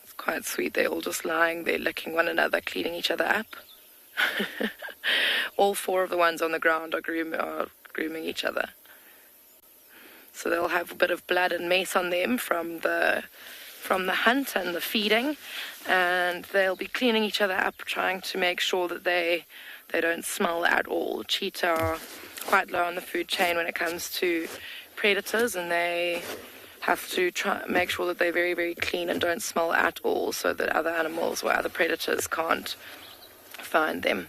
It's quite sweet. They're all just lying there, licking one another, cleaning each other up. All 4 of the ones on the ground are grooming each other. So they'll have a bit of blood and mess on them from the hunt and the feeding, and they'll be cleaning each other up, trying to make sure that they don't smell at all. Cheetah are quite low on the food chain when it comes to predators, and they have to make sure that they're very, very clean and don't smell at all, so that other animals or other predators can't find them.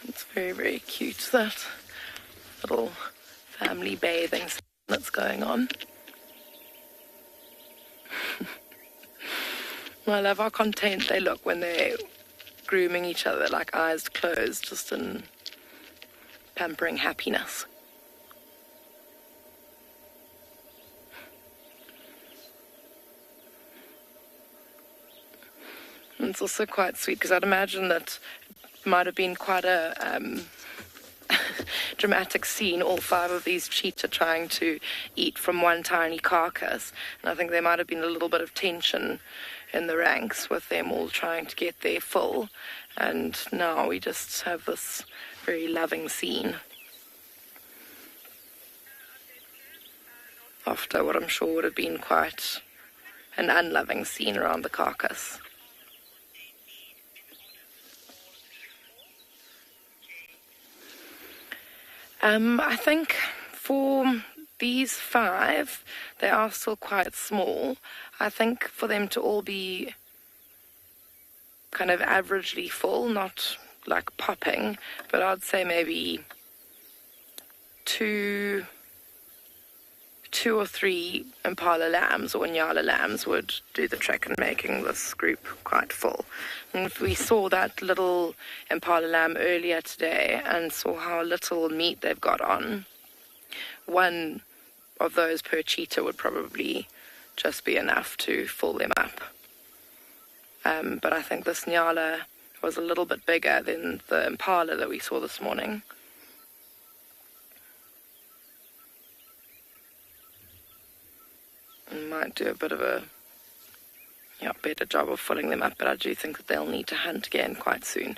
It's very, very cute, that little family bathing that's going on. I love how content they look when they're grooming each other, like eyes closed, just in pampering happiness. And it's also quite sweet, because I'd imagine that might have been quite a dramatic scene, all 5 of these cheetah trying to eat from one tiny carcass, and I think there might have been a little bit of tension in the ranks with them all trying to get their full, and now we just have this very loving scene after what I'm sure would have been quite an unloving scene around the carcass. I think for these 5, they are still quite small. I think for them to all be kind of averagely full, not like popping, but I'd say maybe 2 or 3 impala lambs or nyala lambs would do the trick in making this group quite full. And if we saw that little impala lamb earlier today and saw how little meat they've got on, 1 of those per cheetah would probably just be enough to fill them up. But I think this nyala was a little bit bigger than the impala that we saw this morning. And might do a bit of a better job of filling them up, but I do think that they'll need to hunt again quite soon.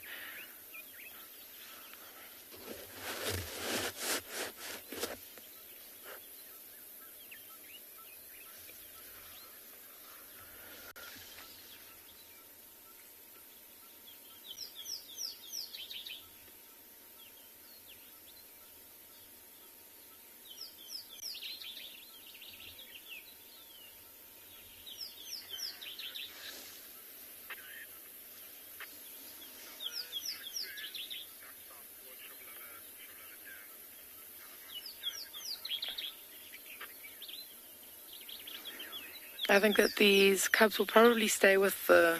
I think that these cubs will probably stay with the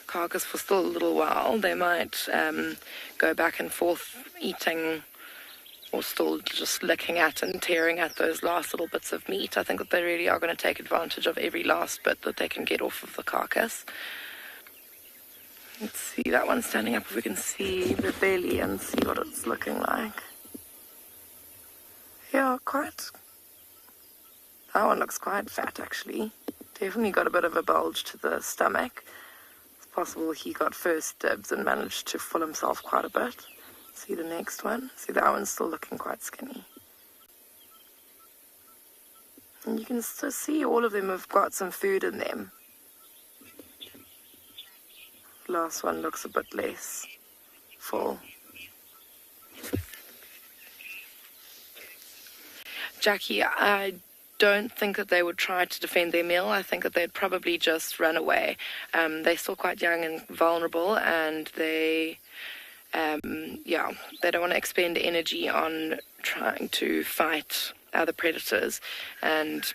carcass for still a little while. They might go back and forth eating, or still just licking at and tearing at those last little bits of meat. I think that they really are going to take advantage of every last bit that they can get off of the carcass. Let's see that one standing up, if we can see the belly and see what it's looking like. Yeah, that one looks quite fat, actually. Definitely got a bit of a bulge to the stomach. It's possible he got first dibs and managed to fill himself quite a bit. See the next one? See, that one's still looking quite skinny. And you can still see all of them have got some food in them. Last one looks a bit less full. Jackie, I don't think that they would try to defend their meal. I think that they'd probably just run away. They're still quite young and vulnerable, and they don't want to expend energy on trying to fight other predators, and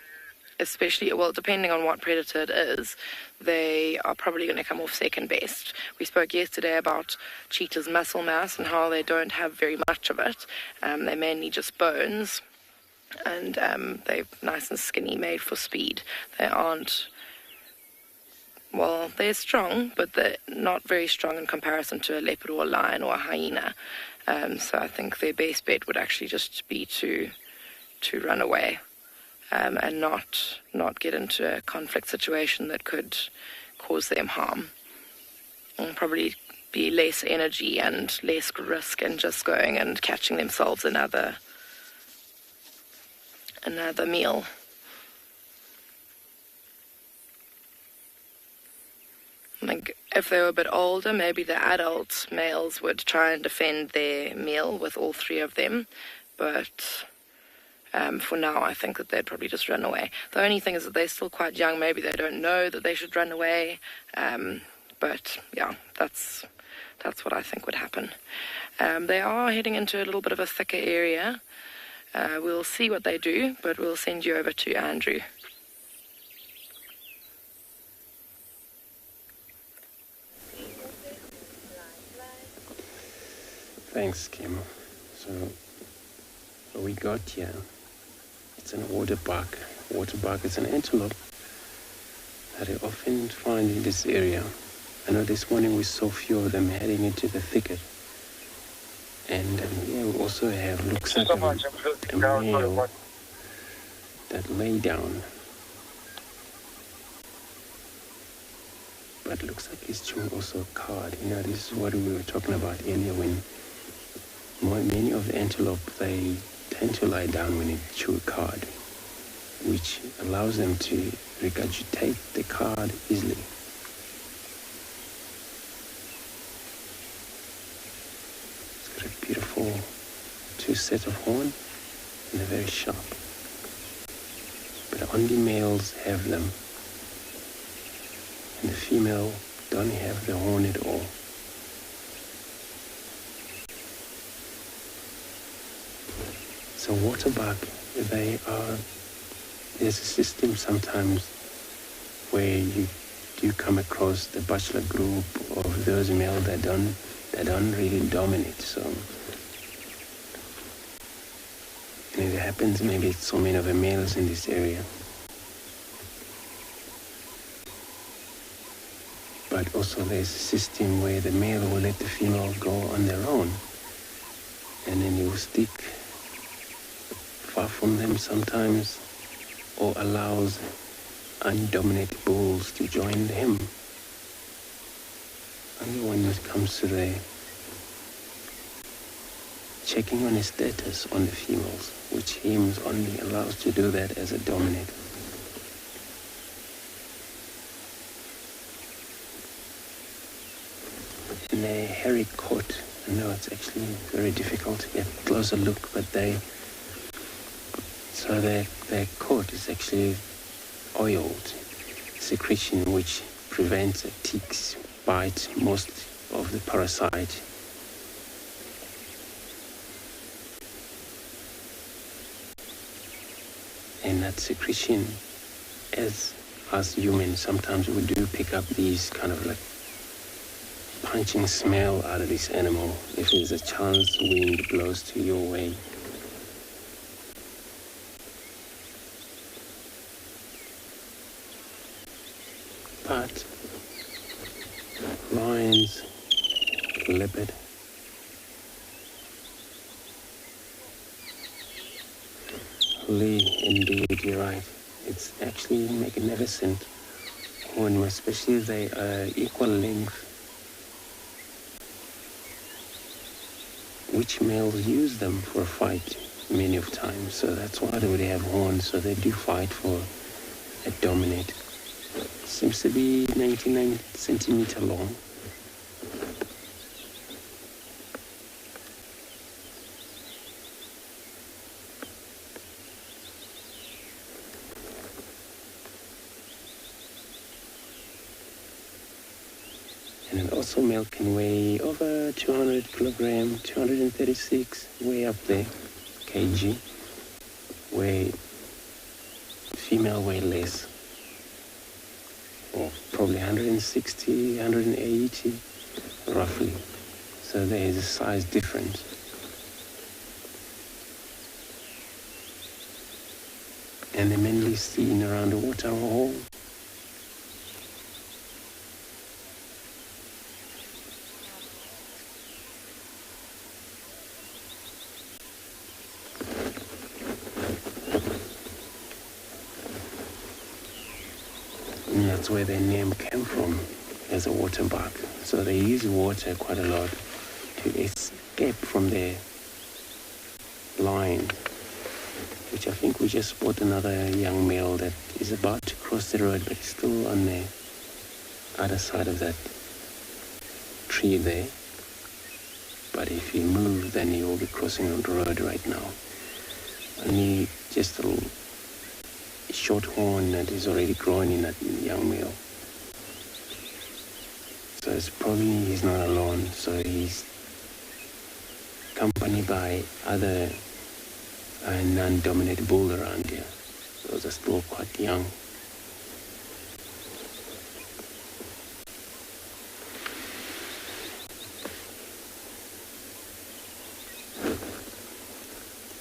especially, well, depending on what predator it is, they are probably going to come off second best. We spoke yesterday about cheetah's muscle mass and how they don't have very much of it. They're mainly just bones, and they're nice and skinny, made for speed. They aren't, well, they're strong, but they're not very strong in comparison to a leopard or a lion or a hyena. So I think their best bet would actually just be to run away, and not get into a conflict situation that could cause them harm. probably be less energy and less risk in just going and catching themselves another meal. Like if they were a bit older, maybe the adult males would try and defend their meal with all three of them, but for now I think that they'd probably just run away. The only thing is that they're still quite young, maybe they don't know that they should run away, but yeah, that's what I think would happen. They are heading into a little bit of a thicker area. We'll see what they do, but we'll send you over to Andrew. Thanks, Kim. So what we got here, it's an waterbuck. Waterbuck is an antelope that I often find in this area. I know this morning we saw a few of them heading into the thicket. And yeah, we also have, looks like a male that lay down. But looks like he's chewing also a card. You know, this is what we were talking about earlier when many of the antelope, they tend to lie down when they chew a card, which allows them to regurgitate the card easily. It's got a beautiful two set of horn and they're very sharp. But only males have them. And the female don't have the horn at all. So waterbuck, there's a system sometimes where you do come across the bachelor group of those males that don't really dominate. So and it happens, maybe it's so many of the males in this area. But also there's a system where the male will let the female go on their own. And then he will stick far from them sometimes, or allows undominated bulls to join him. Only when it comes to the checking on his status on the females, which he is only allows to do that as a dominator. And the hairy coat, I know it's actually very difficult to get a closer look, but so their coat is actually oiled secretion which prevents a tick's bite, most of the parasite. And that secretion, as us humans, sometimes we do pick up these kind of like punching smell out of this animal if there's a chance the wind blows to your way. But lions, leopard, Lee, indeed, you're right. It's actually magnificent horn, especially they are equal length, which males use them for a fight many of times. So that's why they would have horns, so they do fight for a dominate. Seems to be 99 centimeter long. And then also male can weigh over 200 kilogram, 236, way up there, kg, where female weigh less. Or probably 160, 180, roughly. So there is a size difference. And they're mainly seen around the water hole. And that's where their name came from. as a water bug. So they use water quite a lot to escape from their line, which I think we just spot another young male that is about to cross the road, but still on the other side of that tree there. But if he moves, then he will be crossing on the road right now. Only just a little short horn that is already growing in that young male. So it's probably he's not alone, so he's accompanied by other non-dominant bull around here. Those are still quite young.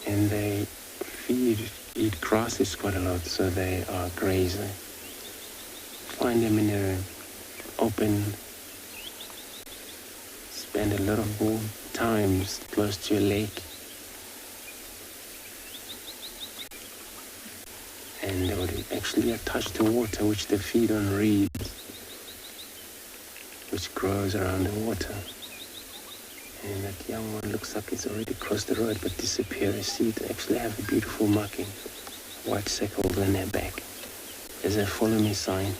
And they eat grasses quite a lot, so they are grazer. Find them in the open, spend a lot of times close to a lake, and they would actually attach to water, which they feed on reeds, which grows around the water. And that young one looks like it's already crossed the road but disappears. See, they actually have a beautiful marking, white circles on their back. There's a follow me sign.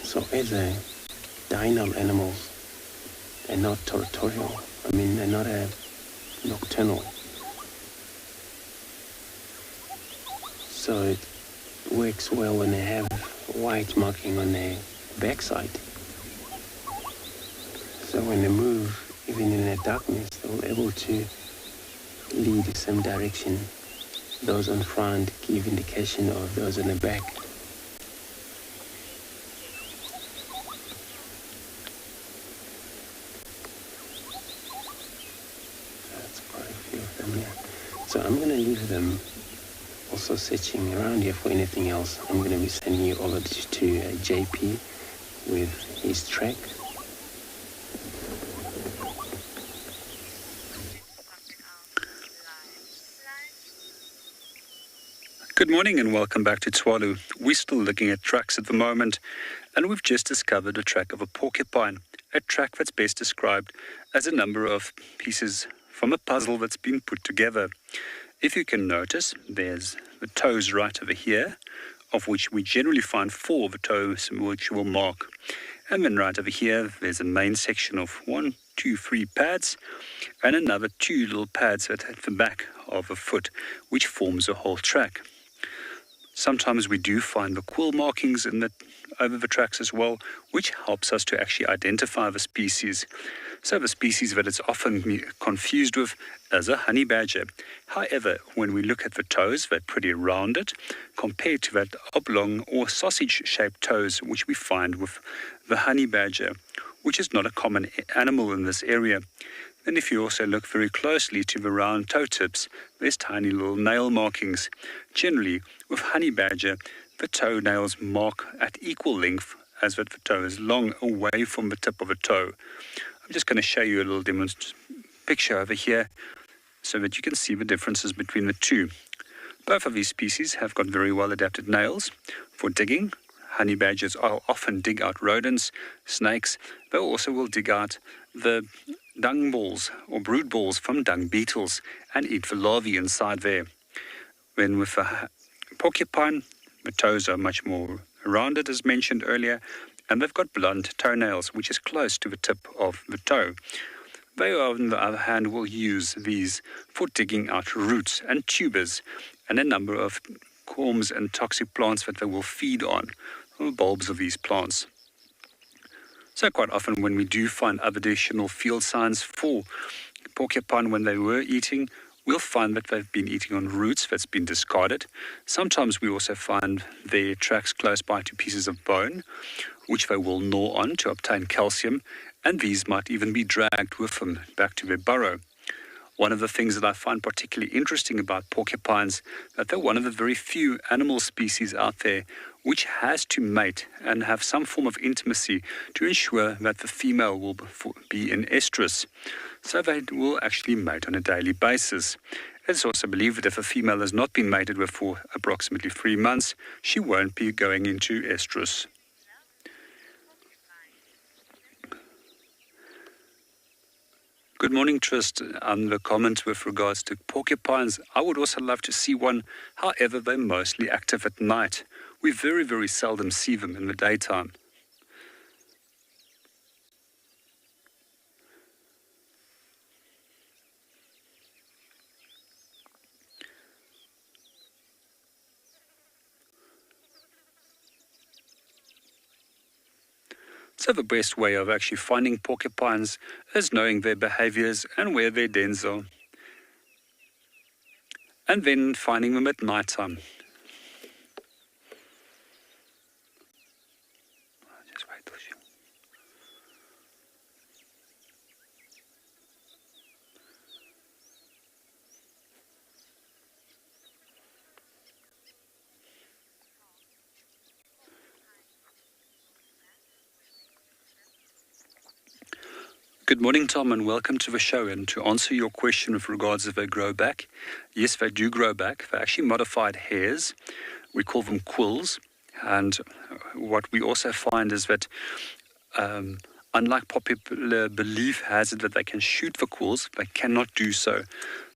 So as a diurnal animals, they're not territorial. I mean, they're not nocturnal. So it works well when they have white marking on their backside. So when they move, even in the darkness, they're able to lead the same direction. Those on front give indication of those on the back. So I'm going to leave them also searching around here for anything else. I'm going to be sending you over to JP with his track. Good morning and welcome back to Tswalu. We're still looking at tracks at the moment, and we've just discovered a track of a porcupine, a track that's best described as a number of pieces from a puzzle that's been put together. If you can notice, there's the toes right over here, of which we generally find 4 of the toes, which we'll mark. And then right over here, there's a main section of 1, 2, 3 pads, and another 2 little pads at the back of a foot, which forms a whole track. Sometimes we do find the quill markings over the tracks as well, which helps us to actually identify the species. So the species that it's often confused with is a honey badger. However, when we look at the toes, they're pretty rounded compared to that oblong or sausage-shaped toes which we find with the honey badger, which is not a common animal in this area. And if you also look very closely to the round toe tips, there's tiny little nail markings. Generally, with honey badger, the toenails mark at equal length as that the toe is long away from the tip of the toe. I'm just going to show you a little picture over here so that you can see the differences between the two. Both of these species have got very well adapted nails for digging. Honey badgers often dig out rodents, snakes. They also will dig out the dung balls or brood balls from dung beetles and eat the larvae inside there. When with a porcupine, the toes are much more rounded as mentioned earlier, and they've got blunt toenails which is close to the tip of the toe. They on the other hand will use these for digging out roots and tubers and a number of corms and toxic plants that they will feed on, the bulbs of these plants. So quite often when we do find other additional field signs for porcupine when they were eating, we'll find that they've been eating on roots that's been discarded. Sometimes we also find their tracks close by to pieces of bone, which they will gnaw on to obtain calcium, and these might even be dragged with them back to their burrow. One of the things that I find particularly interesting about porcupines, that they're one of the very few animal species out there which has to mate and have some form of intimacy to ensure that the female will be in estrus. So they will actually mate on a daily basis. It's also believed that if a female has not been mated with for approximately 3 months, she won't be going into estrus. Good morning, Trist. On the comment with regards to porcupines, I would also love to see one. However, they're mostly active at night. We very, very seldom see them in the daytime. So the best way of actually finding porcupines is knowing their behaviors and where their dens are. And then finding them at night time. Good morning, Tom, and welcome to the show. And to answer your question with regards if they grow back, yes, they do grow back. They're actually modified hairs. We call them quills. And what we also find is that unlike popular belief has it that they can shoot the quills, they cannot do so.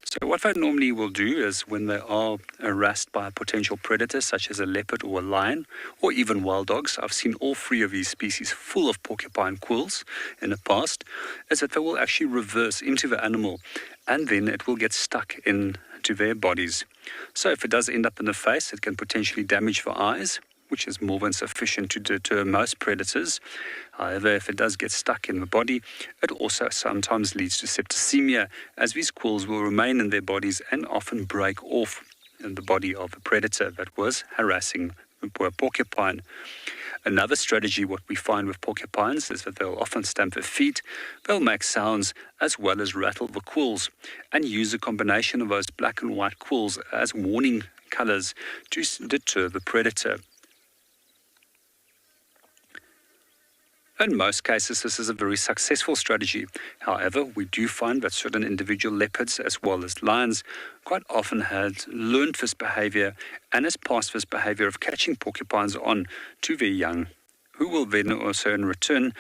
So what they normally will do is when they are harassed by a potential predator, such as a leopard or a lion, or even wild dogs, I've seen all 3 of these species full of porcupine quills in the past, is that they will actually reverse into the animal and then it will get stuck into their bodies. So if it does end up in the face, it can potentially damage the eyes, which is more than sufficient to deter most predators. However, if it does get stuck in the body, it also sometimes leads to septicemia, as these quills will remain in their bodies and often break off in the body of the predator that was harassing the poor porcupine. Another strategy, what we find with porcupines, is that they'll often stamp their feet, they'll make sounds, as well as rattle the quills, and use a combination of those black and white quills as warning colors to deter the predator. In most cases, this is a very successful strategy. However, we do find that certain individual leopards, as well as lions, quite often had learned this behavior and has passed this behavior of catching porcupines on to their young, who will then also in return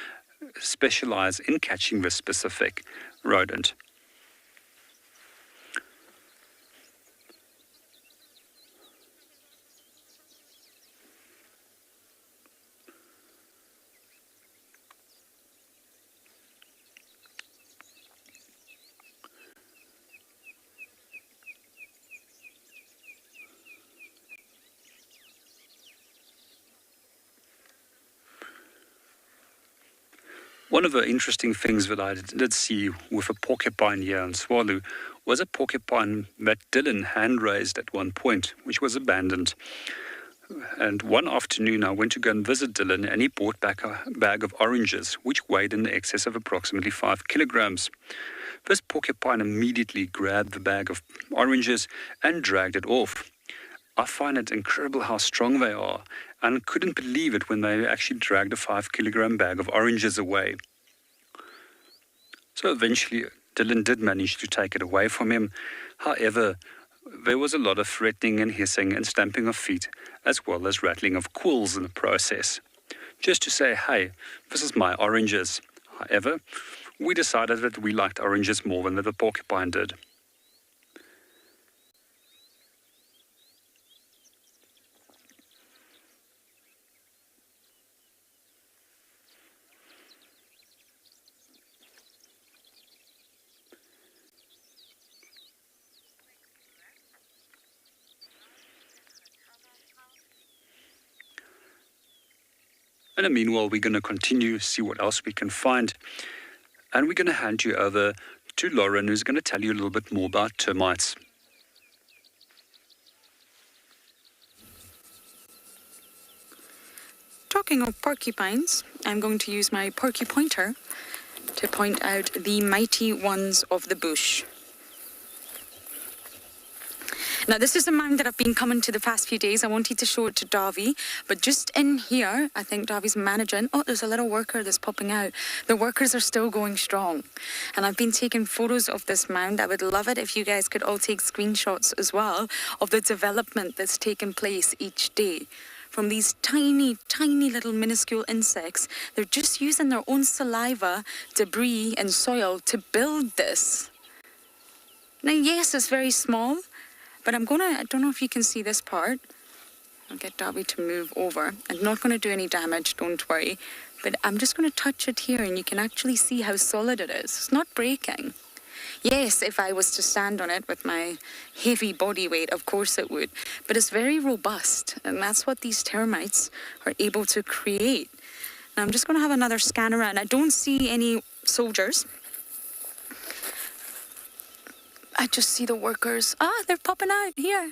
specialize in catching this specific rodent. One of the interesting things that I did see with a porcupine here in Tswalu was a porcupine that Dylan hand-raised at one point, which was abandoned. And one afternoon I went to go and visit Dylan, and he brought back a bag of oranges, which weighed in excess of approximately 5 kilograms. This porcupine immediately grabbed the bag of oranges and dragged it off. I find it incredible how strong they are, and couldn't believe it when they actually dragged a 5-kilogram bag of oranges away. So eventually Dylan did manage to take it away from him. However, there was a lot of threatening and hissing and stamping of feet, as well as rattling of quills in the process, just to say, hey, this is my oranges. However, we decided that we liked oranges more than the porcupine did. And meanwhile, we're going to continue, see what else we can find. And we're going to hand you over to Lauren, who's going to tell you a little bit more about termites. Talking of porcupines, I'm going to use my porky pointer to point out the mighty ones of the bush. Now, this is a mound that I've been coming to the past few days. I wanted to show it to Davy, but just in here, I think Davy's managing. Oh, there's a little worker that's popping out. The workers are still going strong. And I've been taking photos of this mound. I would love it if you guys could all take screenshots as well of the development that's taken place each day. From these tiny, tiny little minuscule insects, they're just using their own saliva, debris, and soil to build this. Now, yes, it's very small, but I don't know if you can see this part. I'll get Davy to move over. I'm not going to do any damage, don't worry. But I'm just going to touch it here and you can actually see how solid it is. It's not breaking. Yes, if I was to stand on it with my heavy body weight, of course it would. But it's very robust, and that's what these termites are able to create. Now I'm just going to have another scan around. I don't see any soldiers. I just see the workers. They're popping out here.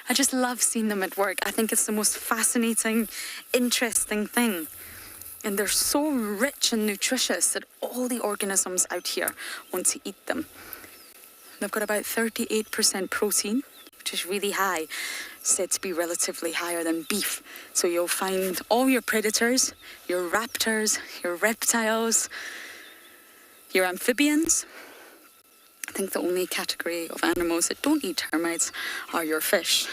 I just love seeing them at work. I think it's the most fascinating, interesting thing. And they're so rich and nutritious that all the organisms out here want to eat them. They've got about 38% protein, which is really high, said to be relatively higher than beef. So you'll find all your predators, your raptors, your reptiles, your amphibians. I think the only category of animals that don't eat termites are your fish.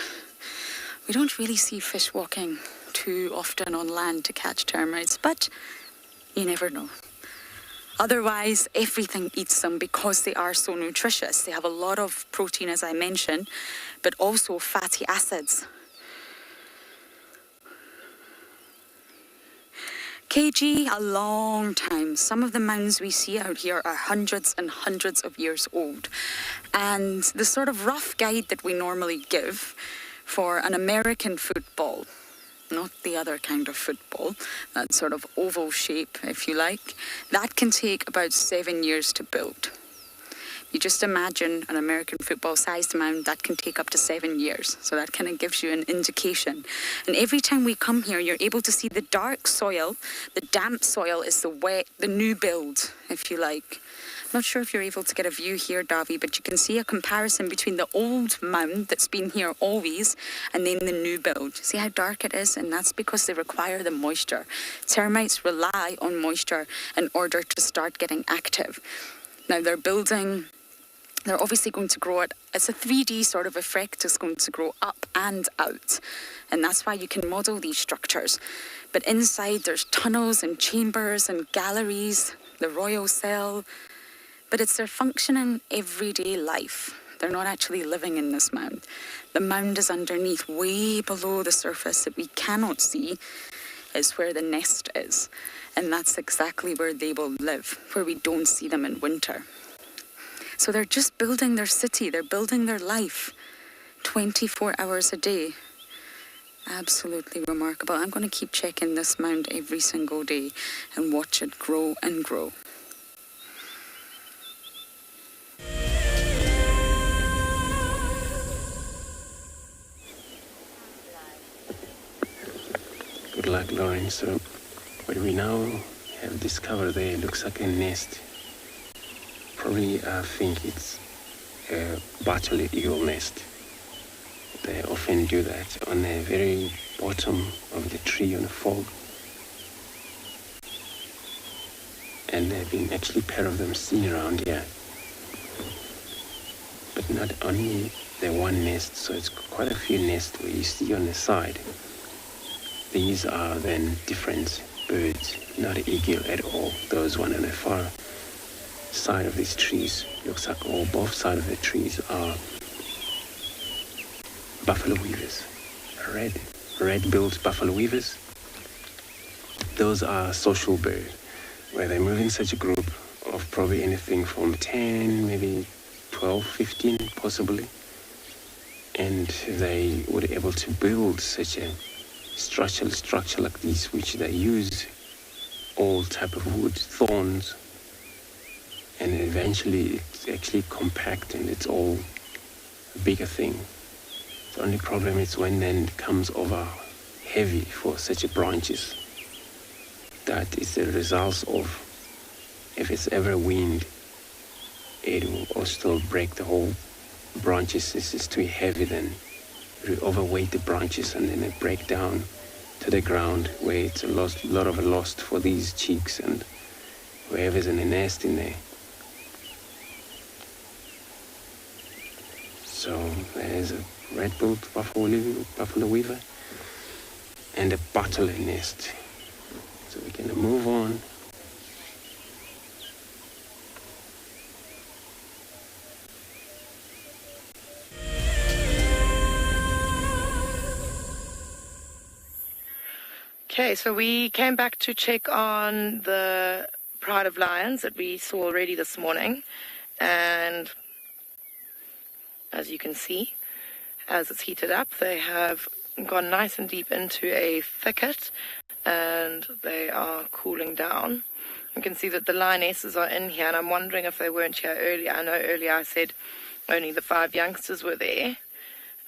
We don't really see fish walking too often on land to catch termites, but you never know. Otherwise, everything eats them because they are so nutritious. They have a lot of protein, as I mentioned, but also fatty acids. KG, a long time. Some of the mounds we see out here are hundreds and hundreds of years old. And the sort of rough guide that we normally give for an American football, not the other kind of football, that sort of oval shape, if you like, that can take about 7 years to build. You just imagine an American football-sized mound that can take up to 7 years. So that kind of gives you an indication. And every time we come here, you're able to see the dark soil. The damp soil is the new build, if you like. I'm not sure if you're able to get a view here, Davy, but you can see a comparison between the old mound that's been here always and then the new build. See how dark it is? And that's because they require the moisture. Termites rely on moisture in order to start getting active. Now they're obviously going to grow it. It's a 3D sort of effect. It's going to grow up and out. And that's why you can model these structures. But inside there's tunnels and chambers and galleries, the royal cell. But it's their functioning everyday life. They're not actually living in this mound. The mound is underneath, way below the surface that we cannot see, is where the nest is. And that's exactly where they will live, where we don't see them in winter. So they're just building their city, they're building their life 24 hours a day. Absolutely remarkable. I'm going to keep checking this mound every single day and watch it grow and grow. Good luck, Lauren. So what we now have discovered there looks like a nest. Probably I think it's a Tswalu eagle nest. They often do that on the very bottom of the tree on a fog. And there have been actually a pair of them seen around here. But not only the one nest, so it's quite a few nests where you see on the side. These are then different birds, not eagle at all. Those one on the far side of these trees, looks like all both sides of the trees are buffalo weavers, red-billed buffalo weavers. Those are social birds, where they move in such a group of probably anything from 10, maybe 12, 15 possibly. And they were able to build such a structure like this, which they use all type of wood, thorns, and eventually it's actually compact and it's all a bigger thing. The only problem is when then it comes over heavy for such a branches. That is the result of, if it's ever wind, it will still break the whole branches. It's too heavy, then we overweight the branches and then they break down to the ground where it's a lot of a loss for these cheeks and whoever's in the nest in there. So there's a red-billed buffalo weaver and a butterfly nest. So we're going to move on. Okay, so we came back to check on the pride of lions that we saw already this morning, and as you can see, as it's heated up, they have gone nice and deep into a thicket and they are cooling down. You can see that the lionesses are in here, and I'm wondering if they weren't here earlier. I know earlier I said only the 5 youngsters were there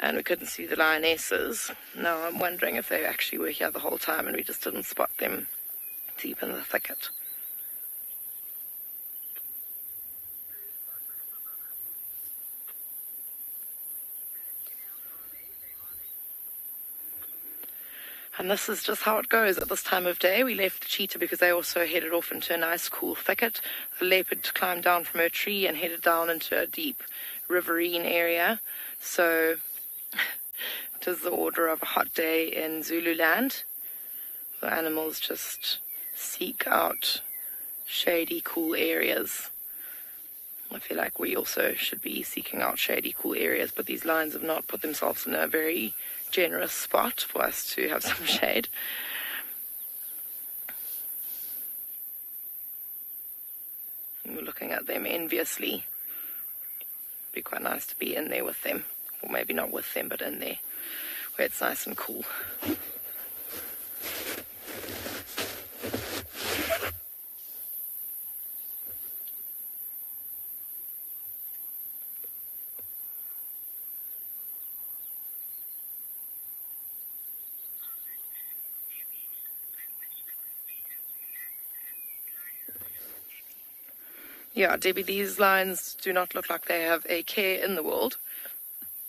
and we couldn't see the lionesses. Now I'm wondering if they actually were here the whole time and we just didn't spot them deep in the thicket. And this is just how it goes at this time of day. We left the cheetah because they also headed off into a nice cool thicket. The leopard climbed down from her tree and headed down into a deep riverine area. So it is the order of a hot day in Zululand. The animals just seek out shady, cool areas. I feel like we also should be seeking out shady, cool areas, but these lions have not put themselves in a very generous spot for us to have some shade. And we're looking at them enviously. It'd be quite nice to be in there with them, or maybe not with them, but in there where it's nice and cool. Yeah, Debbie, these lions do not look like they have a care in the world,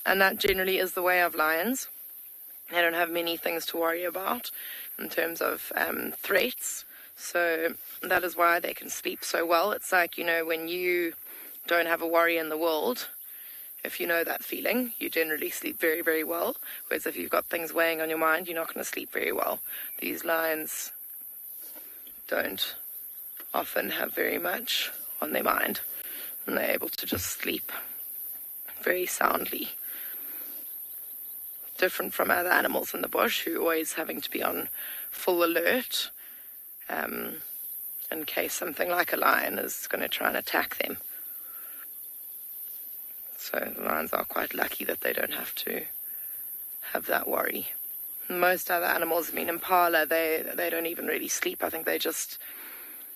and that generally is the way of lions. They don't have many things to worry about in terms of threats, so that is why they can sleep so well. It's like, you know, when you don't have a worry in the world, if you know that feeling, you generally sleep very, very well, whereas if you've got things weighing on your mind, you're not going to sleep very well. These lions don't often have very much on their mind, and they're able to just sleep very soundly. Different from other animals in the bush who are always having to be on full alert in case something like a lion is going to try and attack them. So the lions are quite lucky that they don't have to have that worry. Most other animals, I mean impala, they don't even really sleep. I think they just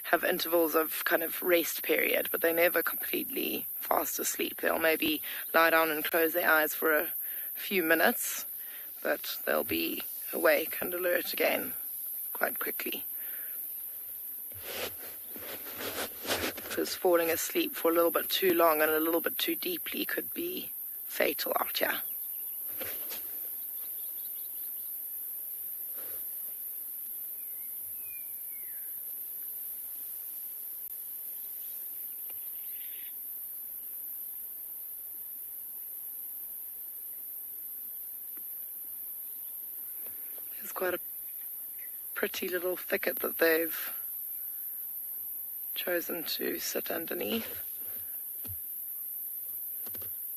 have intervals of kind of rest period, but they never completely fast asleep. They'll maybe lie down and close their eyes for a few minutes, but they'll be awake and alert again quite quickly. Because falling asleep for a little bit too long and a little bit too deeply could be fatal out here. There's quite a pretty little thicket that they've chosen to sit underneath.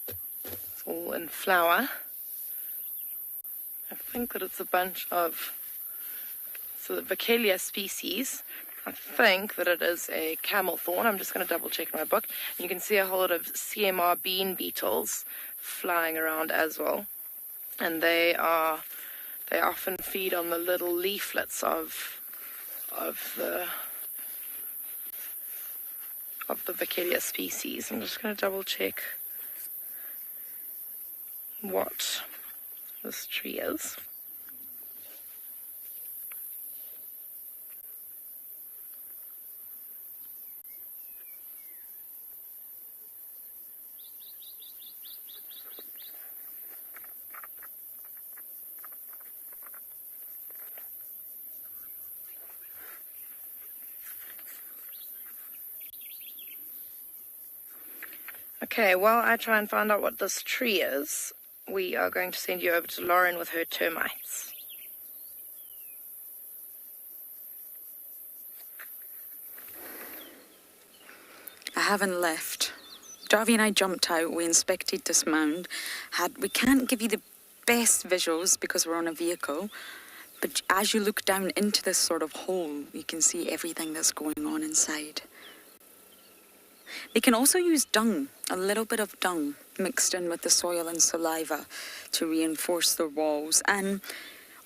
It's all in flower. I think that it's a bunch of the Vaccalia species. I think that it is a camel thorn. I'm just going to double check in my book. You can see a whole lot of CMR bean beetles flying around as well, and they often feed on the little leaflets of the Vaccalia species. I'm just going to double check what this tree is. Okay, while I try and find out what this tree is, we are going to send you over to Lauren with her termites. I haven't left. Darby and I jumped out, we inspected this mound. We can't give you the best visuals because we're on a vehicle, but as you look down into this sort of hole, you can see everything that's going on inside. They can also use dung, a little bit of dung mixed in with the soil and saliva to reinforce their walls. And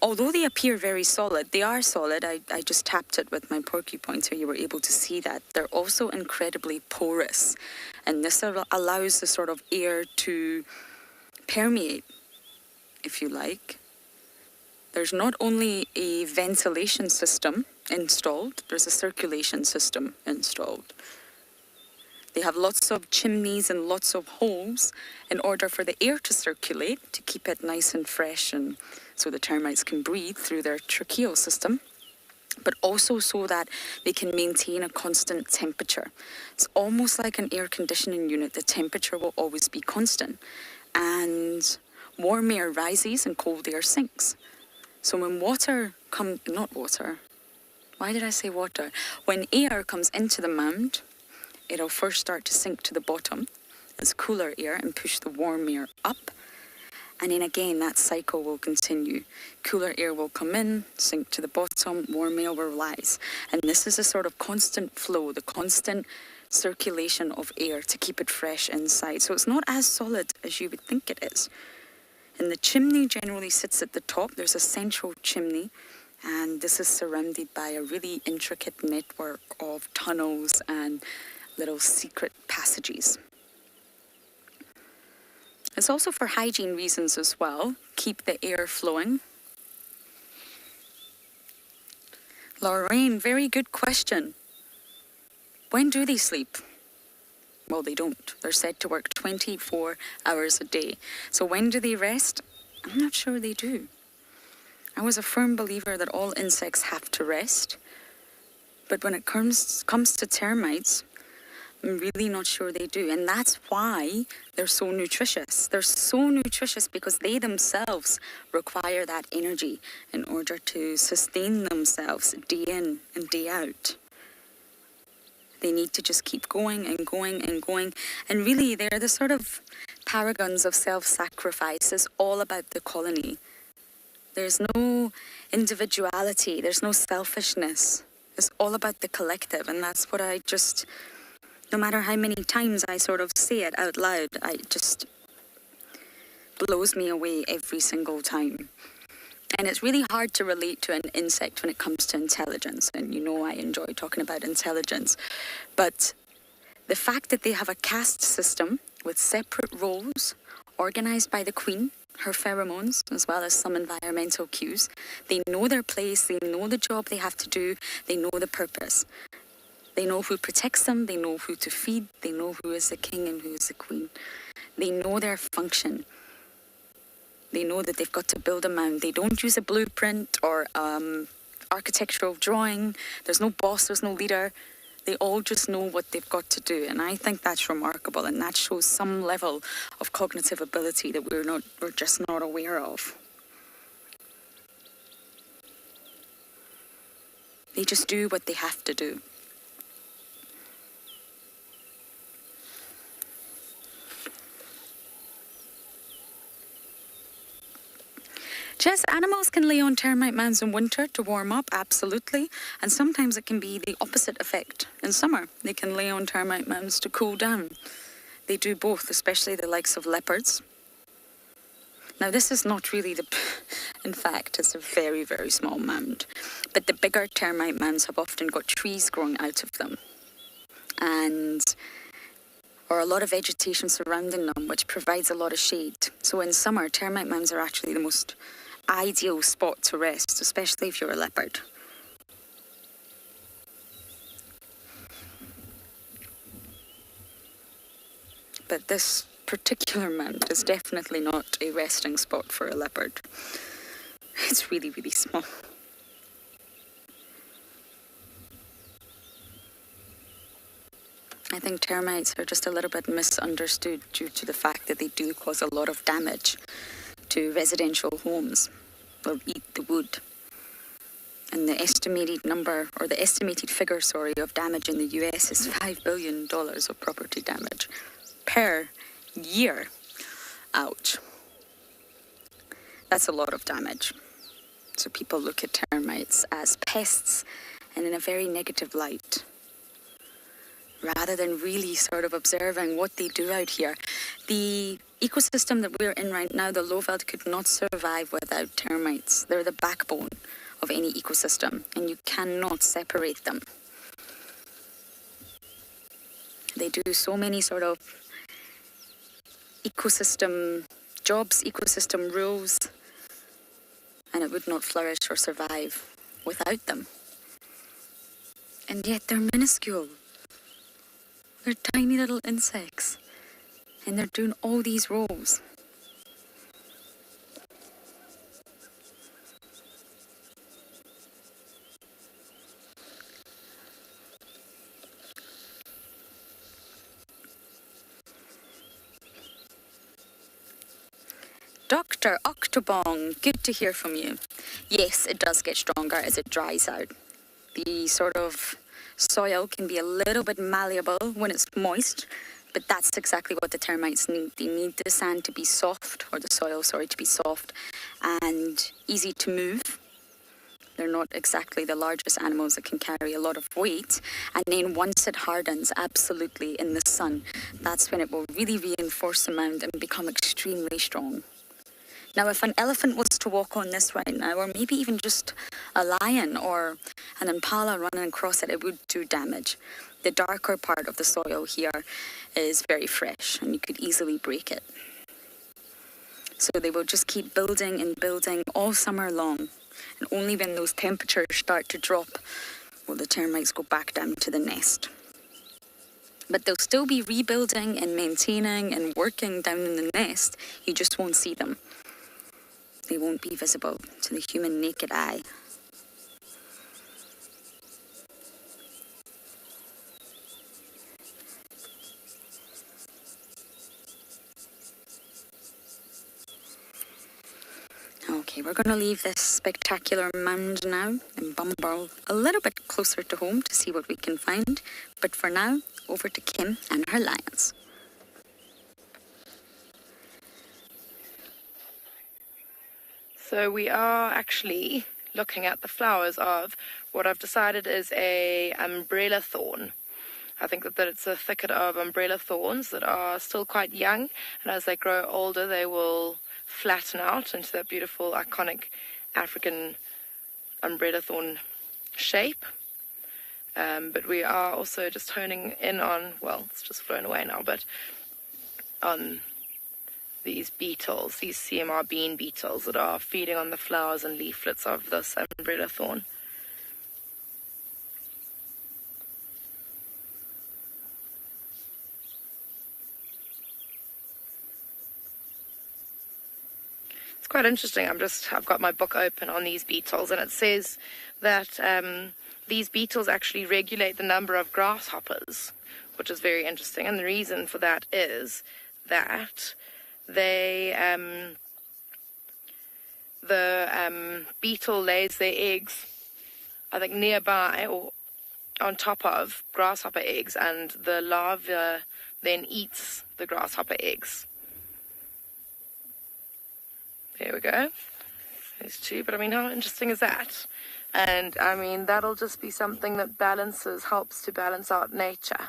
although they appear very solid, they are solid. I just tapped it with my porcupine so you were able to see that. They're also incredibly porous. And this allows the sort of air to permeate, if you like. There's not only a ventilation system installed, there's a circulation system installed. They have lots of chimneys and lots of holes in order for the air to circulate, to keep it nice and fresh, and so the termites can breathe through their tracheal system, but also so that they can maintain a constant temperature. It's almost like an air conditioning unit. The temperature will always be constant, and warm air rises and cold air sinks. So when water comes, not water, why did I say water? When air comes into the mound, it'll first start to sink to the bottom as cooler air and push the warm air up. And then again, that cycle will continue. Cooler air will come in, sink to the bottom, warm air will rise. And this is a sort of constant flow, the constant circulation of air to keep it fresh inside. So it's not as solid as you would think it is. And the chimney generally sits at the top. There's a central chimney, and this is surrounded by a really intricate network of tunnels and little secret passages. It's also for hygiene reasons as well. Keep the air flowing. Lorraine, very good question. When do they sleep? Well, they don't. They're said to work 24 hours a day. So when do they rest? I'm not sure they do. I was a firm believer that all insects have to rest. But when it comes to termites, I'm really not sure they do. And that's why they're so nutritious. They're so nutritious because they themselves require that energy in order to sustain themselves day in and day out. They need to just keep going and going and going. And really, they're the sort of paragons of self-sacrifice. It's all about the colony. There's no individuality. There's no selfishness. It's all about the collective. And that's what I just... No matter how many times I sort of say it out loud, it just blows me away every single time. And it's really hard to relate to an insect when it comes to intelligence. And you know I enjoy talking about intelligence. But the fact that they have a caste system with separate roles organized by the queen, her pheromones, as well as some environmental cues. They know their place, they know the job they have to do, they know the purpose. They know who protects them, they know who to feed, they know who is the king and who is the queen. They know their function. They know that they've got to build a mound. They don't use a blueprint or architectural drawing. There's no boss, there's no leader. They all just know what they've got to do. And I think that's remarkable, and that shows some level of cognitive ability that we're just not aware of. They just do what they have to do. Yes, animals can lay on termite mounds in winter to warm up, absolutely. And sometimes it can be the opposite effect. In summer, they can lay on termite mounds to cool down. They do both, especially the likes of leopards. Now, this is not really in fact, it's a very, very small mound. But the bigger termite mounds have often got trees growing out of them. Or a lot of vegetation surrounding them, which provides a lot of shade. So in summer, termite mounds are actually the most ideal spot to rest, especially if you're a leopard. But this particular mound is definitely not a resting spot for a leopard. It's really, really small. I think termites are just a little bit misunderstood due to the fact that they do cause a lot of damage to residential homes. They'll eat the wood. And the estimated number, or the estimated figure, of damage in the US is $5 billion of property damage per year. Ouch. That's a lot of damage. So people look at termites as pests and in a very negative light, rather than really sort of observing what they do out here. The ecosystem that we're in right now, the Lowveld, could not survive without termites. They're the backbone of any ecosystem, and you cannot separate them. They do so many sort of ecosystem jobs, ecosystem rules, and it would not flourish or survive without them. And yet they're minuscule. They're tiny little insects, and they're doing all these roles. Dr. Octobong, good to hear from you. Yes, it does get stronger as it dries out. The sort of soil can be a little bit malleable when it's moist, but that's exactly what the termites need. They need the sand to be soft, or the soil, to be soft and easy to move. They're not exactly the largest animals that can carry a lot of weight. And then once it hardens, absolutely, in the sun, that's when it will really reinforce the mound and become extremely strong. Now, if an elephant was to walk on this right now, or maybe even just a lion or an impala running across it, it would do damage. The darker part of the soil here is very fresh, and you could easily break it. So they will just keep building and building all summer long. And only when those temperatures start to drop will the termites go back down to the nest. But they'll still be rebuilding and maintaining and working down in the nest. You just won't see them. They won't be visible to the human naked eye. Okay, we're going to leave this spectacular mound now and bumble a little bit closer to home to see what we can find. But for now, over to Kim and her lions. So we are actually looking at the flowers of what I've decided is a umbrella thorn. I think that it's a thicket of umbrella thorns that are still quite young, and as they grow older they will flatten out into that beautiful iconic African umbrella thorn shape. But we are also just honing in on, well, it's just flown away now, but on these beetles, these CMR bean beetles that are feeding on the flowers and leaflets of this umbrella thorn. It's quite interesting. I've got my book open on these beetles, and it says that these beetles actually regulate the number of grasshoppers, which is very interesting. And the reason for that is that the beetle lays their eggs, I think, nearby or on top of grasshopper eggs, and the larva then eats the grasshopper eggs. There we go. There's two, but I mean, how interesting is that? And I mean, that'll just be something that helps to balance out nature.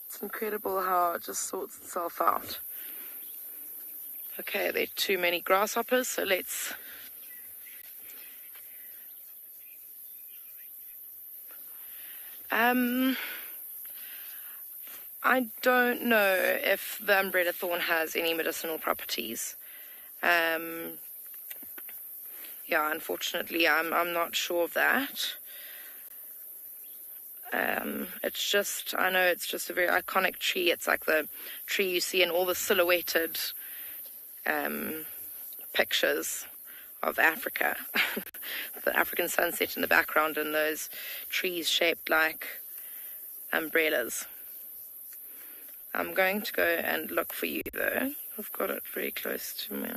It's incredible how it just sorts itself out. Okay, there are too many grasshoppers, so let's... I don't know if the umbrella thorn has any medicinal properties. Yeah, unfortunately, I'm not sure of that. It's just, I know it's just a very iconic tree. It's like the tree you see in all the silhouetted pictures of Africa. The African sunset in the background and those trees shaped like umbrellas. I'm going to go and look for you though. I've got it very close to me.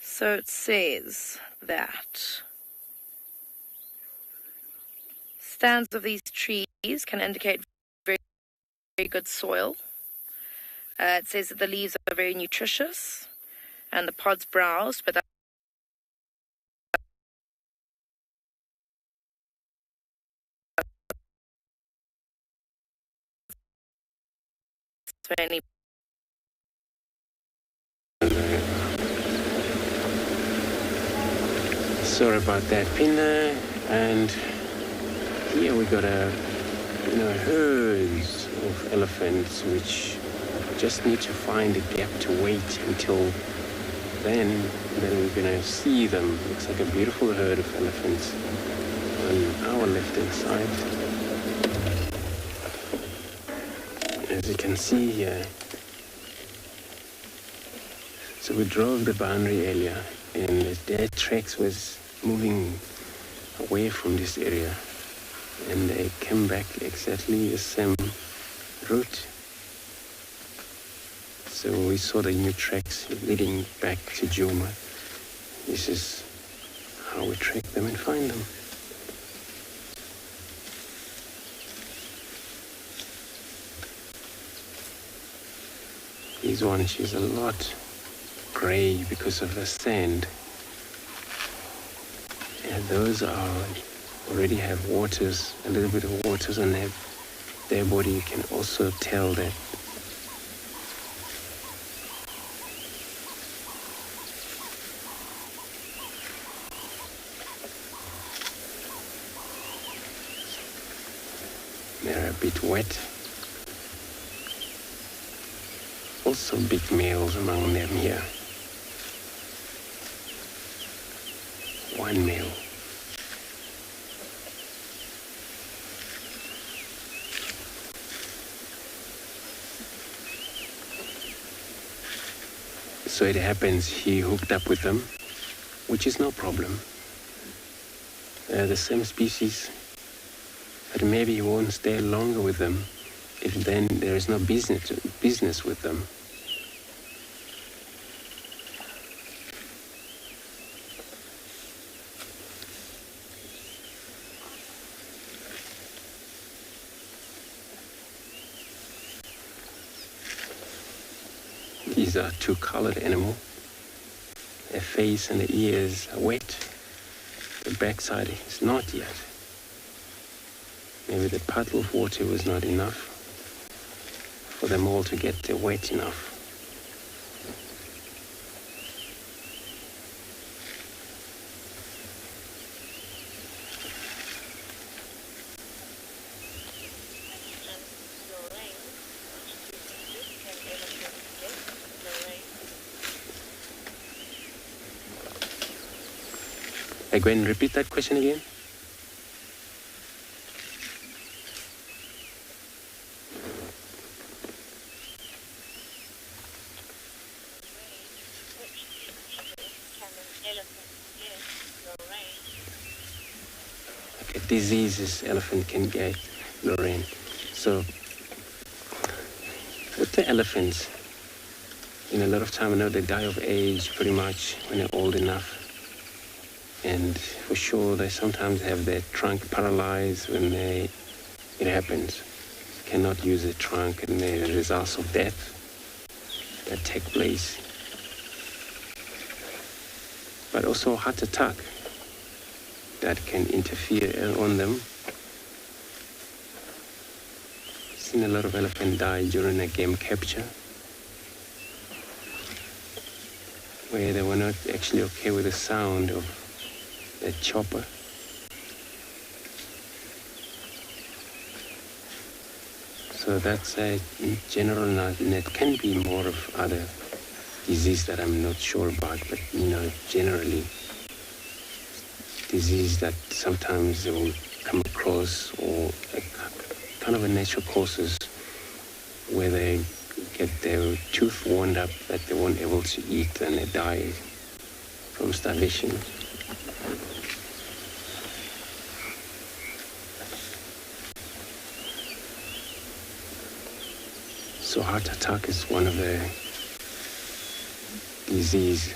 So it says that stands of these trees can indicate very, very good soil. It says that the leaves are very nutritious and the pods browsed, but that's mainly Sorry about that, Pina. And here we got herds of elephants which just need to find a gap to wait until then we're gonna see them. Looks like a beautiful herd of elephants on our left-hand side. As you can see here. So we drove the boundary area and their tracks was moving away from this area and they came back exactly the same route. So we saw the new tracks leading back to Juma. This is how we track them and find them. This one, she's a lot gray because of the sand. And those are already have waters, a little bit of waters on their body. You can also tell that they're a bit wet. Also big males among them here. One male. So it happens he hooked up with them, which is no problem. They're the same species, but maybe he won't stay longer with them if then there is no business with them. These are two-colored animal. Their face and the ears are wet. The backside is not yet. Maybe the puddle of water was not enough for them all to get wet enough. Go ahead and repeat that question again. Okay, diseases elephant can get, Lorraine. So, with the elephants, in a lot of time I know they die of age pretty much when they're old enough. And for sure, they sometimes have their trunk paralyzed when it happens. Cannot use the trunk, and the results of death that take place. But also heart attack that can interfere on them. Seen a lot of elephants die during a game capture, where they were not actually okay with the sound of the chopper. So that's in general, and it can be more of other disease that I'm not sure about, but generally disease that sometimes they will come across, or kind of a natural causes where they get their tooth wound up that they weren't able to eat and they die from starvation. So heart attack is one of the disease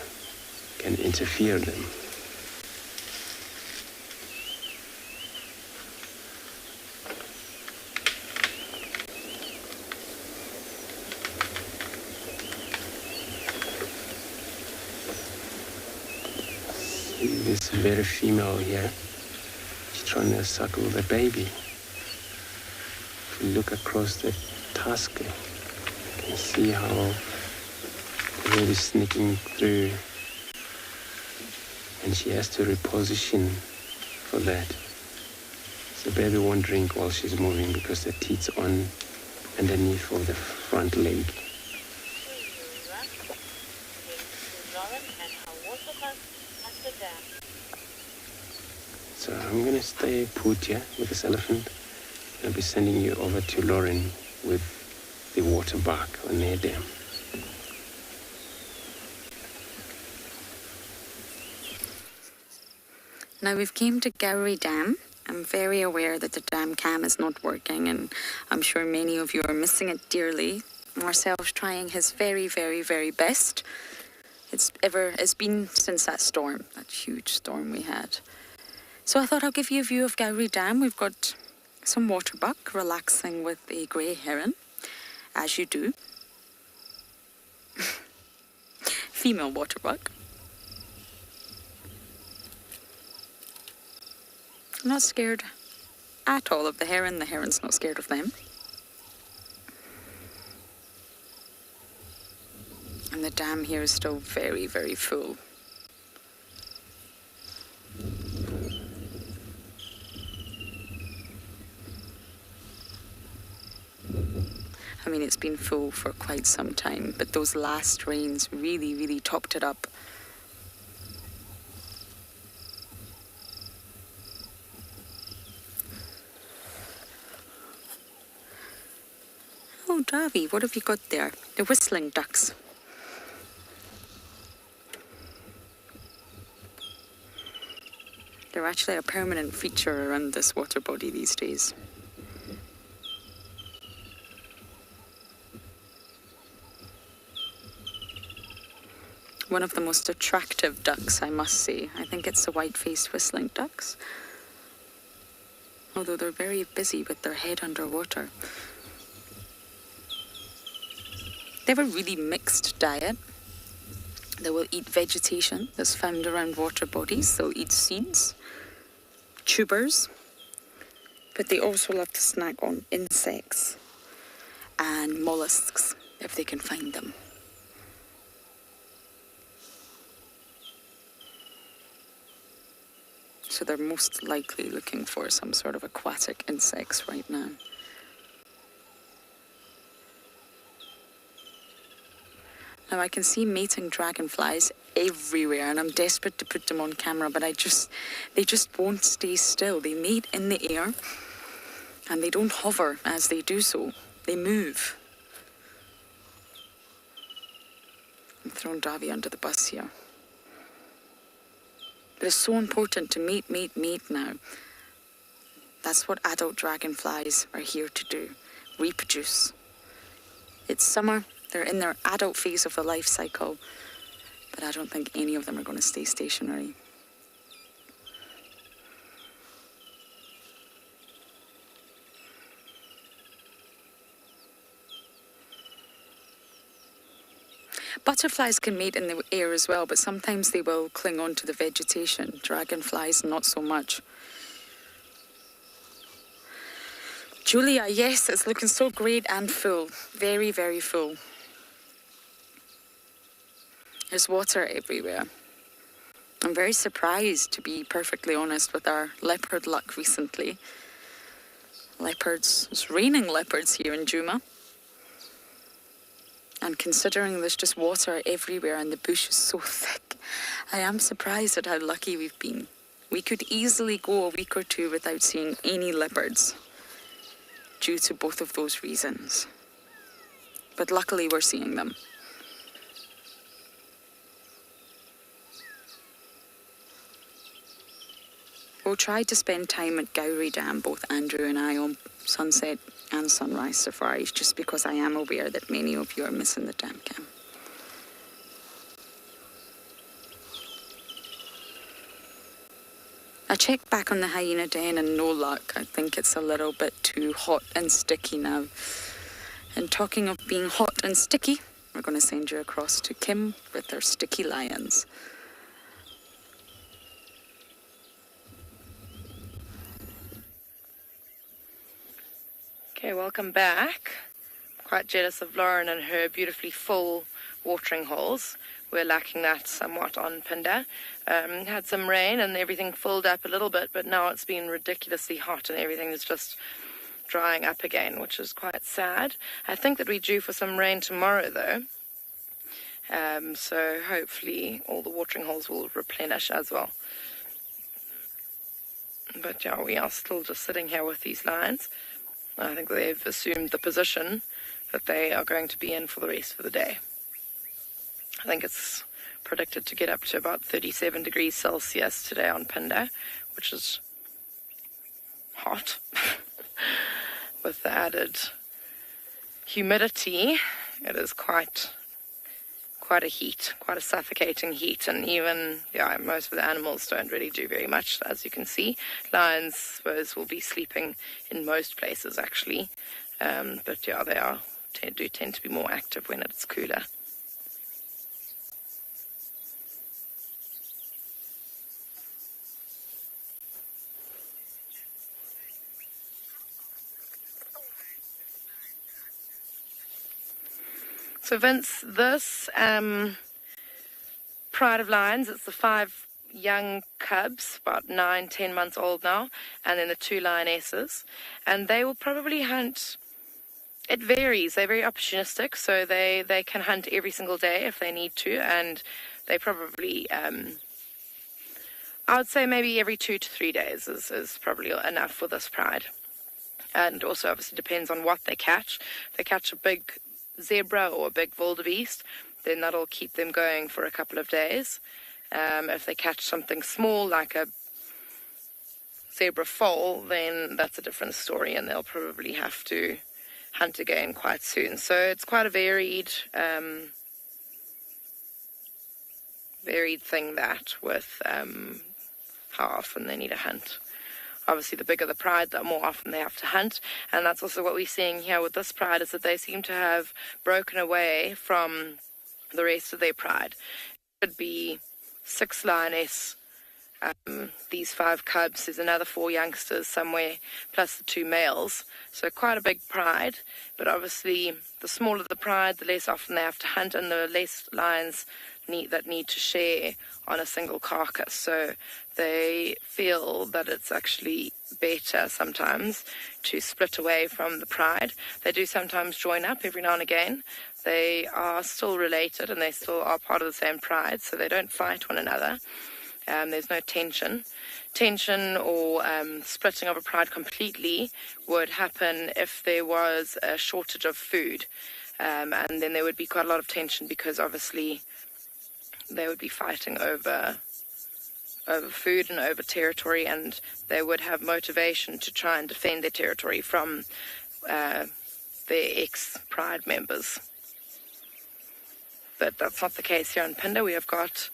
can interfere them. This very female here, she's trying to suckle the baby. If you look across the tusk, you can see how the baby's sneaking through, and she has to reposition for that. So the baby won't drink while she's moving because the teat's on underneath of the front leg. So I'm going to stay put here with this elephant. I'll be sending you over to Lauren with the water bark on their dam. Now we've came to Gowrie Dam. I'm very aware that the dam cam is not working, and I'm sure many of you are missing it dearly. Marcel's trying his very, very, very best. It's been since that storm, that huge storm we had. So I thought I'll give you a view of Gowrie Dam. We've got some waterbuck relaxing with a grey heron, as you do. Female waterbuck. I'm not scared at all of the heron. The heron's not scared of them. And the dam here is still very, very full. I mean, it's been full for quite some time, but those last rains really, really topped it up. Oh, Davi, what have you got there? The whistling ducks. They're actually a permanent feature around this water body these days. One of the most attractive ducks, I must say. I think it's the white-faced whistling ducks. Although they're very busy with their head underwater. They have a really mixed diet. They will eat vegetation that's found around water bodies. They'll eat seeds, tubers, but they also love to snack on insects and mollusks if they can find them. So they're most likely looking for some sort of aquatic insects right now. Now I can see mating dragonflies everywhere, and I'm desperate to put them on camera, but they just won't stay still. They mate in the air, and they don't hover as they do so. They move. I'm throwing Davi under the bus here. But it's so important to mate now. That's what adult dragonflies are here to do, reproduce. It's summer, they're in their adult phase of the life cycle, but I don't think any of them are going to stay stationary. Butterflies can mate in the air as well, but sometimes they will cling on to the vegetation. Dragonflies, not so much. Julia, yes, it's looking so great and full. Very, very full. There's water everywhere. I'm very surprised, to be perfectly honest, with our leopard luck recently. leopards. It's raining leopards here in Djuma. And considering there's just water everywhere and the bush is so thick, I am surprised at how lucky we've been. We could easily go a week or two without seeing any leopards due to both of those reasons. But luckily we're seeing them. We'll try to spend time at Gowrie Dam, both Andrew and I, on sunset and sunrise safaris, just because I am aware that many of you are missing the dam cam. I checked back on the hyena den and no luck. I think it's a little bit too hot and sticky now. And talking of being hot and sticky, we're going to send you across to Kim with her sticky lions. Okay, welcome back. Quite jealous of Lauren and her beautifully full watering holes. We're lacking that somewhat on Phinda. Had some rain and everything filled up a little bit, but now it's been ridiculously hot and everything is just drying up again, which is quite sad. I think that we're due for some rain tomorrow though. So hopefully all the watering holes will replenish as well. But yeah, we are still just sitting here with these lions. I think they've assumed the position that they are going to be in for the rest of the day. I think it's predicted to get up to about 37 degrees Celsius today on Phinda, which is hot. With the added humidity, it is quite a heat, quite a suffocating heat, and even, yeah, most of the animals don't really do very much, as you can see. Lions, I suppose, will be sleeping in most places, actually, but yeah, they do tend to be more active when it's cooler. So Vince, this pride of lions, it's the 5 young cubs, about 9-10 months old now, and then the 2 lionesses, and they will probably hunt. It varies. They're very opportunistic, so they can hunt every single day if they need to, and they probably, I would say maybe every 2 to 3 days is probably enough for this pride. And also obviously depends on what they catch. If they catch a big zebra or a big wildebeest, then that'll keep them going for a couple of days. If they catch something small like a zebra foal, then that's a different story, and they'll probably have to hunt again quite soon. So it's quite a varied thing, that with how often they need to hunt. Obviously, the bigger the pride, the more often they have to hunt. And that's also what we're seeing here with this pride, is that they seem to have broken away from the rest of their pride. It could be 6 lioness, these 5 cubs, there's another 4 youngsters somewhere, plus the 2 males. So quite a big pride. But obviously, the smaller the pride, the less often they have to hunt, and the less lions that need to share on a single carcass. So they feel that it's actually better sometimes to split away from the pride. They do sometimes join up every now and again. They are still related and they still are part of the same pride, so they don't fight one another. There's no tension. Tension or splitting of a pride completely would happen if there was a shortage of food. And then there would be quite a lot of tension, because obviously they would be fighting over food and over territory, and they would have motivation to try and defend their territory from their ex-pride members. But that's not the case here in Phinda. We have got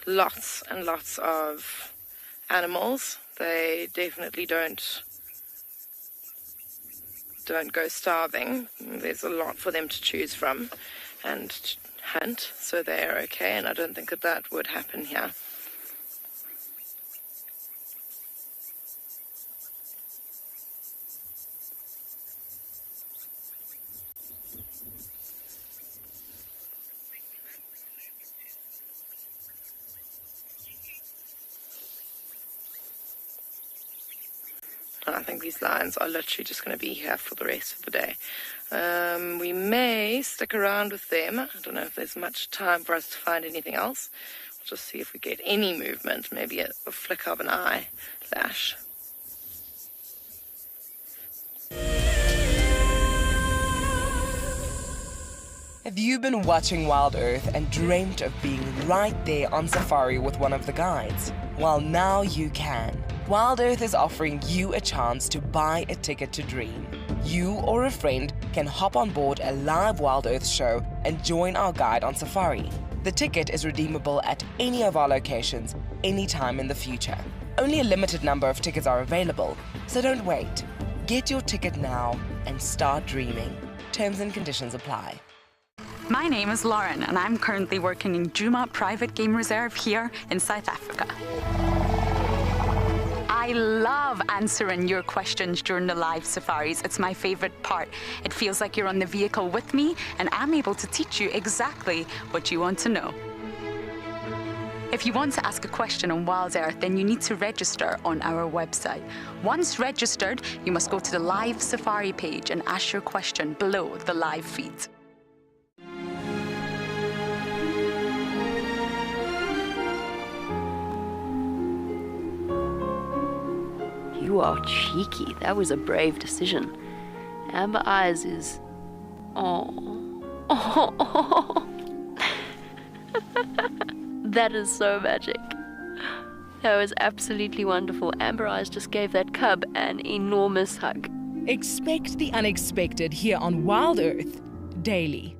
lots and lots of animals. They definitely don't go starving. There's a lot for them to choose from and hunt, so they are okay, and I don't think that would happen here. I think these lions are literally just going to be here for the rest of the day. We may stick around with them. I don't know if there's much time for us to find anything else. We'll just see if we get any movement, maybe a flick of an eye lash. Have you been watching Wild Earth and dreamt of being right there on safari with one of the guides? Well, now you can. Wild Earth is offering you a chance to buy a ticket to dream. You or a friend can hop on board a live Wild Earth show and join our guide on safari. The ticket is redeemable at any of our locations, anytime in the future. Only a limited number of tickets are available, so don't wait. Get your ticket now and start dreaming. Terms and conditions apply. My name is Lauren, and I'm currently working in Djuma Private Game Reserve here in South Africa. I love answering your questions during the live safaris. It's my favorite part. It feels like you're on the vehicle with me, and I'm able to teach you exactly what you want to know. If you want to ask a question on Wild Earth, then you need to register on our website. Once registered, you must go to the live safari page and ask your question below the live feed. You are cheeky. That was a brave decision. Amber Eyes is... Oh. That is so magic. That was absolutely wonderful. Amber Eyes just gave that cub an enormous hug. Expect the unexpected here on Wild Earth daily.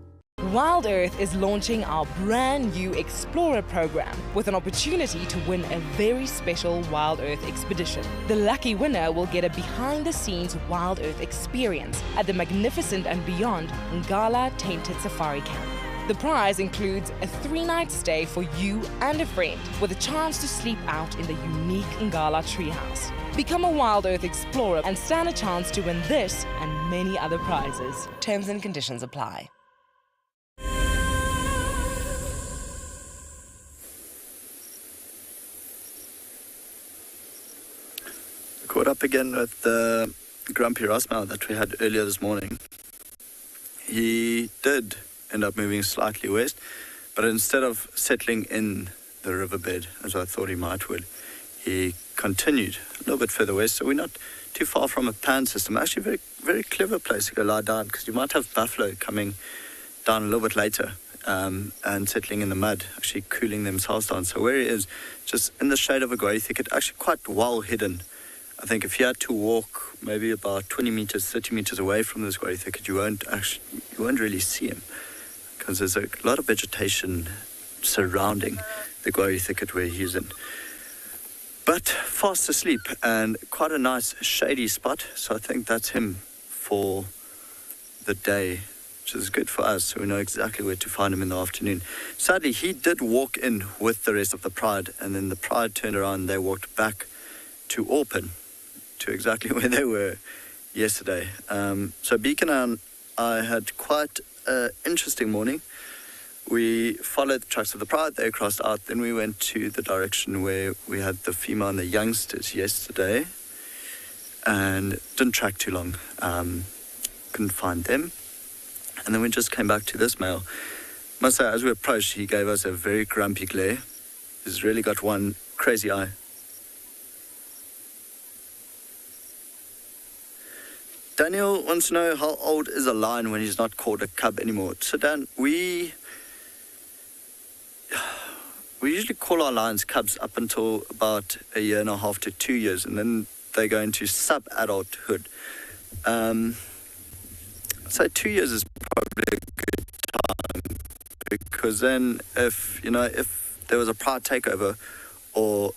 Wild Earth is launching our brand new Explorer program with an opportunity to win a very special Wild Earth expedition. The lucky winner will get a behind-the-scenes Wild Earth experience at the magnificent and beyond Ngala Tainted Safari Camp. The prize includes a 3-night stay for you and a friend with a chance to sleep out in the unique Ngala treehouse. Become a Wild Earth Explorer and stand a chance to win this and many other prizes. Terms and conditions apply. Caught up again with the grumpy Rosmel that we had earlier this morning. He did end up moving slightly west, but instead of settling in the riverbed, as I thought he might would, he continued a little bit further west, so we're not too far from a pan system. Actually, a very, very clever place to go lie down, because you might have buffalo coming down a little bit later and settling in the mud, actually cooling themselves down. So where he is, just in the shade of a guai thicket, actually quite well hidden. I think if you had to walk maybe about 20 meters, 30 meters away from this guai thicket, you won't really see him, because there's a lot of vegetation surrounding the guai thicket where he's in. But fast asleep and quite a nice shady spot, so I think that's him for the day, which is good for us, so we know exactly where to find him in the afternoon. Sadly, he did walk in with the rest of the pride, and then the pride turned around and they walked back to Orpin, to exactly where they were yesterday. So Beacon and I had quite an interesting morning. We followed the tracks of the pride, they crossed out, then we went to the direction where we had the female and the youngsters yesterday, and didn't track too long, couldn't find them, and then we just came back to this male. Must say, as we approached, he gave us a very grumpy glare. He's really got one crazy eye. Daniel wants to know, how old is a lion when he's not called a cub anymore? So Dan, we usually call our lions cubs up until about 1.5 to 2 years, and then they go into sub-adulthood. So 2 years is probably a good time, because then if there was a pride takeover or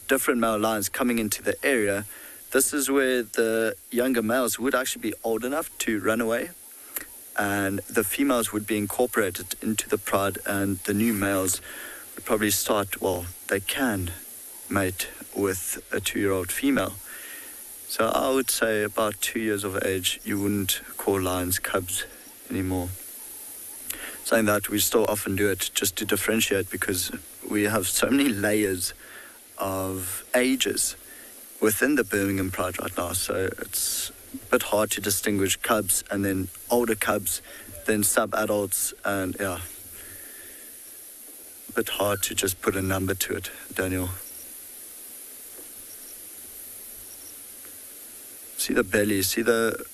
different male lions coming into the area, this is where the younger males would actually be old enough to run away, and the females would be incorporated into the pride, and the new males would probably start, well, they can mate with a 2-year-old female. So I would say about 2 years of age, you wouldn't call lions cubs anymore. Saying that, we still often do it just to differentiate, because we have so many layers of ages within the Birmingham Pride right now, so it's a bit hard to distinguish cubs and then older cubs, then sub-adults, and yeah, a bit hard to just put a number to it, Daniel. See the belly, see the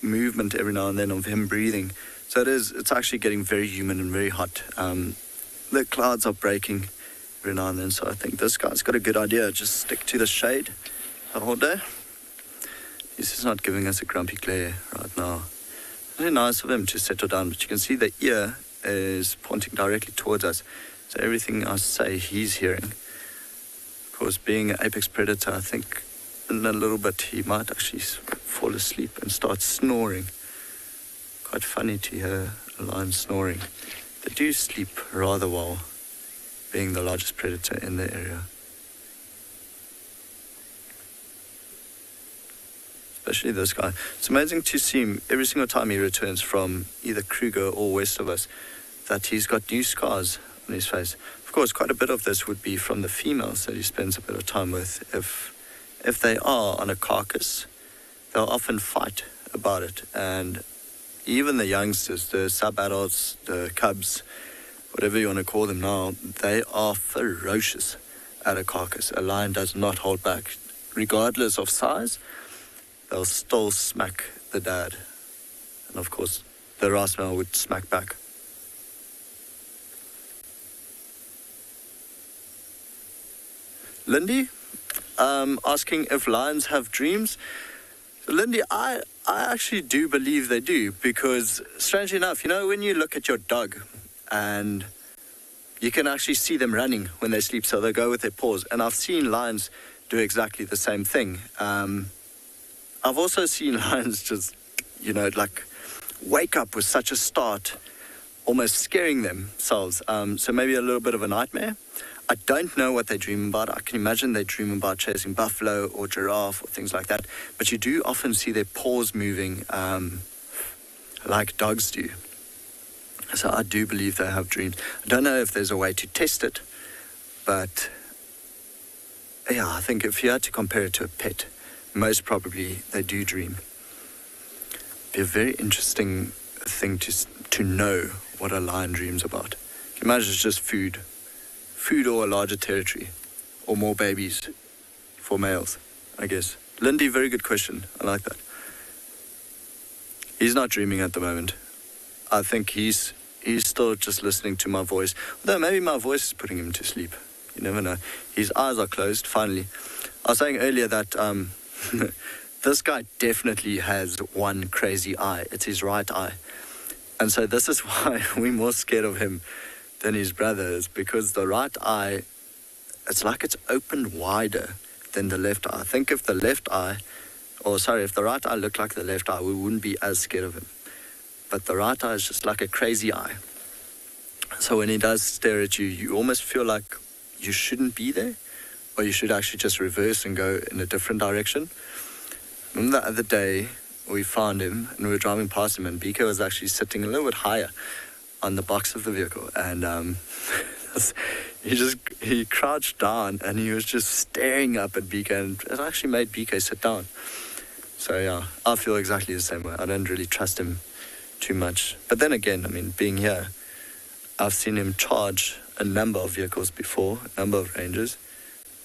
movement every now and then of him breathing. So it's actually getting very humid and very hot. The clouds are breaking every now and then, so I think this guy's got a good idea. Just stick to the shade the whole day. He's just not giving us a grumpy glare right now. It's really nice of him to settle down, but you can see the ear is pointing directly towards us. So everything I say, he's hearing. Of course, being an apex predator, I think in a little bit he might actually fall asleep and start snoring. Quite funny to hear a lion snoring. They do sleep rather well, being the largest predator in the area. Especially this guy. It's amazing to see him every single time he returns from either Kruger or west of us, that he's got new scars on his face. Of course, quite a bit of this would be from the females that he spends a bit of time with. If they are on a carcass, they'll often fight about it, and even the youngsters, the sub-adults, the cubs, whatever you want to call them now, they are ferocious at a carcass. A lion does not hold back. Regardless of size, they'll still smack the dad. And of course, the ras male would smack back. Lindy, asking if lions have dreams. Lindy, I actually do believe they do, because strangely enough, you know, when you look at your dog and you can actually see them running when they sleep, so they go with their paws. And I've seen lions do exactly the same thing. I've also seen lions just, you know, like wake up with such a start, almost scaring themselves. So maybe a little bit of a nightmare. I don't know what they dream about. I can imagine they dream about chasing buffalo or giraffe or things like that. But you do often see their paws moving like dogs do. So I do believe they have dreams. I don't know if there's a way to test it, but yeah, I think if you had to compare it to a pet, most probably they do dream. Be a very interesting thing to know what a lion dreams about. Can you imagine it's just food or a larger territory, or more babies for males, I guess. Lindy, very good question. I like that. He's not dreaming at the moment. I think he's still just listening to my voice. Although maybe my voice is putting him to sleep. You never know. His eyes are closed, finally. I was saying earlier that this guy definitely has one crazy eye. It's his right eye. And so this is why we're more scared of him than his brothers, because the right eye, it's like it's opened wider than the left eye. I think if the right eye looked like the left eye, we wouldn't be as scared of him. But the right eye is just like a crazy eye. So when he does stare at you, you almost feel like you shouldn't be there, or you should actually just reverse and go in a different direction. Remember the other day, we found him and we were driving past him, and BK was actually sitting a little bit higher on the box of the vehicle, and he crouched down and he was just staring up at BK, and it actually made BK sit down. So yeah, I feel exactly the same way. I don't really trust him too much. But then again, I mean, being here, I've seen him charge a number of vehicles before, a number of rangers.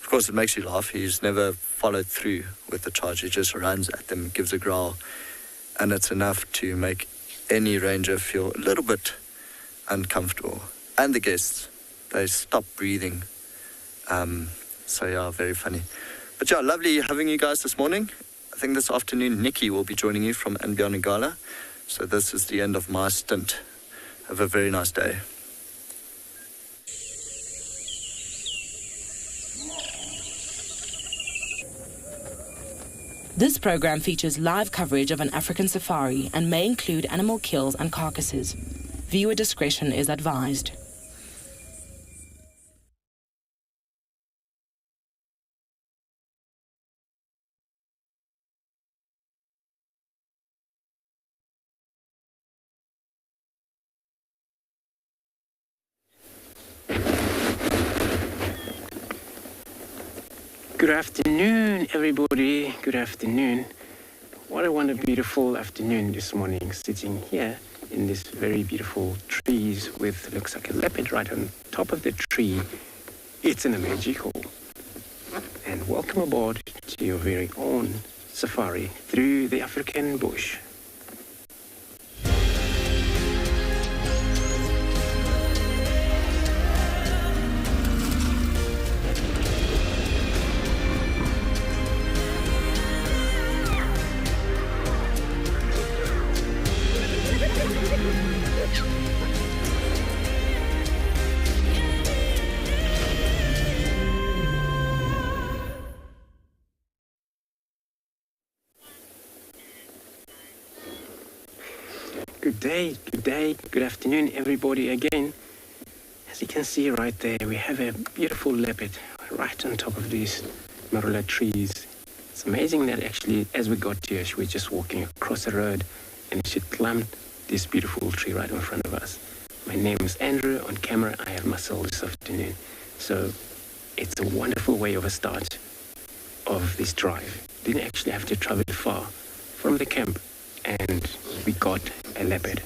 Of course, it makes you laugh. He's never followed through with the charge. He just runs at them, gives a growl, and it's enough to make any ranger feel a little bit uncomfortable. And the guests, they stop breathing. So yeah, very funny. But yeah, lovely having you guys this morning. I think this afternoon Nikki will be joining you from Anbianagala. So this is the end of my stint. Have a very nice day. This program features live coverage of an African safari and may include animal kills and carcasses. Viewer discretion is advised. Good afternoon, everybody. Good afternoon. What a beautiful afternoon this morning, sitting here in this very beautiful trees with, looks like a leopard right on top of the tree. It's in a magical. And welcome aboard to your very own safari through the African bush. Good day, good afternoon, everybody again. As you can see right there, we have a beautiful leopard right on top of these marula trees. It's amazing that actually, as we got here, she was just walking across the road and she climbed this beautiful tree right in front of us. My name is Andrew. On camera, I have Marcel this afternoon. So it's a wonderful way of a start of this drive. Didn't actually have to travel far from the camp, and we got a leopard.